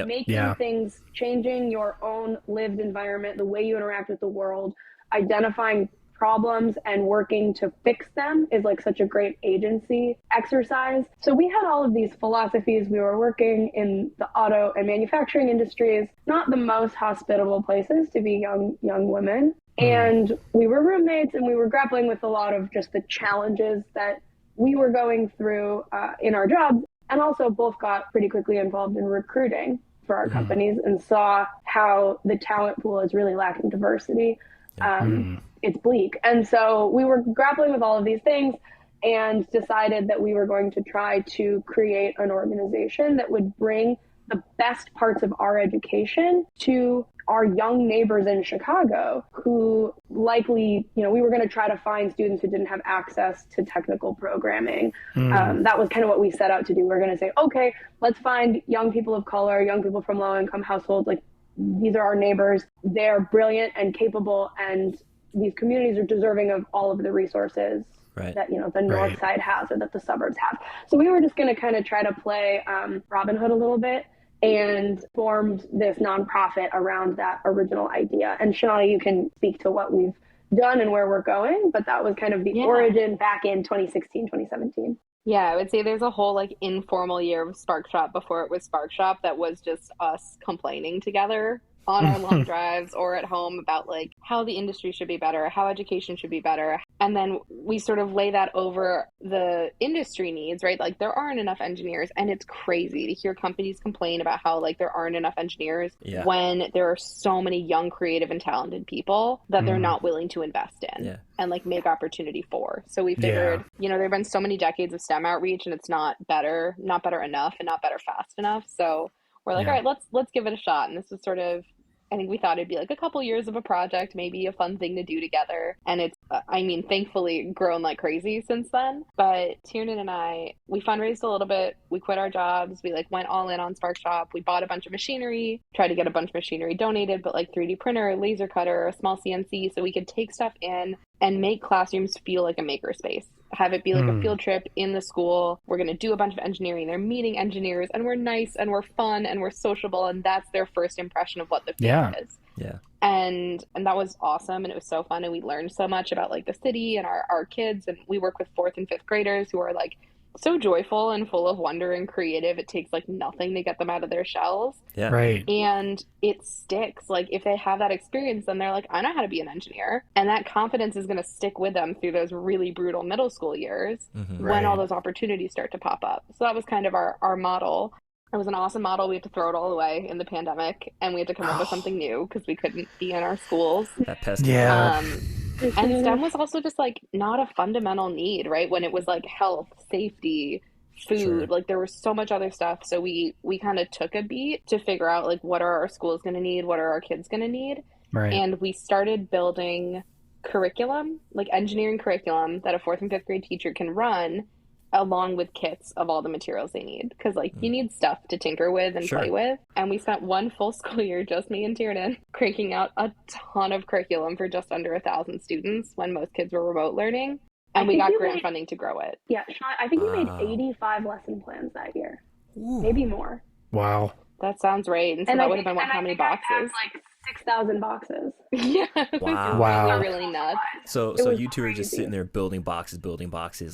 Making things, changing your own lived environment, the way you interact with the world, identifying problems and working to fix them is like such a great agency exercise. So we had all of these philosophies. We were working in the auto and manufacturing industries, not the most hospitable places to be young women. And we were roommates, and we were grappling with a lot of just the challenges that we were going through in our jobs, and also both got pretty quickly involved in recruiting for our companies and saw how the talent pool is really lacking diversity. It's bleak. And so we were grappling with all of these things and decided that we were going to try to create an organization that would bring the best parts of our education to our young neighbors in Chicago who likely, you know, we were going to try to find students who didn't have access to technical programming. That was kind of what we set out to do. We're going to say, okay, let's find young people of color, young people from low income households. Like, these are our neighbors. They're brilliant and capable, and these communities are deserving of all of the resources that, you know, the north side has or that the suburbs have. So we were just going to kind of try to play Robin Hood a little bit, and formed this nonprofit around that original idea. And Shonali, you can speak to what we've done and where we're going, but that was kind of the origin back in 2016, 2017. Yeah, I would say there's a whole like informal year of SparkShop before it was SparkShop that was just us complaining together on our long drives or at home about like how the industry should be better, how education should be better. And then we sort of lay that over the industry needs, right? Like, there aren't enough engineers, and it's crazy to hear companies complain about how like there aren't enough engineers when there are so many young, creative and talented people that they're not willing to invest in and like make opportunity for. So we figured, you know, there have been so many decades of STEM outreach, and it's not better enough and not better fast enough. So we're like, all right, let's give it a shot. And this was sort of, I think we thought it'd be like a couple years of a project, maybe a fun thing to do together. And it's, I mean, thankfully grown like crazy since then. But Tiernan and I, we fundraised a little bit. We quit our jobs. We like went all in on SparkShop. We bought a bunch of machinery, tried to get a bunch of machinery donated, but like 3D printer, laser cutter, a small CNC, so we could take stuff in and make classrooms feel like a makerspace. Have it be like a field trip in the school. We're going to do a bunch of engineering. They're meeting engineers, and we're nice and we're fun and we're sociable. And that's their first impression of what the field is. Yeah. And that was awesome. And it was so fun. And we learned so much about like the city and our kids. And we work with 4th and 5th graders who are like so joyful and full of wonder and creative. It takes like nothing to get them out of their shells. Yeah. Right. And it sticks. Like, if they have that experience, then they're like, I know how to be an engineer. And that confidence is going to stick with them through those really brutal middle school years when all those opportunities start to pop up. So that was kind of our model. It was an awesome model. We had to throw it all away in the pandemic, and we had to come up with something new because we couldn't be in our schools. That pesky. Yeah. And STEM was also just like not a fundamental need, right? When it was like health, safety, food, like there was so much other stuff. So we kind of took a beat to figure out like, what are our schools going to need? What are our kids going to need? Right. And we started building curriculum, like engineering curriculum that a 4th and 5th grade teacher can run along with kits of all the materials they need. Because like you need stuff to tinker with and play with. And we spent one full school year, just me and Tiernan, cranking out a ton of curriculum for just under 1,000 students when most kids were remote learning. And we got grant funding to grow it. Yeah, Sean, I think you made 85 lesson plans that year. Ooh. Maybe more. Wow. That sounds right. And so that would have been how many boxes? Like 6,000 boxes. Yeah. Wow. Really nuts. So you two are just sitting there building boxes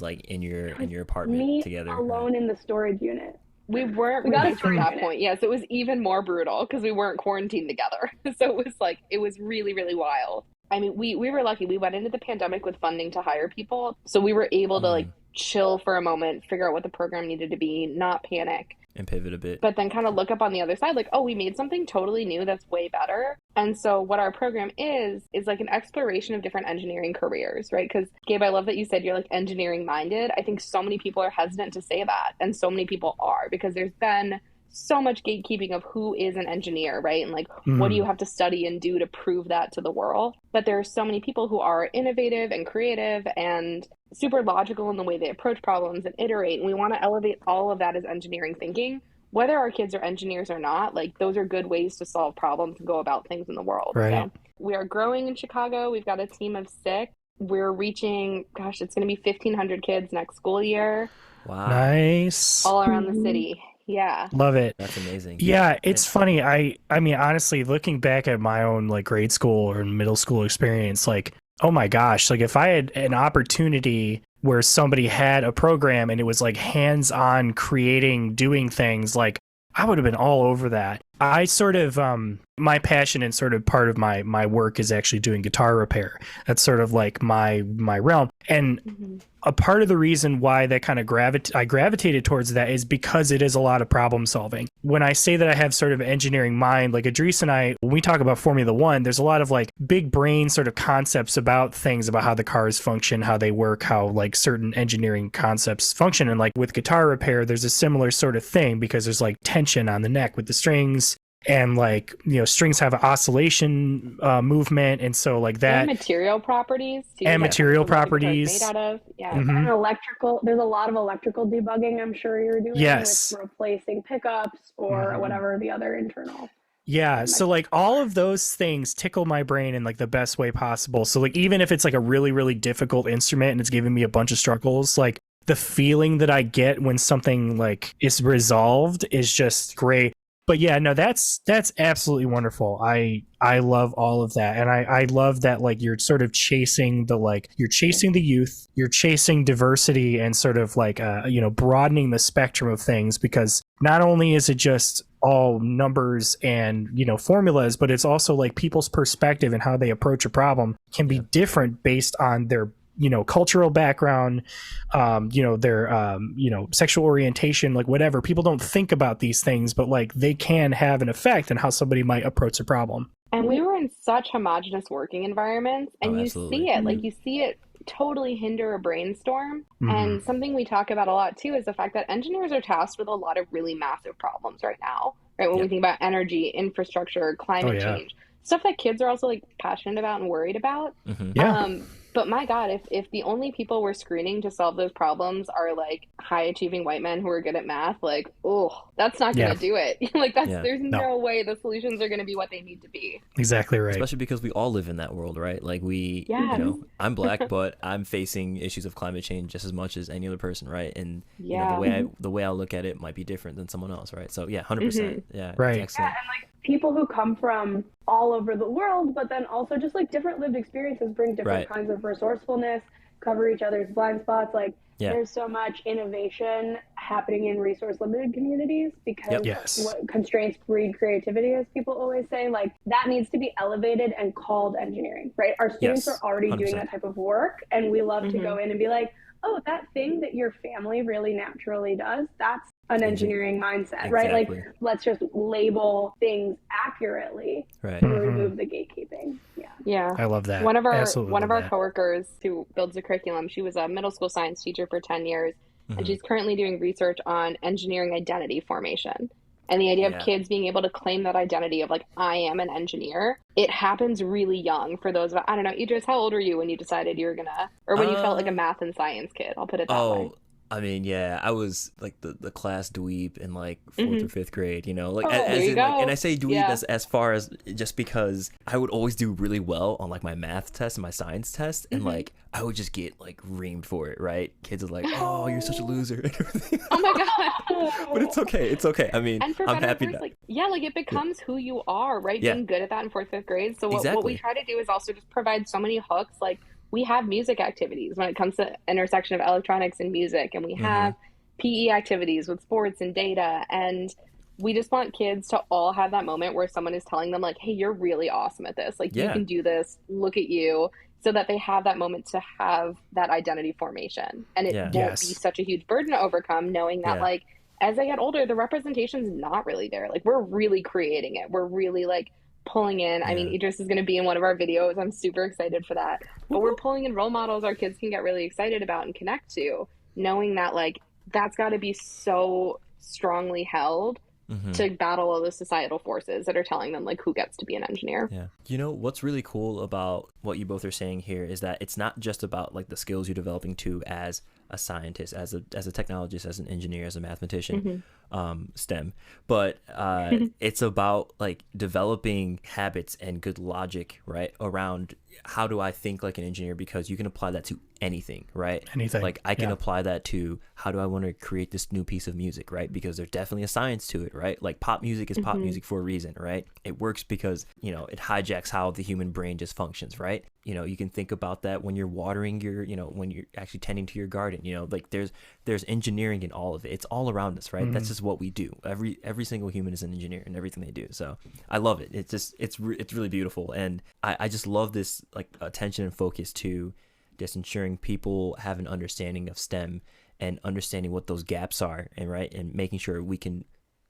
like in your apartment together. Alone in the storage unit. We weren't roommates at that point. Yes, it was even more brutal because we weren't quarantined together. So it was really, really wild. I mean, we were lucky. We went into the pandemic with funding to hire people. So we were able to like chill for a moment, figure out what the program needed to be, not panic. And pivot a bit. but then kind of look up on the other side, like, oh, we made something totally new that's way better. And so what our program is like an exploration of different engineering careers, right? Because Gabe, I love that you said you're like engineering minded. I think so many people are hesitant to say that, and so many people are, because there's been so much gatekeeping of who is an engineer, right? And like, what do you have to study and do to prove that to the world? But there are so many people who are innovative and creative and super logical in the way they approach problems and iterate. And we want to elevate all of that as engineering thinking. Whether our kids are engineers or not, like, those are good ways to solve problems and go about things in the world. Right. So we are growing in Chicago. We've got a team of 6. We're reaching, gosh, it's going to be 1,500 kids next school year. Wow. Nice. All around the city. Yeah. Love it. That's amazing. Yeah, it's funny. I mean, honestly, looking back at my own like grade school or middle school experience, like, oh my gosh, like if I had an opportunity where somebody had a program and it was like hands-on creating, doing things, like I would have been all over that. I sort of, my passion and sort of part of my work is actually doing guitar repair. That's sort of like my realm. And a part of the reason why that kind of I gravitated towards that is because it is a lot of problem solving. When I say that I have sort of engineering mind, like Idris and I, when we talk about Formula One, there's a lot of like big brain sort of concepts about things, about how the cars function, how they work, how like certain engineering concepts function. And like with guitar repair, there's a similar sort of thing because there's like tension on the neck with the strings. And like, you know, strings have an oscillation movement, and so like that. And material properties too. And material What the guitar is properties. made out of. Yeah. And electrical, there's a lot of electrical debugging I'm sure you're doing Yes. with replacing pickups or whatever the other internal. Yeah, so like all of those things tickle my brain in like the best way possible. So like even if it's like a really, really difficult instrument and it's giving me a bunch of struggles, like the feeling that I get when something like is resolved is just great. But yeah, no, that's absolutely wonderful. I love all of that. And I love that like you're sort of chasing you're chasing the youth, you're chasing diversity and sort of like you know, broadening the spectrum of things, because not only is it just all numbers and, you know, formulas, but it's also like people's perspective and how they approach a problem can be different based on their, you know, cultural background, you know, their, you know, sexual orientation, like whatever. People don't think about these things, but like they can have an effect on how somebody might approach a problem. And we were in such homogenous working environments, and you see it, like you see it totally hinder a brainstorm. And something we talk about a lot too is the fact that engineers are tasked with a lot of really massive problems right now, right? When we think about energy, infrastructure, climate change, stuff that kids are also like passionate about and worried about. But my God, if the only people we're screening to solve those problems are like high achieving white men who are good at math, like, oh, that's not going to do it. Like there's no way the solutions are going to be what they need to be. Exactly right. Especially because we all live in that world, right? Like you know, I'm Black, but I'm facing issues of climate change just as much as any other person, right? And you know, the way I look at it might be different than someone else, right? So yeah, 100%. Yeah, right. Excellent. And like people who come from all over the world, but then also just like different lived experiences bring different kinds of resourcefulness, cover each other's blind spots. Like there's so much innovation happening in resource limited communities because what constraints breed creativity, as people always say. Like that needs to be elevated and called engineering, right? Our students are already 100%. Doing that type of work, and we love to go in and be like, oh, that thing that your family really naturally does, that's an engineering mindset, right? Like, let's just label things accurately to remove the gatekeeping. Yeah. I love that. One of our coworkers who builds a curriculum, she was a middle school science teacher for 10 years, and she's currently doing research on engineering identity formation. And the idea of kids being able to claim that identity of like, I am an engineer, it happens really young for those of, I don't know, Idris, how old were you when you decided you were gonna, or when you felt like a math and science kid? I'll put it that way. I mean, yeah, I was like the class dweeb in like 4th or 5th grade, you know, like and I say dweeb as far as just because I would always do really well on like my math test and my science test, and like I would just get like reamed for it, right? Kids are like, oh, you're such a loser and everything. Oh my God. But it's okay. I mean, I'm happy now. Like, like it becomes who you are, right? Being good at that in 4th, 5th grade. So what we try to do is also just provide so many hooks. Like we have music activities when it comes to intersection of electronics and music, and we have PE activities with sports and data, and we just want kids to all have that moment where someone is telling them like, hey, you're really awesome at this, like you can do this, look at you, so that they have that moment to have that identity formation, and it won't be such a huge burden to overcome, knowing that like as I get older, the representation's not really there. Like, we're really creating it. We're really like pulling in. I mean, Idris is going to be in one of our videos. I'm super excited for that. But we're pulling in role models our kids can get really excited about and connect to, knowing that like that's got to be so strongly held to battle all the societal forces that are telling them like who gets to be an engineer. Yeah. You know, what's really cool about what you both are saying here is that it's not just about like the skills you're developing too as a scientist, as a technologist, as an engineer, as a mathematician, STEM, but it's about like developing habits and good logic, right, around how do I think like an engineer, because you can apply that to anything, right? Anything. Like I can apply that to how do I want to create this new piece of music, right? Because there's definitely a science to it, right? Like pop music is pop music for a reason, right? It works because, you know, it hijacks how the human brain just functions, right? You know, you can think about that when you're watering your, you know, when you're actually tending to your garden, you know, like there's engineering in all of it. It's all around us, right? That's just what we do. Every single human is an engineer in everything they do. So I love it. It's really beautiful. And I just love this like attention and focus to just ensuring people have an understanding of STEM and understanding what those gaps are, and right, and making sure we can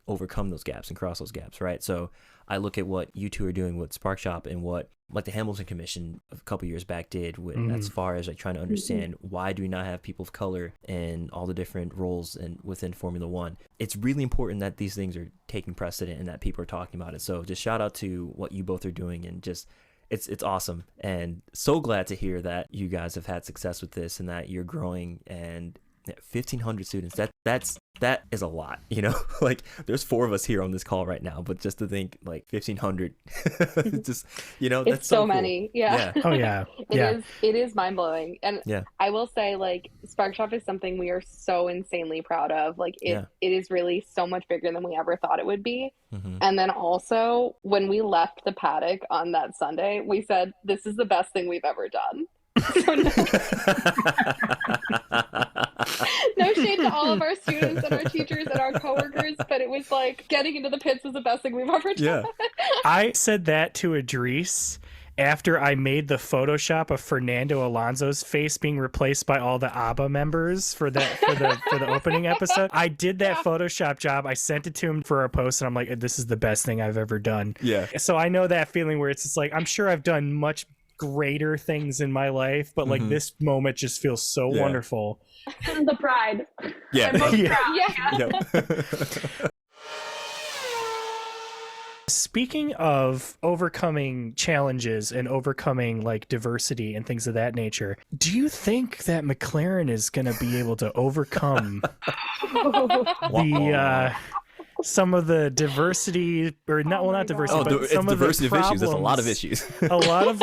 overcome those gaps and cross those gaps, right? So I look at what you two are doing with SparkShop and what like the Hamilton Commission a couple years back did with as far as like trying to understand why do we not have people of color in all the different roles and within Formula One. It's really important that these things are taking precedent and that people are talking about it. So just shout out to what you both are doing, and just it's awesome, and so glad to hear that you guys have had success with this and that you're growing. And 1,500 students, that is a lot, you know. Like there's 4 of us here on this call right now, but just to think like 1,500 just, you know, that's it's so so cool. many. Yeah. Oh yeah. It is mind-blowing. And I will say like SparkShop is something we are so insanely proud of. Like it is really so much bigger than we ever thought it would be. And then also when we left the paddock on that Sunday, we said this is the best thing we've ever done. So no shade to all of our students and our teachers and our coworkers, but it was like getting into the pits was the best thing we've ever done. Yeah. I said that to Idris after I made the Photoshop of Fernando Alonso's face being replaced by all the ABBA members for the opening episode. I did that Photoshop job. I sent it to him for a post, and I'm like, this is the best thing I've ever done. Yeah. So I know that feeling where it's just like, I'm sure I've done much greater things in my life, but like this moment just feels so wonderful. The pride. Yeah. I'm most proud. Yep. Speaking of overcoming challenges and overcoming like diversity and things of that nature, do you think that McLaren is going to be able to overcome the some of the diversity, or not diversity, but some of diversity the of problems, issues. That's a lot of issues. A lot of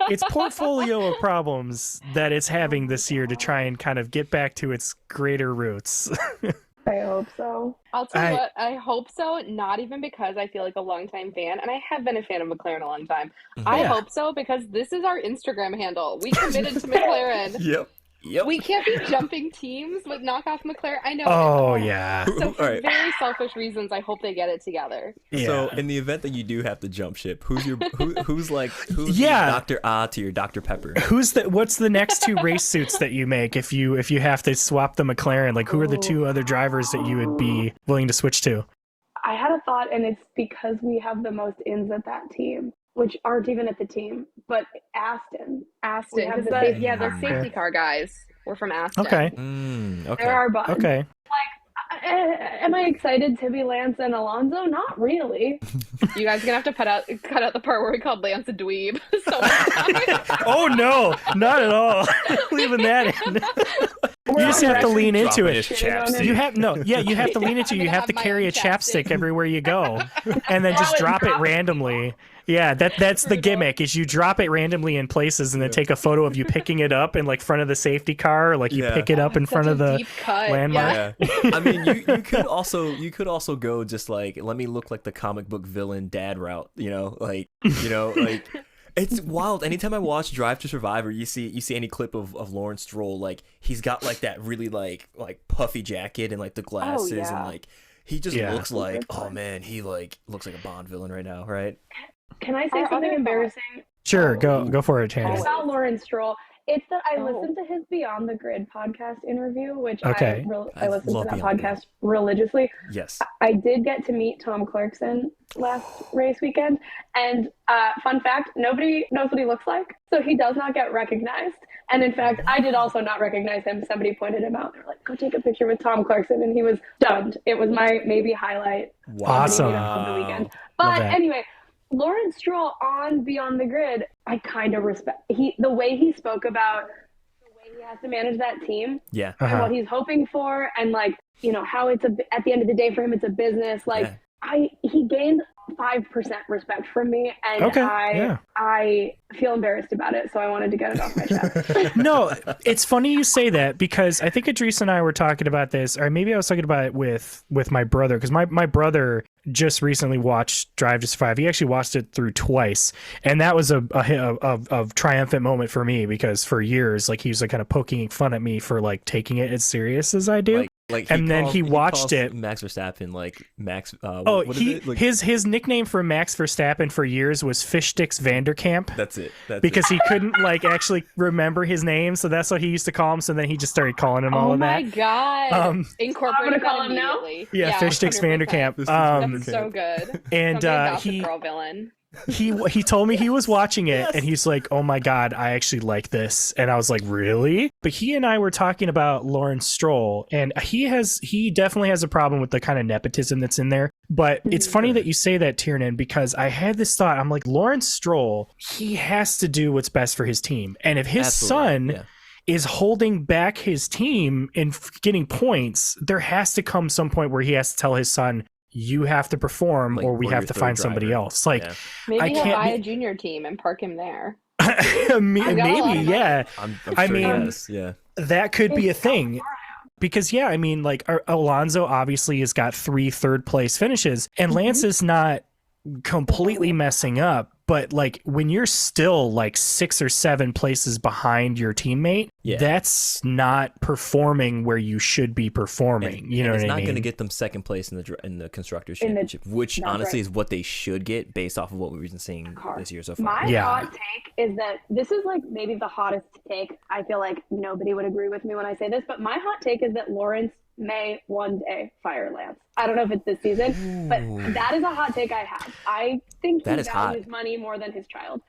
its portfolio of problems that it's having this year to try and kind of get back to its greater roots? I hope so. I'll tell you what, I hope so. Not even because I feel like a longtime fan, and I have been a fan of McLaren a long time. I hope so because this is our Instagram handle. We committed to McLaren. Yep. We can't be jumping teams with Knockoff McLaren. I know. Oh, yeah. So for very selfish reasons, I hope they get it together. Yeah. So in the event that you do have to jump ship, who's your Dr. Ah to your Dr. Pepper? What's the next 2 race suits that you make if you have to swap the McLaren? Like, who are the 2 other drivers that you would be willing to switch to? I had a thought, and it's because we have the most ins at that team, which aren't even at the team, but Aston. Because they're safety car guys. We're from Aston. Okay. Okay. There are bugs. Okay. Like, am I excited to be Lance and Alonso? Not really. You guys are gonna have to cut out the part where we called Lance a dweeb. Oh no, not at all. Leaving that in. You just have to lean into it. You have to lean into it. You have to carry a chapstick everywhere you go, and then just drop it randomly. Yeah, that's the gimmick. Is you drop it randomly in places, and then take a photo of you picking it up in like front of the safety car, or like you pick it up in front of the landmark. Yeah. I mean, you could also go just like, let me look like the comic book villain dad route. Like. It's wild. Anytime I watch Drive to Survive, or you see any clip of Lawrence Stroll, like he's got like that really like puffy jacket and like the glasses and like he just looks like, oh man, he like looks like a Bond villain right now, right? Can I say something embarrassing? Sure, go for it, Tiernan. About Lawrence Stroll, It's that I Oh. listened to his Beyond the Grid podcast interview, which Okay. I listened to love that Beyond the podcast religiously. Yes. I did get to meet Tom Clarkson last race weekend, and fun fact, nobody knows what he looks like, so he does not get recognized. And in fact, I did also not recognize him. Somebody pointed him out. They're like, "Go take a picture with Tom Clarkson," and he was stunned. It was my maybe highlight Awesome. of the weekend. Love But that. anyway, Lawrence Stroll on Beyond the Grid, I kind of respect the way he spoke about the way he has to manage that team Yeah. and what he's hoping for, and like, you know, how it's at the end of the day for him, it's a business. Like, Yeah. he gained 5% respect from me, and I feel embarrassed about it, so I wanted to get it off my chest. No, it's funny you say that, because I think Idris and I were talking about this, or maybe I was talking about it with my brother, because my brother just recently watched Drive to Survive. He actually watched it through twice, and that was a triumphant moment for me, because for years, like, he was like kind of poking fun at me for like taking it as serious as I do. And then he watched it. Max Verstappen, like Max. His nickname for Max Verstappen for years was Fish Sticks Vanderkamp. That's it. Because he couldn't like actually remember his name, so that's what he used to call him. So then he just started calling him all of that. Oh my god! Incorporating that call him now? immediately. Yeah, Fish Sticks 100%. Vanderkamp. That's so good. And Gossip Girl villain. he told me he was watching it, and he's like, "Oh my god, I actually like this." And I was like, "Really?" But he and I were talking about Lawrence Stroll, and he definitely has a problem with the kind of nepotism that's in there. But it's funny that you say that, Tiernan, because I had this thought. I'm like, Lawrence Stroll, he has to do what's best for his team, and if his son is holding back his team in getting points, there has to come some point where he has to tell his son, you have to perform, or we have to find somebody else. Like, maybe I he'll can't buy a junior team and park him there. maybe, yeah. I'm I sure mean, yes, yeah. That could be a thing. Because, I mean, like, Alonso obviously has got 3 third-place finishes, and Lance is not completely messing up. But, like, when you're still, like, 6 or 7 places behind your teammate, that's not performing where you should be performing. You know what I mean? It's not going to get them second place in the Constructors' Championship, which honestly is what they should get based off of what we've been seeing this year so far. My hot take is that this is, like, maybe the hottest take. I feel like nobody would agree with me when I say this, but my hot take is that Lawrence may one day fire Lance. I don't know if it's this season, but that is a hot take I have. I think he values money more than his child.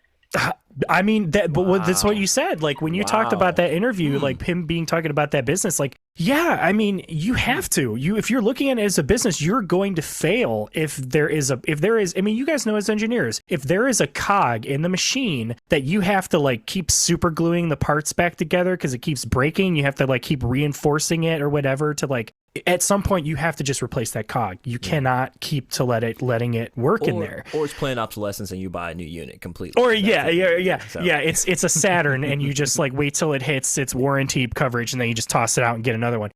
I mean, that's what you said. Like, when you talked about that interview, like him talking about that business, like, yeah, I mean, you have to. If you're looking at it as a business, you're going to fail if there is, I mean, you guys know as engineers, if there is a cog in the machine that you have to like keep super gluing the parts back together because it keeps breaking, you have to like keep reinforcing it or whatever to like, at some point you have to just replace that cog. You cannot keep letting it work in there. Or it's planned obsolescence and you buy a new unit completely. Or yeah. It's a Saturn and you just like wait till it hits its warranty coverage and then you just toss it out and get another one.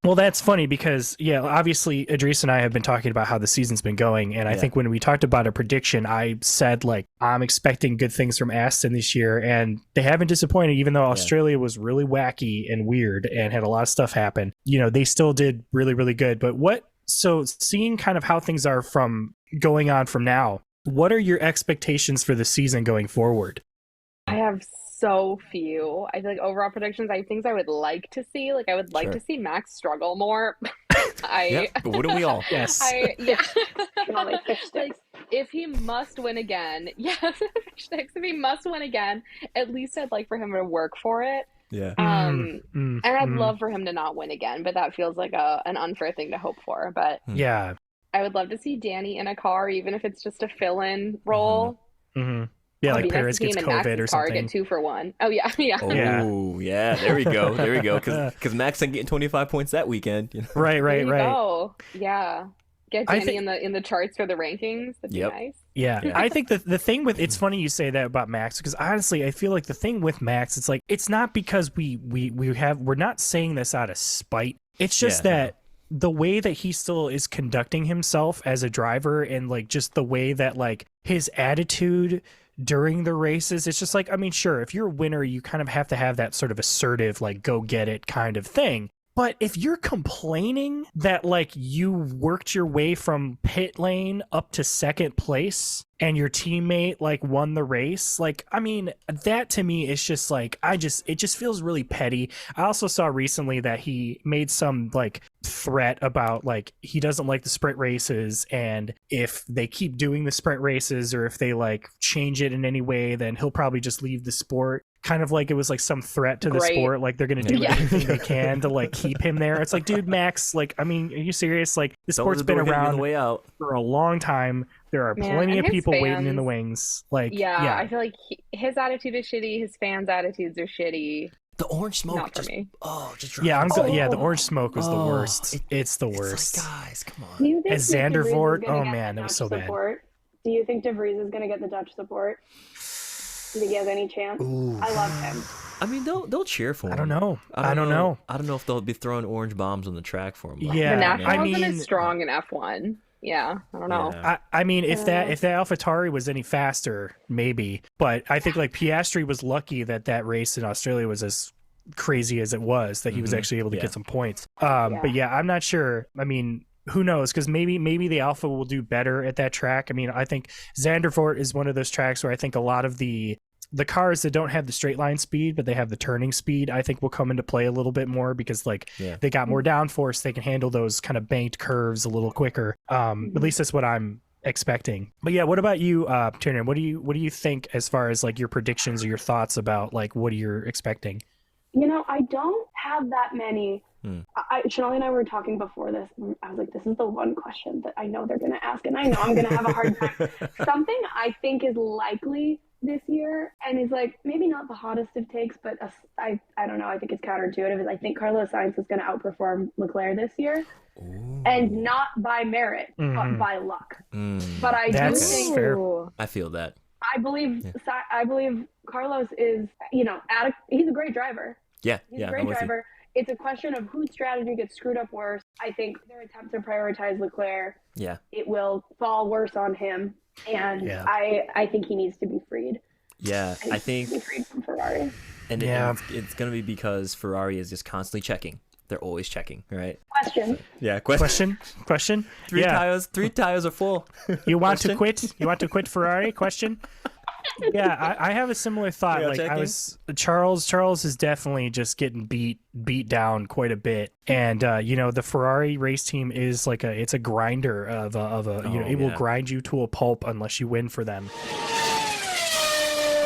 Well, that's funny because obviously Idris and I have been talking about how the season's been going, and I think when we talked about a prediction, I said like I'm expecting good things from Aston this year, and they haven't disappointed. Even though Australia was really wacky and weird and had a lot of stuff happen, they still did really, really good. But so seeing kind of how things are from going on from now, what are your expectations for the season going forward? I have so few. I feel like overall predictions, I have things I would like to see. Like, I would like to see Max struggle more. But wouldn't we all? Yes. Like, if he must win again, if he must win again, at least I'd like for him to work for it. Yeah. And I'd love for him to not win again, but that feels like an unfair thing to hope for. But yeah, I would love to see Danny in a car, even if it's just a fill-in role. Yeah, like Perez gets COVID or something. Get 2 for 1. Oh yeah. Oh yeah. There we go. Because Max ain't getting 25 points that weekend. Right. Oh yeah. Get Danny in the charts for the rankings. That'd be nice. Yeah, I think the thing with it's funny you say that about Max, because honestly, I feel like the thing with Max, it's like it's not because we're not saying this out of spite. It's just that the way that he still is conducting himself as a driver, and like just the way that like his attitude during the races, it's just like, I mean, sure, if you're a winner, you kind of have to have that sort of assertive, like go get it kind of thing. But if you're complaining that like you worked your way from pit lane up to second place and your teammate like won the race, like, I mean, that to me is just like, it just feels really petty. I also saw recently that he made some like threat about like he doesn't like the sprint races, and if they keep doing the sprint races or if they like change it in any way, then he'll probably just leave the sport. Kind of like it was like some threat to the sport, like they're gonna do anything they can to like keep him there. It's like, dude, Max, like, I mean, are you serious? Like, the sport's been around for a long time. There are plenty of people waiting in the wings. Like, yeah. I feel like his attitude is shitty. His fans' attitudes are shitty. The orange smoke, not for me. The orange smoke was the worst. It's the worst. Like, guys, come on. As Xander Voort, oh man, that was so bad. Do you think De Vries is going to get the Dutch support? Do you think he has any chance? Ooh. I love him. I mean, they'll cheer for him. I don't know. I don't know if they'll be throwing orange bombs on the track for him. Yeah, the national isn't as strong in F1. Yeah, I don't know. Yeah. I mean, if that AlphaTauri was any faster, maybe. But I think like Piastri was lucky that race in Australia was as crazy as it was, that he was actually able to get some points. But yeah, I'm not sure. I mean, who knows? Because maybe the Alpha will do better at that track. I mean, I think Xander Voort is one of those tracks where I think a lot of the cars that don't have the straight line speed, but they have the turning speed, I think will come into play a little bit more, because like they got more downforce. They can handle those kind of banked curves a little quicker. At least that's what I'm expecting. But yeah, what about you, Tiernan? What do you think as far as like your predictions or your thoughts about like what you're expecting? You know, I don't have that many. Shonali and I were talking before this. I was like, this is the one question that I know they're going to ask, and I know I'm going to have a hard time. Something I think is likely this year, and is like maybe not the hottest of takes, but I don't know, I think it's counterintuitive, is I think Carlos Sainz is going to outperform Leclerc this year. Ooh. And not by merit, but by luck. But I do think fair. I feel that. I believe Carlos is, he's a great driver. Yeah, he's a great driver. It's a question of whose strategy gets screwed up worse. I think their attempt to prioritize Leclerc, it will fall worse on him. And I think he needs to be freed. Yeah, I think be freed from Ferrari. And it's going to be because Ferrari is just constantly checking. They're always checking, right? Question. Yeah, question. Three tires are full. You want to quit? You want to quit Ferrari? Question. Yeah, I have a similar thought. Like Charles is definitely just getting beat down quite a bit, and the Ferrari race team is like it's a grinder it will grind you to a pulp unless you win for them.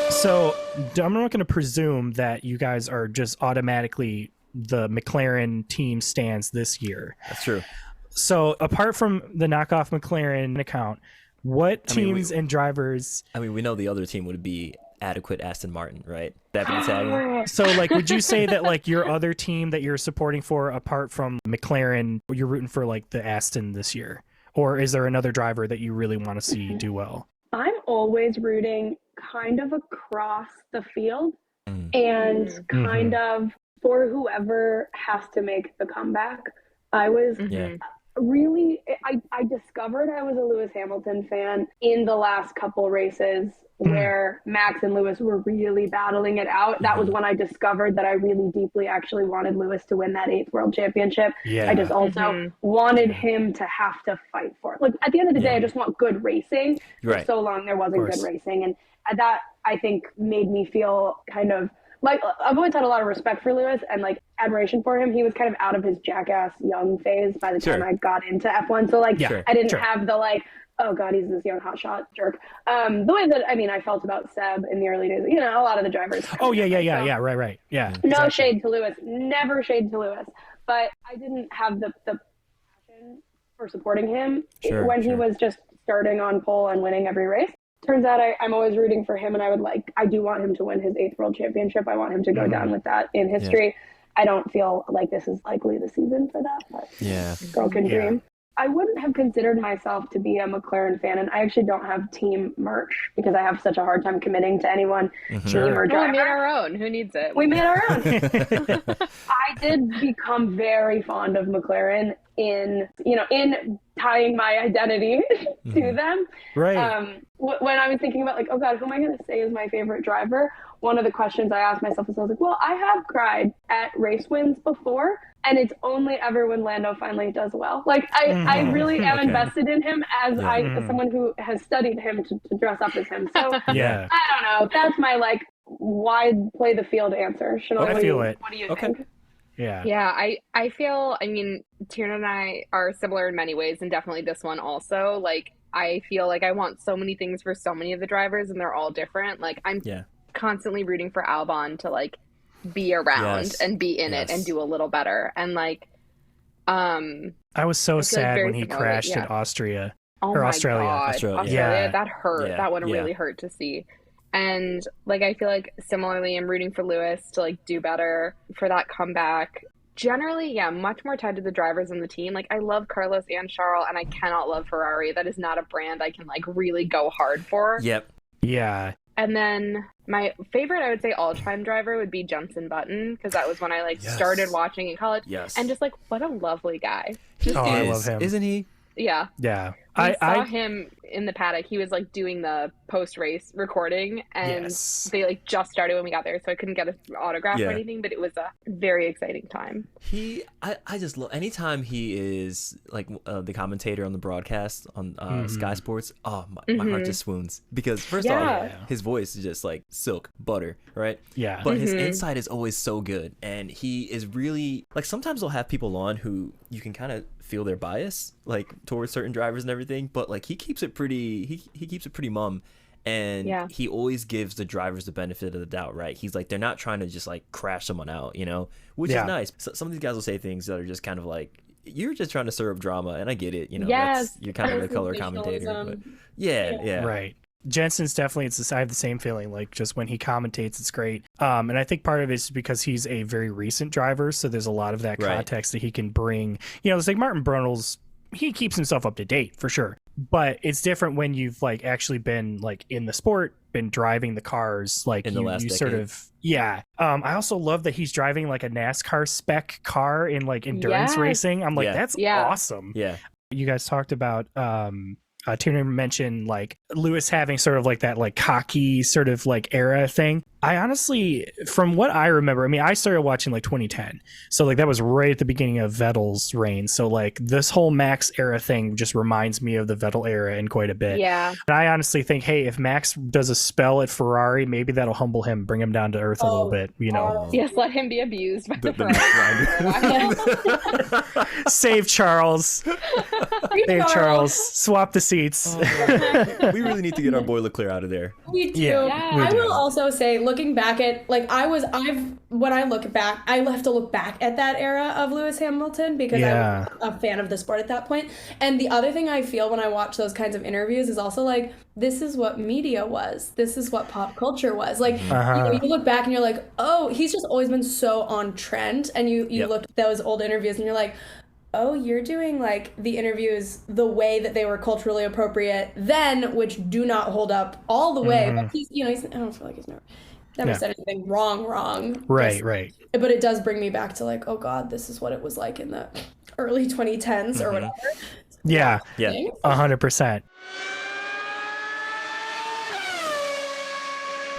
So I'm not going to presume that you guys are just automatically the McLaren team stands this year. That's true. So apart from the Knockoff McLaren account, what teams and drivers? I mean, we know the other team would be adequate Aston Martin, right? That being said, so like, would you say that like your other team that you're supporting for, apart from McLaren, you're rooting for like the Aston this year, or is there another driver that you really want to see do well? I'm always rooting kind of across the field and kind of for whoever has to make the comeback. I was really, I discovered I was a Lewis Hamilton fan in the last couple races where Max and Lewis were really battling it out. That was when I discovered that I really deeply actually wanted Lewis to win that 8th world championship. I just also wanted him to have to fight for it. Like, at the end of the day, I just want good racing. For so long there wasn't good racing, and that I think made me feel kind of like, I've always had a lot of respect for Lewis and like admiration for him. He was kind of out of his jackass young phase by the time I got into F1. So like I didn't have the like, oh God, he's this young hotshot jerk. The way that, I mean, I felt about Seb in the early days, a lot of the drivers. Oh yeah. Right. Yeah. No shade to Lewis, never shade to Lewis. But I didn't have the passion for supporting him when he was just starting on pole and winning every race. Turns out I'm always rooting for him, and I do want him to win his 8th world championship. I want him to go down with that in history. I don't feel like this is likely the season for that, but girl can dream. I wouldn't have considered myself to be a McLaren fan, and I actually don't have team merch because I have such a hard time committing to anyone. Team or driver. We made our own. Who needs it? We made our own. I did become very fond of McLaren in tying my identity to them. Right. When I was thinking about like, oh God, who am I going to say is my favorite driver? One of the questions I asked myself is, I was like, well, I have cried at race wins before, And it's only ever when Lando finally does well. Like I really am invested in him as as someone who has studied him to dress up as him. So Yeah. I don't know. That's my like wide play the field answer. Shonali, I feel it. What do you think? Yeah. Yeah, I feel, I mean, Tiernan and I are similar in many ways, and definitely this one also. Like, I feel like I want so many things for so many of the drivers, and they're all different. Like, I'm constantly rooting for Albon to, like, be around and be in it and do a little better. And, like, I was so sad when he crashed at Austria. Or Australia. Australia. Yeah. That hurt. Yeah. That one really hurt to see. And like I feel like similarly I'm rooting for Lewis to like do better for that comeback. Generally, much more tied to the drivers and the team. Like I love Carlos and Charles, and I cannot love Ferrari. That is not a brand I can like really go hard for. Yep. Yeah. And then my favorite, I would say, all-time driver would be Jenson Button, because that was when I like started watching in college. Yes. And just like what a lovely guy. I love him. Isn't he? Yeah. Yeah. I saw him in the paddock. He was like doing the post-race recording, and they like just started when we got there, so I couldn't get an autograph or anything, but it was a very exciting time. I just love anytime he is like the commentator on the broadcast on Sky Sports. Oh, my heart just swoons, because first off, his voice is just like silk butter, right? Yeah. But his insight is always so good, and he is really like, sometimes they'll have people on who you can kind of feel their bias like towards certain drivers and everything, but like he keeps it pretty he keeps it pretty mum, and he always gives the drivers the benefit of the doubt, right? He's like, they're not trying to just like crash someone out, you know, which is nice. So, some of these guys will say things that are just kind of like, you're just trying to stir up drama, and I get it, you know. You're kind of a color commentator, but right. Jensen's definitely, I have the same feeling. Like, just when he commentates, it's great. And I think part of it is because he's a very recent driver, so there's a lot of that context that he can bring. You know, it's like Martin Brundle's, he keeps himself up to date for sure. But it's different when you've like actually been like in the sport, been driving the cars, like in the last decade. Sort of, I also love that he's driving like a NASCAR spec car in like endurance racing. I'm like, that's awesome. Yeah. You guys talked about Tiernan mentioned like Lewis having sort of like that like cocky sort of like era thing. I honestly, from what I remember, I mean, I started watching like 2010, so like that was right at the beginning of Vettel's reign. So like this whole Max era thing just reminds me of the Vettel era in quite a bit. Yeah. And I honestly think, hey, if Max does a spell at Ferrari, maybe that'll humble him, bring him down to earth a little bit, you know. Yes, let him be abused by the Ferrari. Save Charles. Save Charles. Swap the seats. We really need to get our boy Leclerc out of there. We do. I will also say, looking back at when I look back, I have to look back at that era of Lewis Hamilton, because I was a fan of the sport at that point. And the other thing I feel when I watch those kinds of interviews is also like, this is what media was. This is what pop culture was. Like, you know, you look back and you're like, oh, he's just always been so on trend. And you look at those old interviews and you're like, oh, you're doing like the interviews the way that they were culturally appropriate then, which do not hold up all the way. But he's, I don't feel like he's never said anything wrong. Right. But it does bring me back to like, oh God, this is what it was like in the early 2010s or whatever. Yeah. 100%.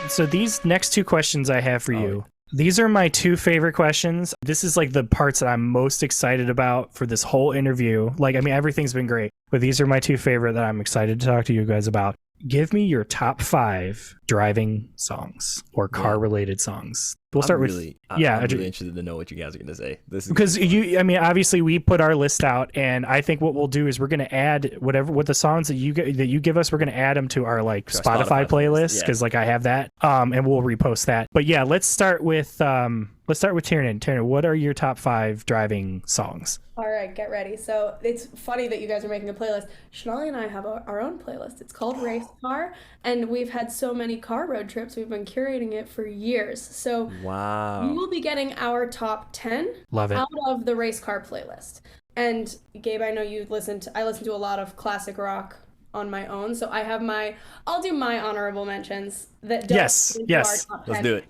So these next two questions I have for you. These are my two favorite questions. This is like the parts that I'm most excited about for this whole interview. Like, I mean, everything's been great, but these are my two favorite that I'm excited to talk to you guys about. Give me your top 5 driving songs or car related songs. We'll start with I'm really interested to know what you guys are going to say. This is because obviously we put our list out, and I think what we'll do is we're going to add what the songs that you give us, we're going to add them to our like Spotify playlist, because like I have that, and we'll repost that. But yeah, let's start with Tiernan. Tiernan, what are your top 5 driving songs? All right, get ready. So it's funny that you guys are making a playlist. Shonali and I have our own playlist. It's called Race Car, and we've had so many car road trips. We've been curating it for years. So wow, you will be getting our top 10 Love it. Out of the Race Car playlist. And Gabe, I know I listen to a lot of classic rock on my own, so I'll do my honorable mentions that don't into our top 10. Let's do it.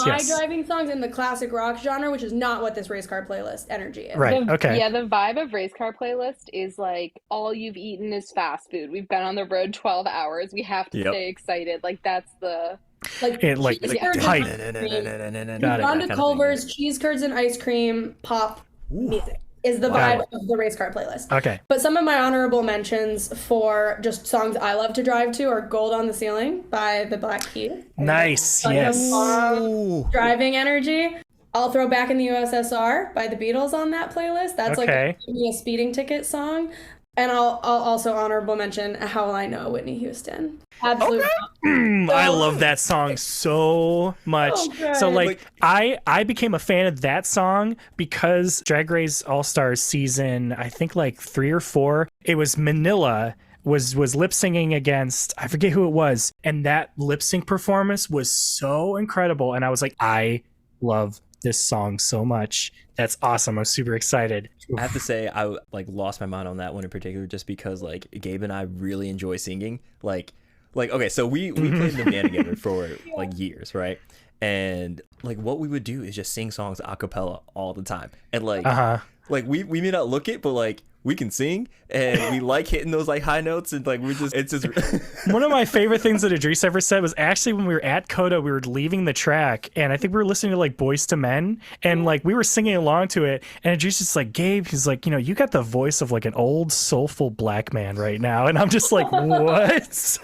My driving songs in the classic rock genre, which is not what this race car playlist energy is. Right. Okay. Yeah, the vibe of race car playlist is like all you've eaten is fast food. We've been on the road 12 hours. We have to stay excited. Like that's the hype. Ron de Culver's cheese curds and ice cream, pop music. Is the vibe of the race car playlist. Okay. But some of my honorable mentions for just songs I love to drive to are Gold on the Ceiling by the Black Keys. Nice. Yes. Driving energy. I'll throw Back in the USSR by the Beatles on that playlist. That's like a speeding ticket song. And I'll also honorable mention How Will I Know, Whitney Houston. Absolutely. I love that song so much. So like I became a fan of that song because Drag Race All-Stars season, I think like 3 or 4, it was Manila was lip singing against, I forget who it was, and that lip sync performance was so incredible, and I was like, I love this song so much. That's awesome. I'm super excited. I have to say, I like lost my mind on that one in particular, just because like Gabe and I really enjoy singing. Like okay, so we played in the band together for like years, right? And like what we would do is just sing songs a cappella all the time, and like we may not look it, but like we can sing, and we like hitting those like high notes, and like it's just One of my favorite things that Idris ever said was actually when we were at Coda, we were leaving the track, and I think we were listening to like Boys to Men, and like we were singing along to it, and Idris just like, Gabe, he's like, you know, you got the voice of like an old soulful black man right now, and I'm just like, what? He's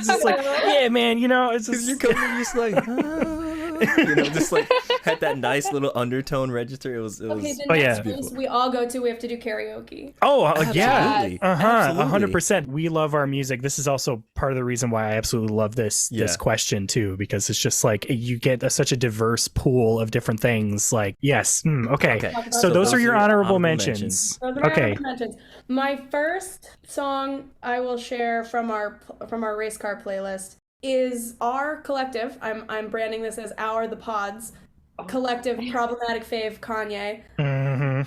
just like, yeah, man, you know, it's just you're coming just like you know, just like had that nice little undertone register. It was okay, the next place we all go to, we have to do karaoke. Oh, yeah. Absolutely. 100%. We love our music. This is also part of the reason why I absolutely love this question too, because it's just like you get such a diverse pool of different things. Like, yes. Okay. So those are your honorable mentions. Those are my honorable mentions. My first song I will share from our race car playlist is our collective. I'm branding this as the Pods collective problematic fave Kanye.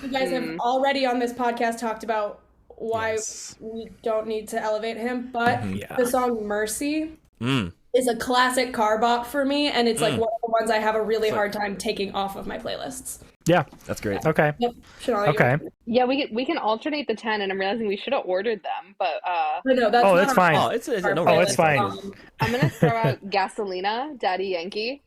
You guys have already on this podcast talked about why we don't need to elevate him, but the song Mercy is a classic car bop for me, and it's like one of the ones I have a really hard time taking off of my playlists. Yeah, that's great. Okay. Yep. Shonali, okay. Yeah, we can alternate the 10, and I'm realizing we should have ordered them, but no, that's fine. Oh, it's fine. I'm gonna throw out Gasolina, Daddy Yankee.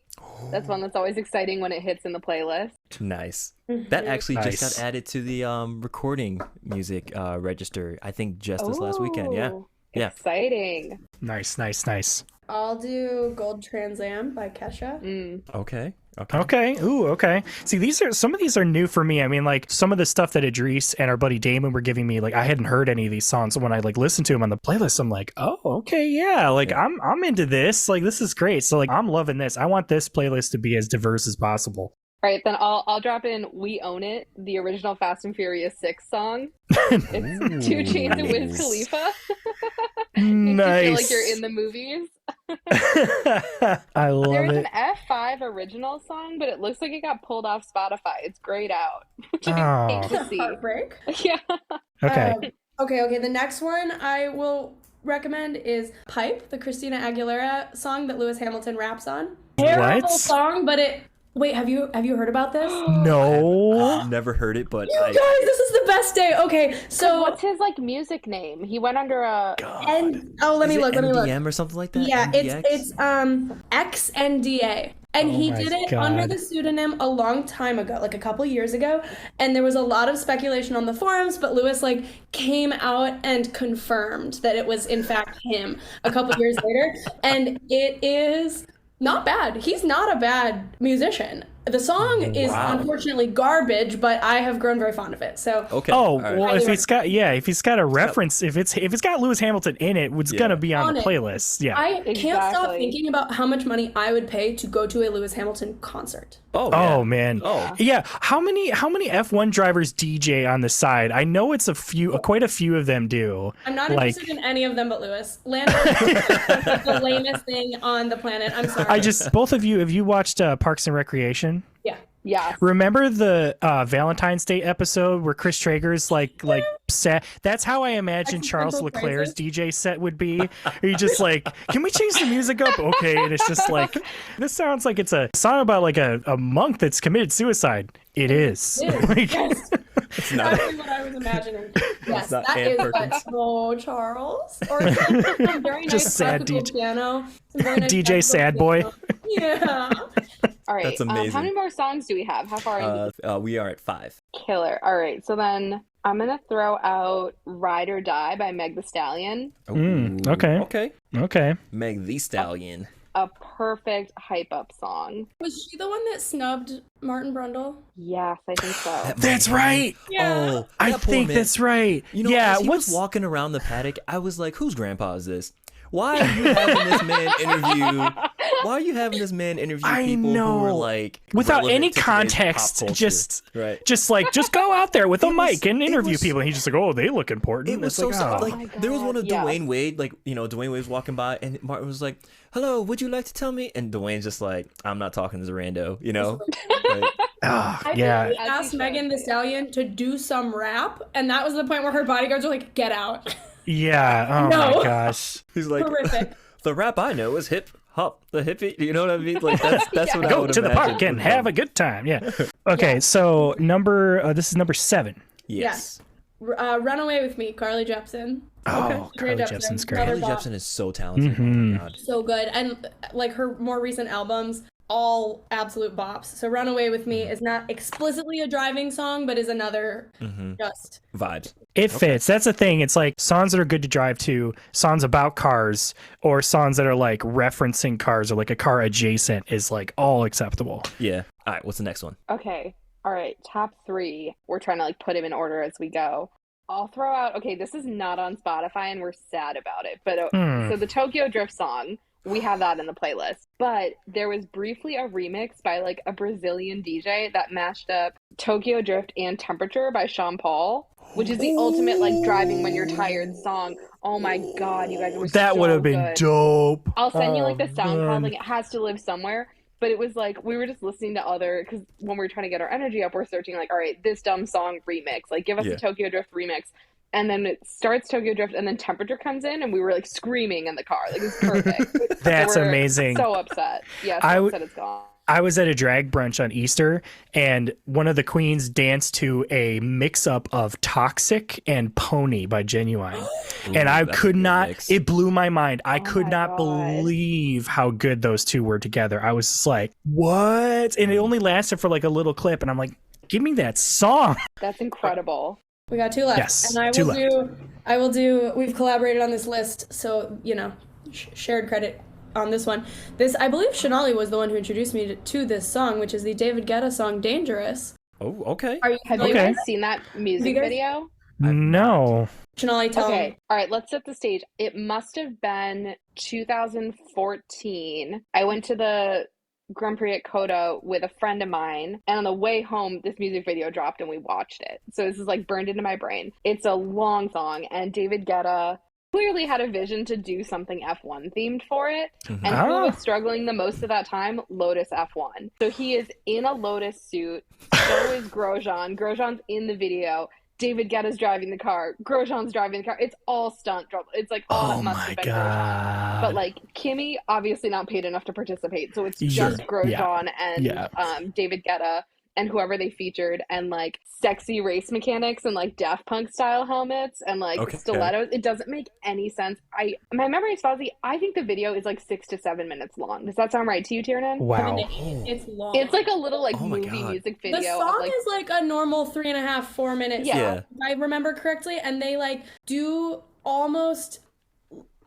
That's one that's always exciting when it hits in the playlist. Nice. That actually just got added to the recording music register, I think just this last weekend. Yeah. Exciting. Nice. I'll do Gold Trans Am by Kesha. Okay. Ooh, okay. See, some of these are new for me. I mean, like some of the stuff that Idris and our buddy Damon were giving me, like I hadn't heard any of these songs. So when I like listened to them on the playlist, I'm like, oh, okay, yeah. Like I'm into this. Like this is great. So like I'm loving this. I want this playlist to be as diverse as possible. All right, then I'll drop in "We Own It," the original Fast and Furious 6 song. It's 2 Chainz and Wiz Khalifa. Nice. You feel like you're in the movies. I love There's it. an F5 original song, but it looks like it got pulled off Spotify. It's grayed out, which I hate to see. Heartbreak. Yeah. Okay. Okay. The next one I will recommend is "Pipe," the Christina Aguilera song that Lewis Hamilton raps on. Terrible song, but it. Wait, have you heard about this? No. I've never heard it, but guys, this is the best day. Okay, so what's his like music name? He went under a let me look. MDM or something like that. Yeah, it's XNDA. And he did it under the pseudonym a long time ago, like a couple years ago. And there was a lot of speculation on the forums, but Lewis like came out and confirmed that it was in fact him a couple years later. And it is not bad. He's not a bad musician. The song is unfortunately garbage, but I have grown very fond of it. So well, if it's got a reference, if it's got Lewis Hamilton in it, it's gonna be on the playlist. Yeah, I can't stop thinking about how much money I would pay to go to a Lewis Hamilton concert. Man. Yeah. How many F1 drivers DJ on the side? I know it's quite a few of them do. I'm not interested in any of them but Lewis. Lando is the lamest thing on the planet. I'm sorry. Both of you, have you watched Parks and Recreation? Yeah. Remember the Valentine's Day episode where Chris Traeger's like set? That's how I imagine Charles Leclerc's DJ set would be. He just like, can we change the music up? Okay, and it's just like, this sounds like it's a song about like a monk that's committed suicide. It is. Yes. It's not what I was imagining. Yes, that is what Charles. Or some very nice just sad DJ piano. Very nice DJ Sad Boy. Yeah. All right. That's amazing. How many more songs do we have? How far in? We are at 5. Killer. All right. So then I'm going to throw out Ride or Die by Meg the Stallion. Okay. Meg the Stallion. A perfect hype up song. Was she the one that snubbed Martin Brundle? Yes, I think so. That's right. Yeah. Oh, I that poor think man. that's right. You know, yeah, as he was walking around the paddock, I was like, whose grandpa is this? Why are you having this man interview? Why are you having this man interview people who are like without relevant any to today's context, pop culture? just go out there with a mic and interview was- people. And he's just like, oh, they look important. It was It's so like, sad. oh. Like my there was one of God, Dwayne Wade, like Dwayne Wade was walking by, and Martin was like, "Hello, would you like to tell me?" And Dwayne's just like, "I'm not talking to this rando," Like, yeah. He asked Megan Thee Stallion to do some rap, and that was the point where her bodyguards were like, "Get out." Yeah. Oh No. my gosh. he's like, Horrific. "The rap I know is hip hop, the hippie." You know what I mean? Like that's what I Go would to the imagine park and would have happen. a good time. Yeah. Okay. So this is number 7. Yes. Run Away With Me, Carly Jepsen. Oh, Carly Jepsen. Jepsen's great. Another Carly bop. Jepsen is so talented. Oh my god. So good. And like her more recent albums, all absolute bops. So Run Away With Me is not explicitly a driving song, but is another just Vibes. It fits. That's the thing. It's like songs that are good to drive to, songs about cars, or songs that are like referencing cars or like a car adjacent is like all acceptable. Yeah. All right. What's the next one? Okay. All right. Top 3. We're trying to like put him in order as we go. I'll throw out, okay, this is not on Spotify and we're sad about it. But so the Tokyo Drift song, we have that in the playlist. But there was briefly a remix by like a Brazilian DJ that mashed up Tokyo Drift and Temperature by Sean Paul, which is the ultimate like driving when you're tired song. Oh my God, you guys, it was That so would have been good. dope. I'll send you like the Oh, SoundCloud, man. like it has to live somewhere. But it was like, we were just listening to because when we were trying to get our energy up, we're searching like, all right, this dumb song remix, like give us a Tokyo Drift remix. And then it starts Tokyo Drift and then Temperature comes in and we were like screaming in the car. Like it's perfect. That's So we're amazing. So upset. Yeah, so upset it's gone. I was at a drag brunch on Easter, and one of the queens danced to a mix-up of Toxic and Pony by Genuine. And I that's a could good not, mix. it blew my mind. I could my not God. believe how good those two were together. I was just like, what? And it only lasted for like a little clip, and I'm like, give me that song. That's incredible. we got 2 left. Yes, And I will do we've collaborated on this list, so shared credit on this one. This, I believe Shonali was the one who introduced me to this song, which is the David Guetta song "Dangerous." Oh, okay. Are you Have familiar you Okay. with guys seen that music You guys- video? No. it? Shonali, tell Okay. me. All right, let's set the stage. It must have been 2014. I went to the Grand Prix at Coda with a friend of mine, and on the way home, this music video dropped and we watched it. So this is like burned into my brain. It's a long song, and David Guetta clearly had a vision to do something F1 themed for it. And who was struggling the most at that time? Lotus F1. So he is in a Lotus suit. So is Grosjean. Grosjean's in the video. David Guetta's driving the car. Grosjean's driving the car. It's all stunt drama. It's like all that must have been Grosjean. But like Kimmy, obviously not paid enough to participate, so it's just Grosjean and David Guetta and whoever they featured, and like sexy race mechanics and like Daft Punk style helmets and like stilettos. It doesn't make any sense. My memory is fuzzy. I think the video is like 6 to 7 minutes long. Does that sound right to you, Tiernan? Wow. It's long. It's like a little like Oh my movie God. music video. The song of, like, is like a normal 3.5, 4 minute song, Yeah. if I remember correctly, and they like do almost.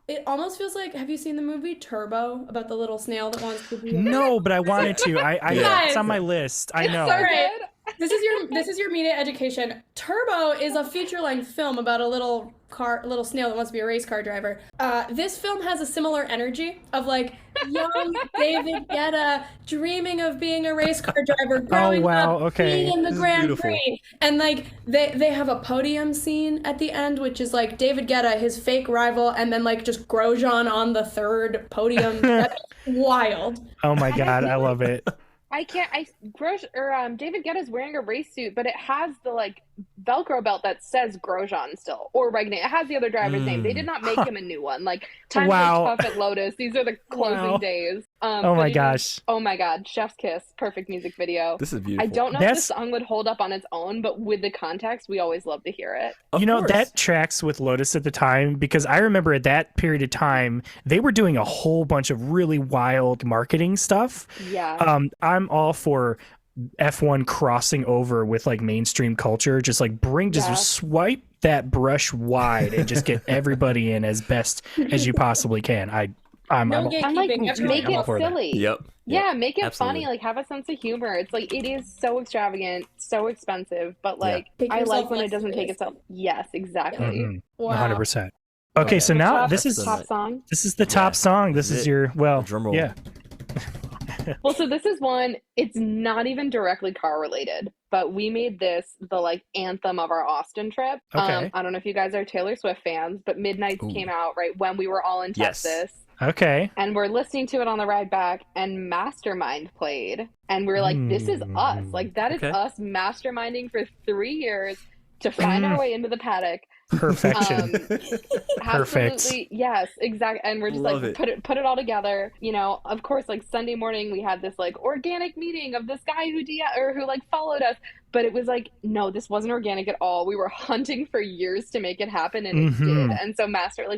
It almost feels like, have you seen the movie Turbo about the little snail that wants to be? No, but I wanted to. Yeah. It's on my list. I know. so Alright. good. This is your media education. Turbo is a feature-length film about a little snail that wants to be a race car driver. This film has a similar energy of like young David Guetta dreaming of being a race car driver, growing up, being in the Grand beautiful. Prix, and like they have a podium scene at the end, which is like David Guetta, his fake rival, and then like just Grosjean on the third podium. That's wild. Oh my God, I love it. David Guetta's wearing a race suit, but it has the like Velcro belt that says Grosjean still, or Regnier. It has the other driver's name. They did not make him a new one. Like, times are tough at Lotus. These are the closing days. Oh my gosh. Oh my God. Chef's Kiss. Perfect music video. This is beautiful. I don't know if the song would hold up on its own, but with the context, we always love to hear it. Of course. That tracks with Lotus at the time, because I remember at that period of time, they were doing a whole bunch of really wild marketing stuff. Yeah. I'm all for F1 crossing over with like mainstream culture, just like just swipe that brush wide and just get everybody in as best as you possibly can. I'm like, make it silly. Yep. Yeah, make it Absolutely. funny. Like, have a sense of humor. It's like, it is so extravagant, so expensive, but like, I like when it doesn't take itself. Yes, exactly. Wow. 100%. Okay, so now this is the top song. This is the top song. This is your drum roll. Yeah. Well, so this is one, it's not even directly car related, but we made this the like anthem of our Austin trip. Okay. I don't know if you guys are Taylor Swift fans, but Midnights came out right when we were all in Texas. Okay. And we're listening to it on the ride back, and Mastermind played, and we were like, this is us. Like, that is us masterminding for 3 years to find our way into the paddock. Perfection. Absolutely, yes, exactly. And we're just Love like, put it all together. You know, of course, like Sunday morning we had this like organic meeting of this guy who like followed us, but it was like, no, this wasn't organic at all. We were hunting for years to make it happen, and it did. And so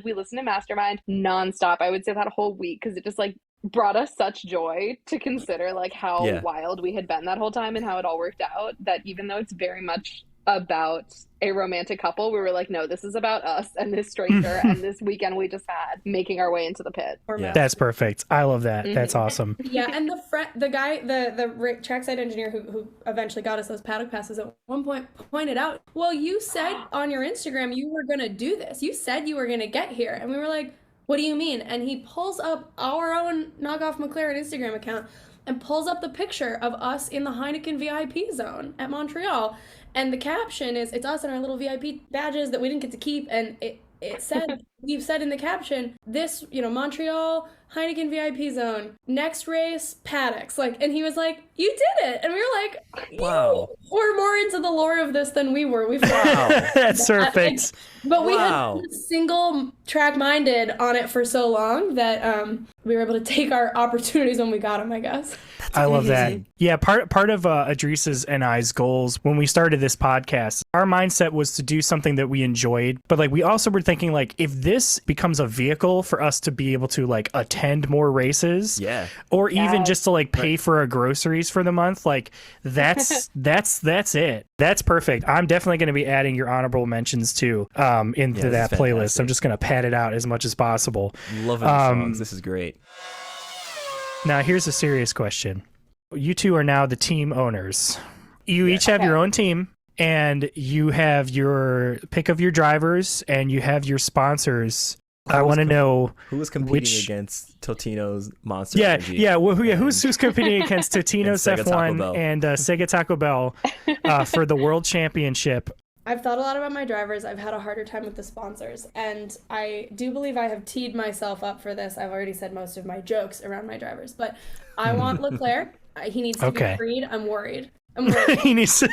we listened to Mastermind nonstop. I would say that whole week, because it just like brought us such joy to consider like how wild we had been that whole time and how it all worked out, that even though it's very much about a romantic couple, we were like, no, this is about us and this stranger and this weekend we just had making our way into the pit. That's perfect. I love that. That's awesome. Yeah, and the guy, the trackside engineer who eventually got us those paddock passes at one point pointed out, well, you said on your Instagram you were gonna do this. You said you were gonna get here. And we were like, what do you mean? And he pulls up our own Knockoff McLaren Instagram account and pulls up the picture of us in the Heineken VIP zone at Montreal. And the caption is, it's us and our little VIP badges that we didn't get to keep. And it said, we've said in the caption, this, Montreal Heineken VIP zone, next race, paddocks. Like, and he was like, you did it. And we were like, wow. We're more into the lore of this than we were. That's perfect. But we had single track minded on it for so long that we were able to take our opportunities when we got them, I guess. I love that. Yeah, part of Idris's and I's goals when we started this podcast, our mindset was to do something that we enjoyed, but like we also were thinking like, if this becomes a vehicle for us to be able to like attend more races, or even just to like pay for our groceries for the month, like that's it. That's perfect. I'm definitely going to be adding your honorable mentions too into that playlist. I'm just going to pad it out as much as possible. Loving the songs. This is great. Now, here's a serious question. You two are now the team owners. You each have your own team, and you have your pick of your drivers, and you have your sponsors. I want to know who was competing against Totino's Monster Energy. Who's competing against Totino's F1 and Sega Taco Bell for the World Championship? I've thought a lot about my drivers. I've had a harder time with the sponsors, and I do believe I have teed myself up for this. I've already said most of my jokes around my drivers, but I want Leclerc. He needs to be freed. I'm worried. He needs to...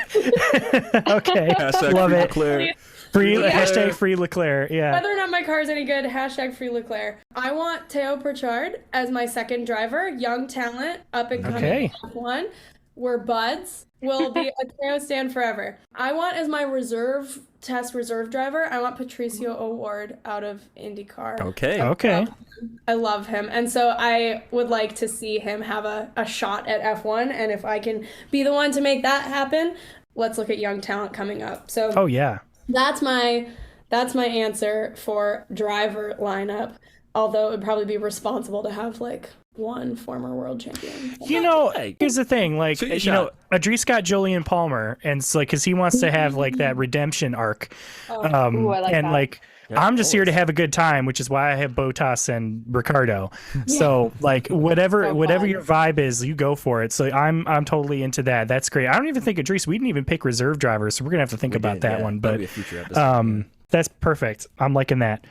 Okay. Love it. Leclerc. Hashtag free Leclerc. Yeah. Whether or not my car is any good, hashtag free Leclerc. I want Teo Pritchard as my second driver. Young talent, up and coming F1. We're buds. Will be a Teo stand forever. I want as my reserve driver, I want Patricio O'Ward out of IndyCar. Okay. I love him. And so I would like to see him have a shot at F1. And if I can be the one to make that happen, let's look at young talent coming up. So that's my answer for driver lineup. Although it would probably be responsible to have like one former world champion. Here's the thing, like, Idris got Julian Palmer, and it's like, because he wants to have like that redemption arc. I like and that. like, I'm just here to have a good time, which is why I have Bottas and Ricardo. So like, whatever your vibe is, you go for it. So I'm totally into that. That's great. I don't even think Idris, we didn't even pick reserve drivers, so we're gonna have to think about that one. But that'll be a future episode. That's perfect. I'm liking that.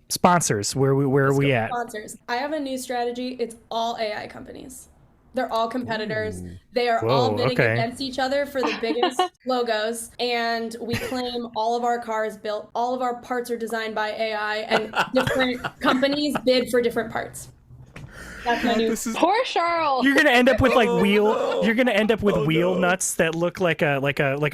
Sponsors, where are we at? Sponsors. I have a new strategy. It's all AI companies. They're all competitors. Ooh. They are all Whoa, bidding okay. against each other for the biggest logos. And we claim all of our cars built, all of our parts are designed by AI, and different companies bid for different parts. That's my new. Poor Charles. You're gonna end up with like wheel. no. You're gonna end up with Oh, wheel no. nuts that look like a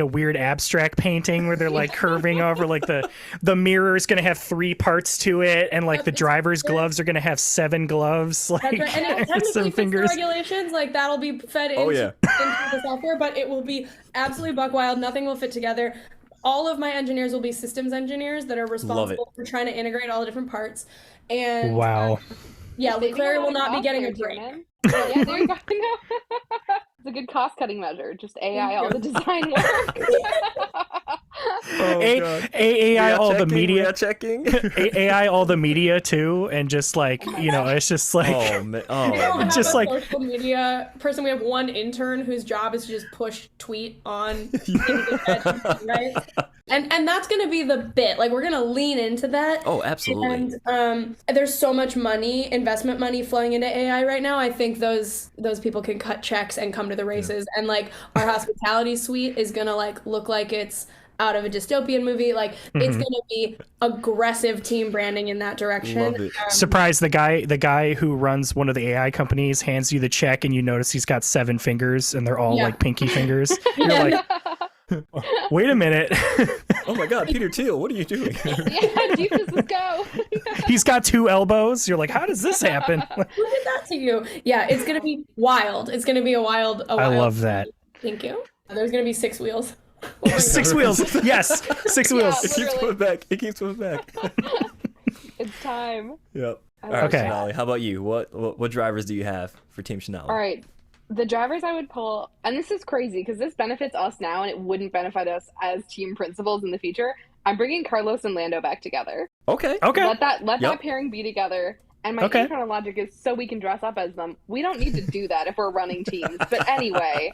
weird abstract painting where they're like curving over. Like the mirror is gonna have 3 parts to it, and like the driver's gloves are gonna have 7 gloves. Like That's right. And it technically some fits fingers. the regulations. Like that'll be fed into, Oh, yeah. into the software, but it will be absolutely buck wild. Nothing will fit together. All of my engineers will be systems engineers that are responsible for trying to integrate all the different parts. And Wow. yeah, Saving Leclerc a lot will of not be cost getting there, a break. Tiernan. Yeah, there you go. It's a good cost-cutting measure. Just AI all the design work. Oh, God. AI all the We media. are checking. AI all the media too, and just like it's just like Oh man. Oh. We don't have Just a like- social media person. We have one intern whose job is to just push tweet on right? And that's gonna be the bit. Like we're gonna lean into that. Oh, absolutely. And there's so much money, investment money flowing into AI right now. I think those people can cut checks and come to the races. And like our hospitality suite is gonna like look like it's out of a dystopian movie. Like it's gonna be aggressive team branding in that direction. Love it. Surprise, the guy who runs one of the AI companies hands you the check and you notice he's got 7 fingers and they're all Yeah. like pinky fingers. You're like, wait a minute. Oh my God, Peter Thiel, what are you doing? Yeah, Jesus, let's go. He's got 2 elbows. You're like, how does this happen? Who did that to you? Yeah, it's gonna be wild. It's gonna be a wild. I love that. Thank you. There's gonna be 6 wheels. 6 wheels. Yes, 6 Yeah. wheels. It keeps Literally. coming back. It keeps coming back. It's time. Yep. All love right, that. Shonali, how about you? What drivers do you have for Team Shonali? All right. The drivers I would pull, and this is crazy because this benefits us now and it wouldn't benefit us as team principals in the future. I'm bringing Carlos and Lando back together. Okay. Okay. Let that Yep. pairing be together. And my Okay. internal logic is so we can dress up as them. We don't need to do that if we're running teams. But anyway,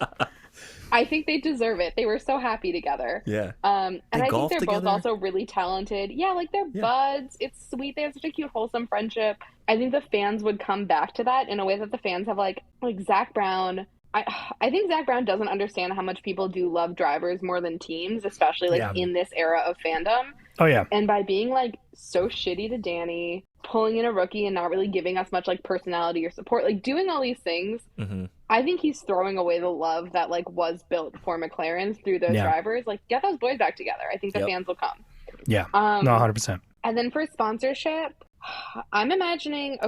I think they deserve it. They were so happy together. Yeah. And They I think golf they're both together? also really talented. Yeah, like they're Yeah. buds. It's sweet. They have such a cute, wholesome friendship. I think the fans would come back to that in a way that the fans have like Zach Brown. I think Zach Brown doesn't understand how much people do love drivers more than teams, especially like Yeah. in this era of fandom. Oh yeah. And by being like so shitty to Danny, pulling in a rookie and not really giving us much like personality or support, like doing all these things, Mm-hmm. I think he's throwing away the love that like was built for McLaren's through those Yeah. drivers. Like get those boys back together. I think the Yep. fans will come. Yeah. No, 100%. And then for sponsorship, I'm imagining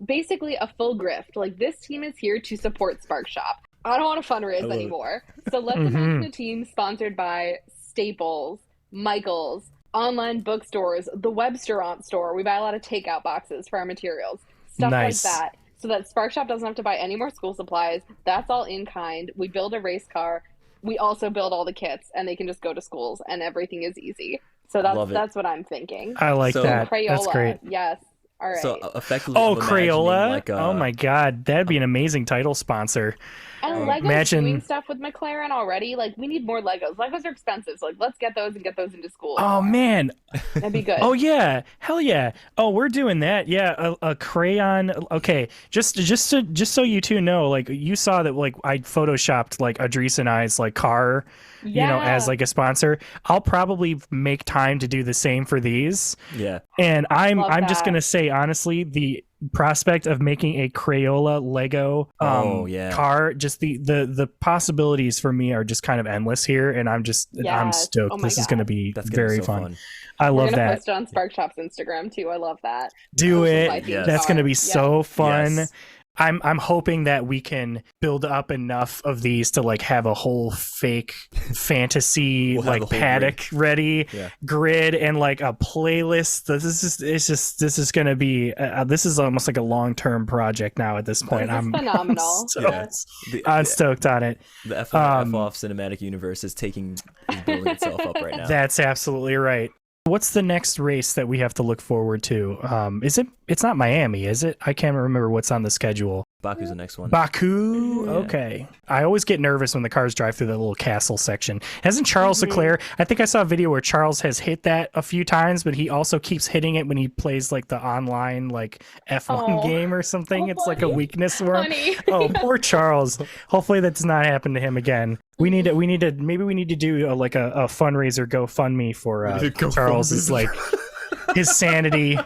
basically a full grift. Like this team is here to support SparkShop. I don't want to fundraise anymore. So let's imagine a team sponsored by Staples, Michaels, online bookstores, the Websterant store. We buy a lot of takeout boxes for our materials. Stuff Nice. like that. So that SparkShop doesn't have to buy any more school supplies. That's all in kind. We build a race car. We also build all the kits and they can just go to schools and everything is easy. So Love it. that's what I'm thinking. I like So- that. Crayola. That's great. Yes. All right. So effectively, Oh, I'm imagining, Crayola! like, Oh my God, that'd be an amazing title sponsor. And Lego's imagine- doing stuff with McLaren already. Like, we need more Legos. Legos are expensive, so like, let's get those and get those into school. Oh man. That'd be good. Oh yeah. Hell yeah. Oh, we're doing that. Yeah, a crayon. Okay, just so you two know, like you saw that like I photoshopped like Adris and I's like car, as like a sponsor. I'll probably make time to do the same for these. Yeah. And I'm Love just that. gonna say honestly, the prospect of making a Crayola Lego car, just the possibilities for me are just kind of endless here, and I'm Yes. stoked. Oh my This is God. gonna be That's gonna very be so fun. I We're love gonna that. post it on SparkShop's Instagram too. I love that. Do This is it. my theme Yes. That's car. gonna be Yeah. so fun. Yes. I'm hoping that we can build up enough of these to like have a whole fake fantasy We'll have like the whole paddock ready Yeah. grid and like a playlist. This is gonna be this is almost like a long-term project now at this point. This is I'm phenomenal. stoked. Yeah. I'm stoked on it. The F1 F-off cinematic universe is building itself up right now. That's absolutely right. What's the next race that we have to look forward to? It's not Miami, is it? I can't remember what's on the schedule. Baku's the next one. Baku? Yeah. Okay. I always get nervous when the cars drive through that little castle section. Hasn't Charles Leclerc, I think I saw a video where Charles has hit that a few times, but he also keeps hitting it when he plays like the online like F1 game or something. It's like a weakness for him. Oh, poor Charles. Hopefully that does not happen to him again. Maybe we need to do a fundraiser GoFundMe for Charles's like his sanity.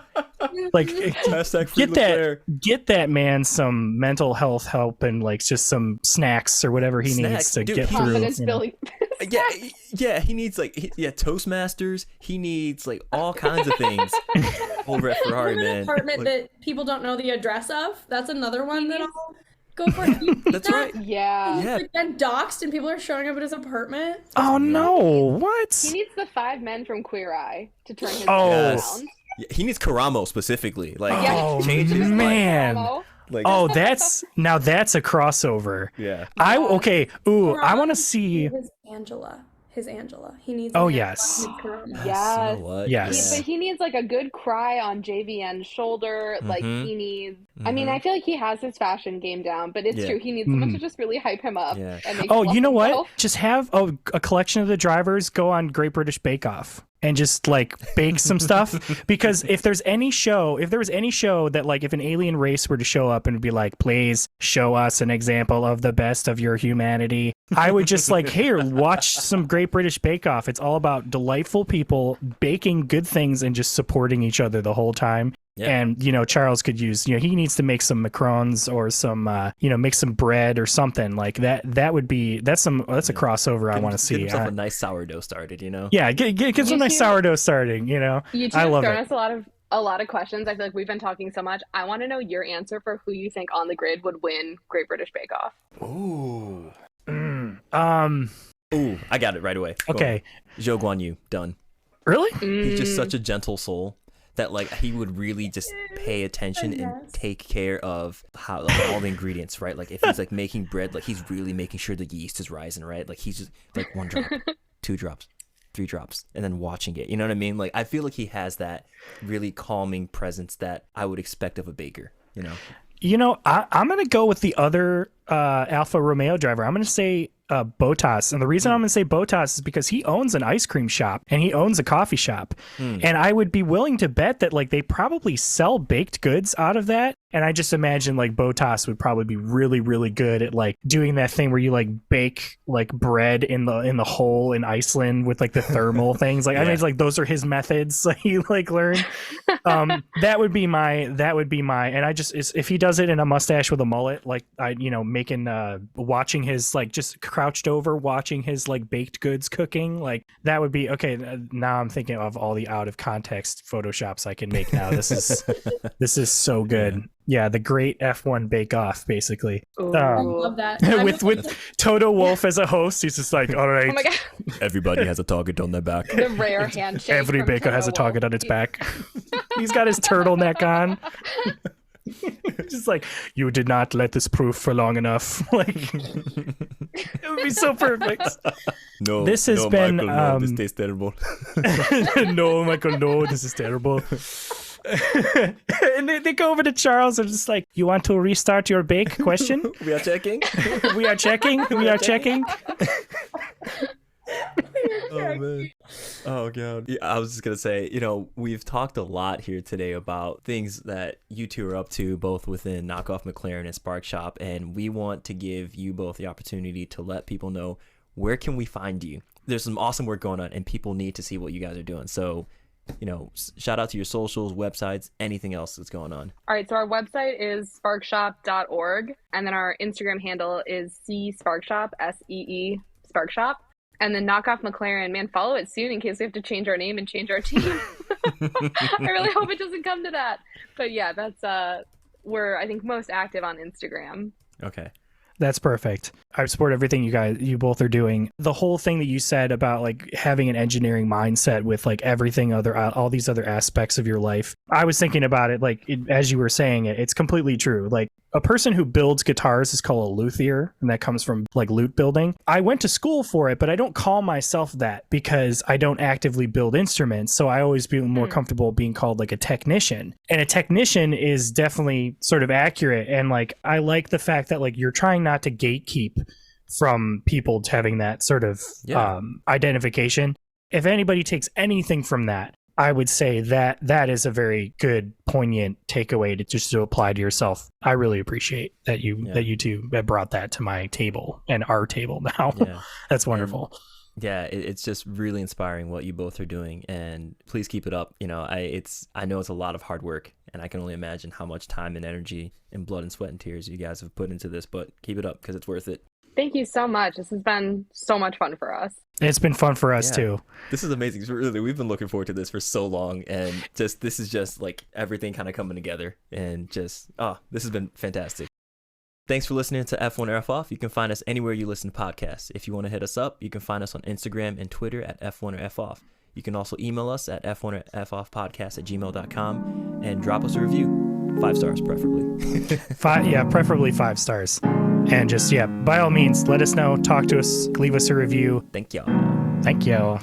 Like get that man some mental health help and like just some snacks or whatever he needs to get through. Yeah, he needs like Toastmasters. He needs like all kinds of things over at Ferrari, man. An apartment that people don't know the address of. That's another one that I'll go for. That's right. Yeah. He's like been doxxed and people are showing up at his apartment. Oh no! What? He needs the 5 men from Queer Eye to turn his around. He needs Karamo specifically. Like, change his man. Like, that's a crossover. Yeah. I want to see his Angela. He needs. Oh yes. Yes. Yes. But he needs like a good cry on JVN's shoulder. Like he needs. I mean, I feel like he has his fashion game down, but it's true. He needs someone to just really hype him up. Yeah. And make you know what? Just have a collection of the drivers go on Great British Bake Off and just like bake some stuff. Because if there was any show that like if an alien race were to show up and be like, please show us an example of the best of your humanity, I would just like, here, watch some Great British Bake Off. It's all about delightful people baking good things and just supporting each other the whole time. Yeah. And, Charles could use, he needs to make some macarons or some, make some bread or something like that. That's a crossover I want to see. Get himself a nice sourdough started, Yeah, get some nice sourdough starting, You two I have love thrown it. us a lot of questions. I feel like we've been talking so much. I want to know your answer for who you think on the grid would win Great British Bake Off. Ooh. I got it right away. Okay. Zhou Guanyu, done. Really? He's just such a gentle soul that like he would really just pay attention and take care of how all the ingredients, right? Like if he's like making bread, like he's really making sure the yeast is rising, right? Like he's just like 1 drop, 2 drops, 3 drops, and then watching it. You know what I mean? Like I feel like he has that really calming presence that I would expect of a baker, I'm going to go with the other Alfa Romeo driver. I'm going to say Bottas. And the reason I'm going to say Bottas is because he owns an ice cream shop and he owns a coffee shop. And I would be willing to bet that like they probably sell baked goods out of that. And I just imagine like Bottas would probably be really, really good at like doing that thing where you like bake like bread in the hole in Iceland with like the thermal things. Like I mean, it's like those are his methods. Like he like learned. That would be my. And I just if he does it in a mustache with a mullet, like I making watching his like just crouched over watching his like baked goods cooking, like that would be okay. Now I'm thinking of all the out of context photoshops I can make now. This is so good. Yeah, the great F1 Bake Off, basically. I love that. with Toto Wolff as a host, he's just like, all right. Oh my God. Everybody has a target on their back. The rare handshake. Every baker has a target on its back. He's got his turtleneck on. Just like, you did not let this proof for long enough. Like, it would be so perfect. No, this has been. Michael, no, this tastes terrible. No, Michael, no, this is terrible. And they go over to Charles and just like, you want to restart your bake? Question? We are checking. We are checking. We are checking. Oh man. Oh god. Yeah, I was just gonna say, we've talked a lot here today about things that you two are up to, both within Knockoff McLaren and SparkShop, and we want to give you both the opportunity to let people know where can we find you. There's some awesome work going on, and people need to see what you guys are doing. So, shout out to your socials, websites, anything else that's going on. All right, so our website is sparkshop.org, and then our Instagram handle is SparkShop, SEE SparkShop. And then Knockoff McLaren, man, follow it soon in case we have to change our name and change our team. I really hope it doesn't come to that. But yeah, that's we're I think most active on Instagram. Okay. That's perfect. I support everything you both are doing. The whole thing that you said about like having an engineering mindset with like everything all these other aspects of your life. I was thinking about it like as you were saying it, it's completely true. Like a person who builds guitars is called a luthier, and that comes from like lute building. I went to school for it, but I don't call myself that because I don't actively build instruments. So I always feel more comfortable being called like a technician. And a technician is definitely sort of accurate. And like I like the fact that like you're trying not to gatekeep from people having that sort of identification. If anybody takes anything from that, I would say that that is a very good, poignant takeaway to apply to yourself. I really appreciate that you two have brought that to my table and our table now. Yeah. That's wonderful. It's just really inspiring what you both are doing, and please keep it up. You know, I know it's a lot of hard work, and I can only imagine how much time and energy and blood and sweat and tears you guys have put into this, but keep it up because it's worth it. Thank you so much. This has been so much fun for us. It's been fun for us too. This is amazing. Really, we've been looking forward to this for so long, and this is just like everything kind of coming together, and this has been fantastic. Thanks for listening to F1 or F Off. You can find us anywhere you listen to podcasts. If you want to hit us up, you can find us on Instagram and Twitter at F1 or F Off. You can also email us at f1orfoffpodcast@gmail.com and drop us a review. 5 stars, preferably. Preferably 5 stars. And just, by all means, let us know, talk to us, leave us a review. Thank y'all. Thank y'all.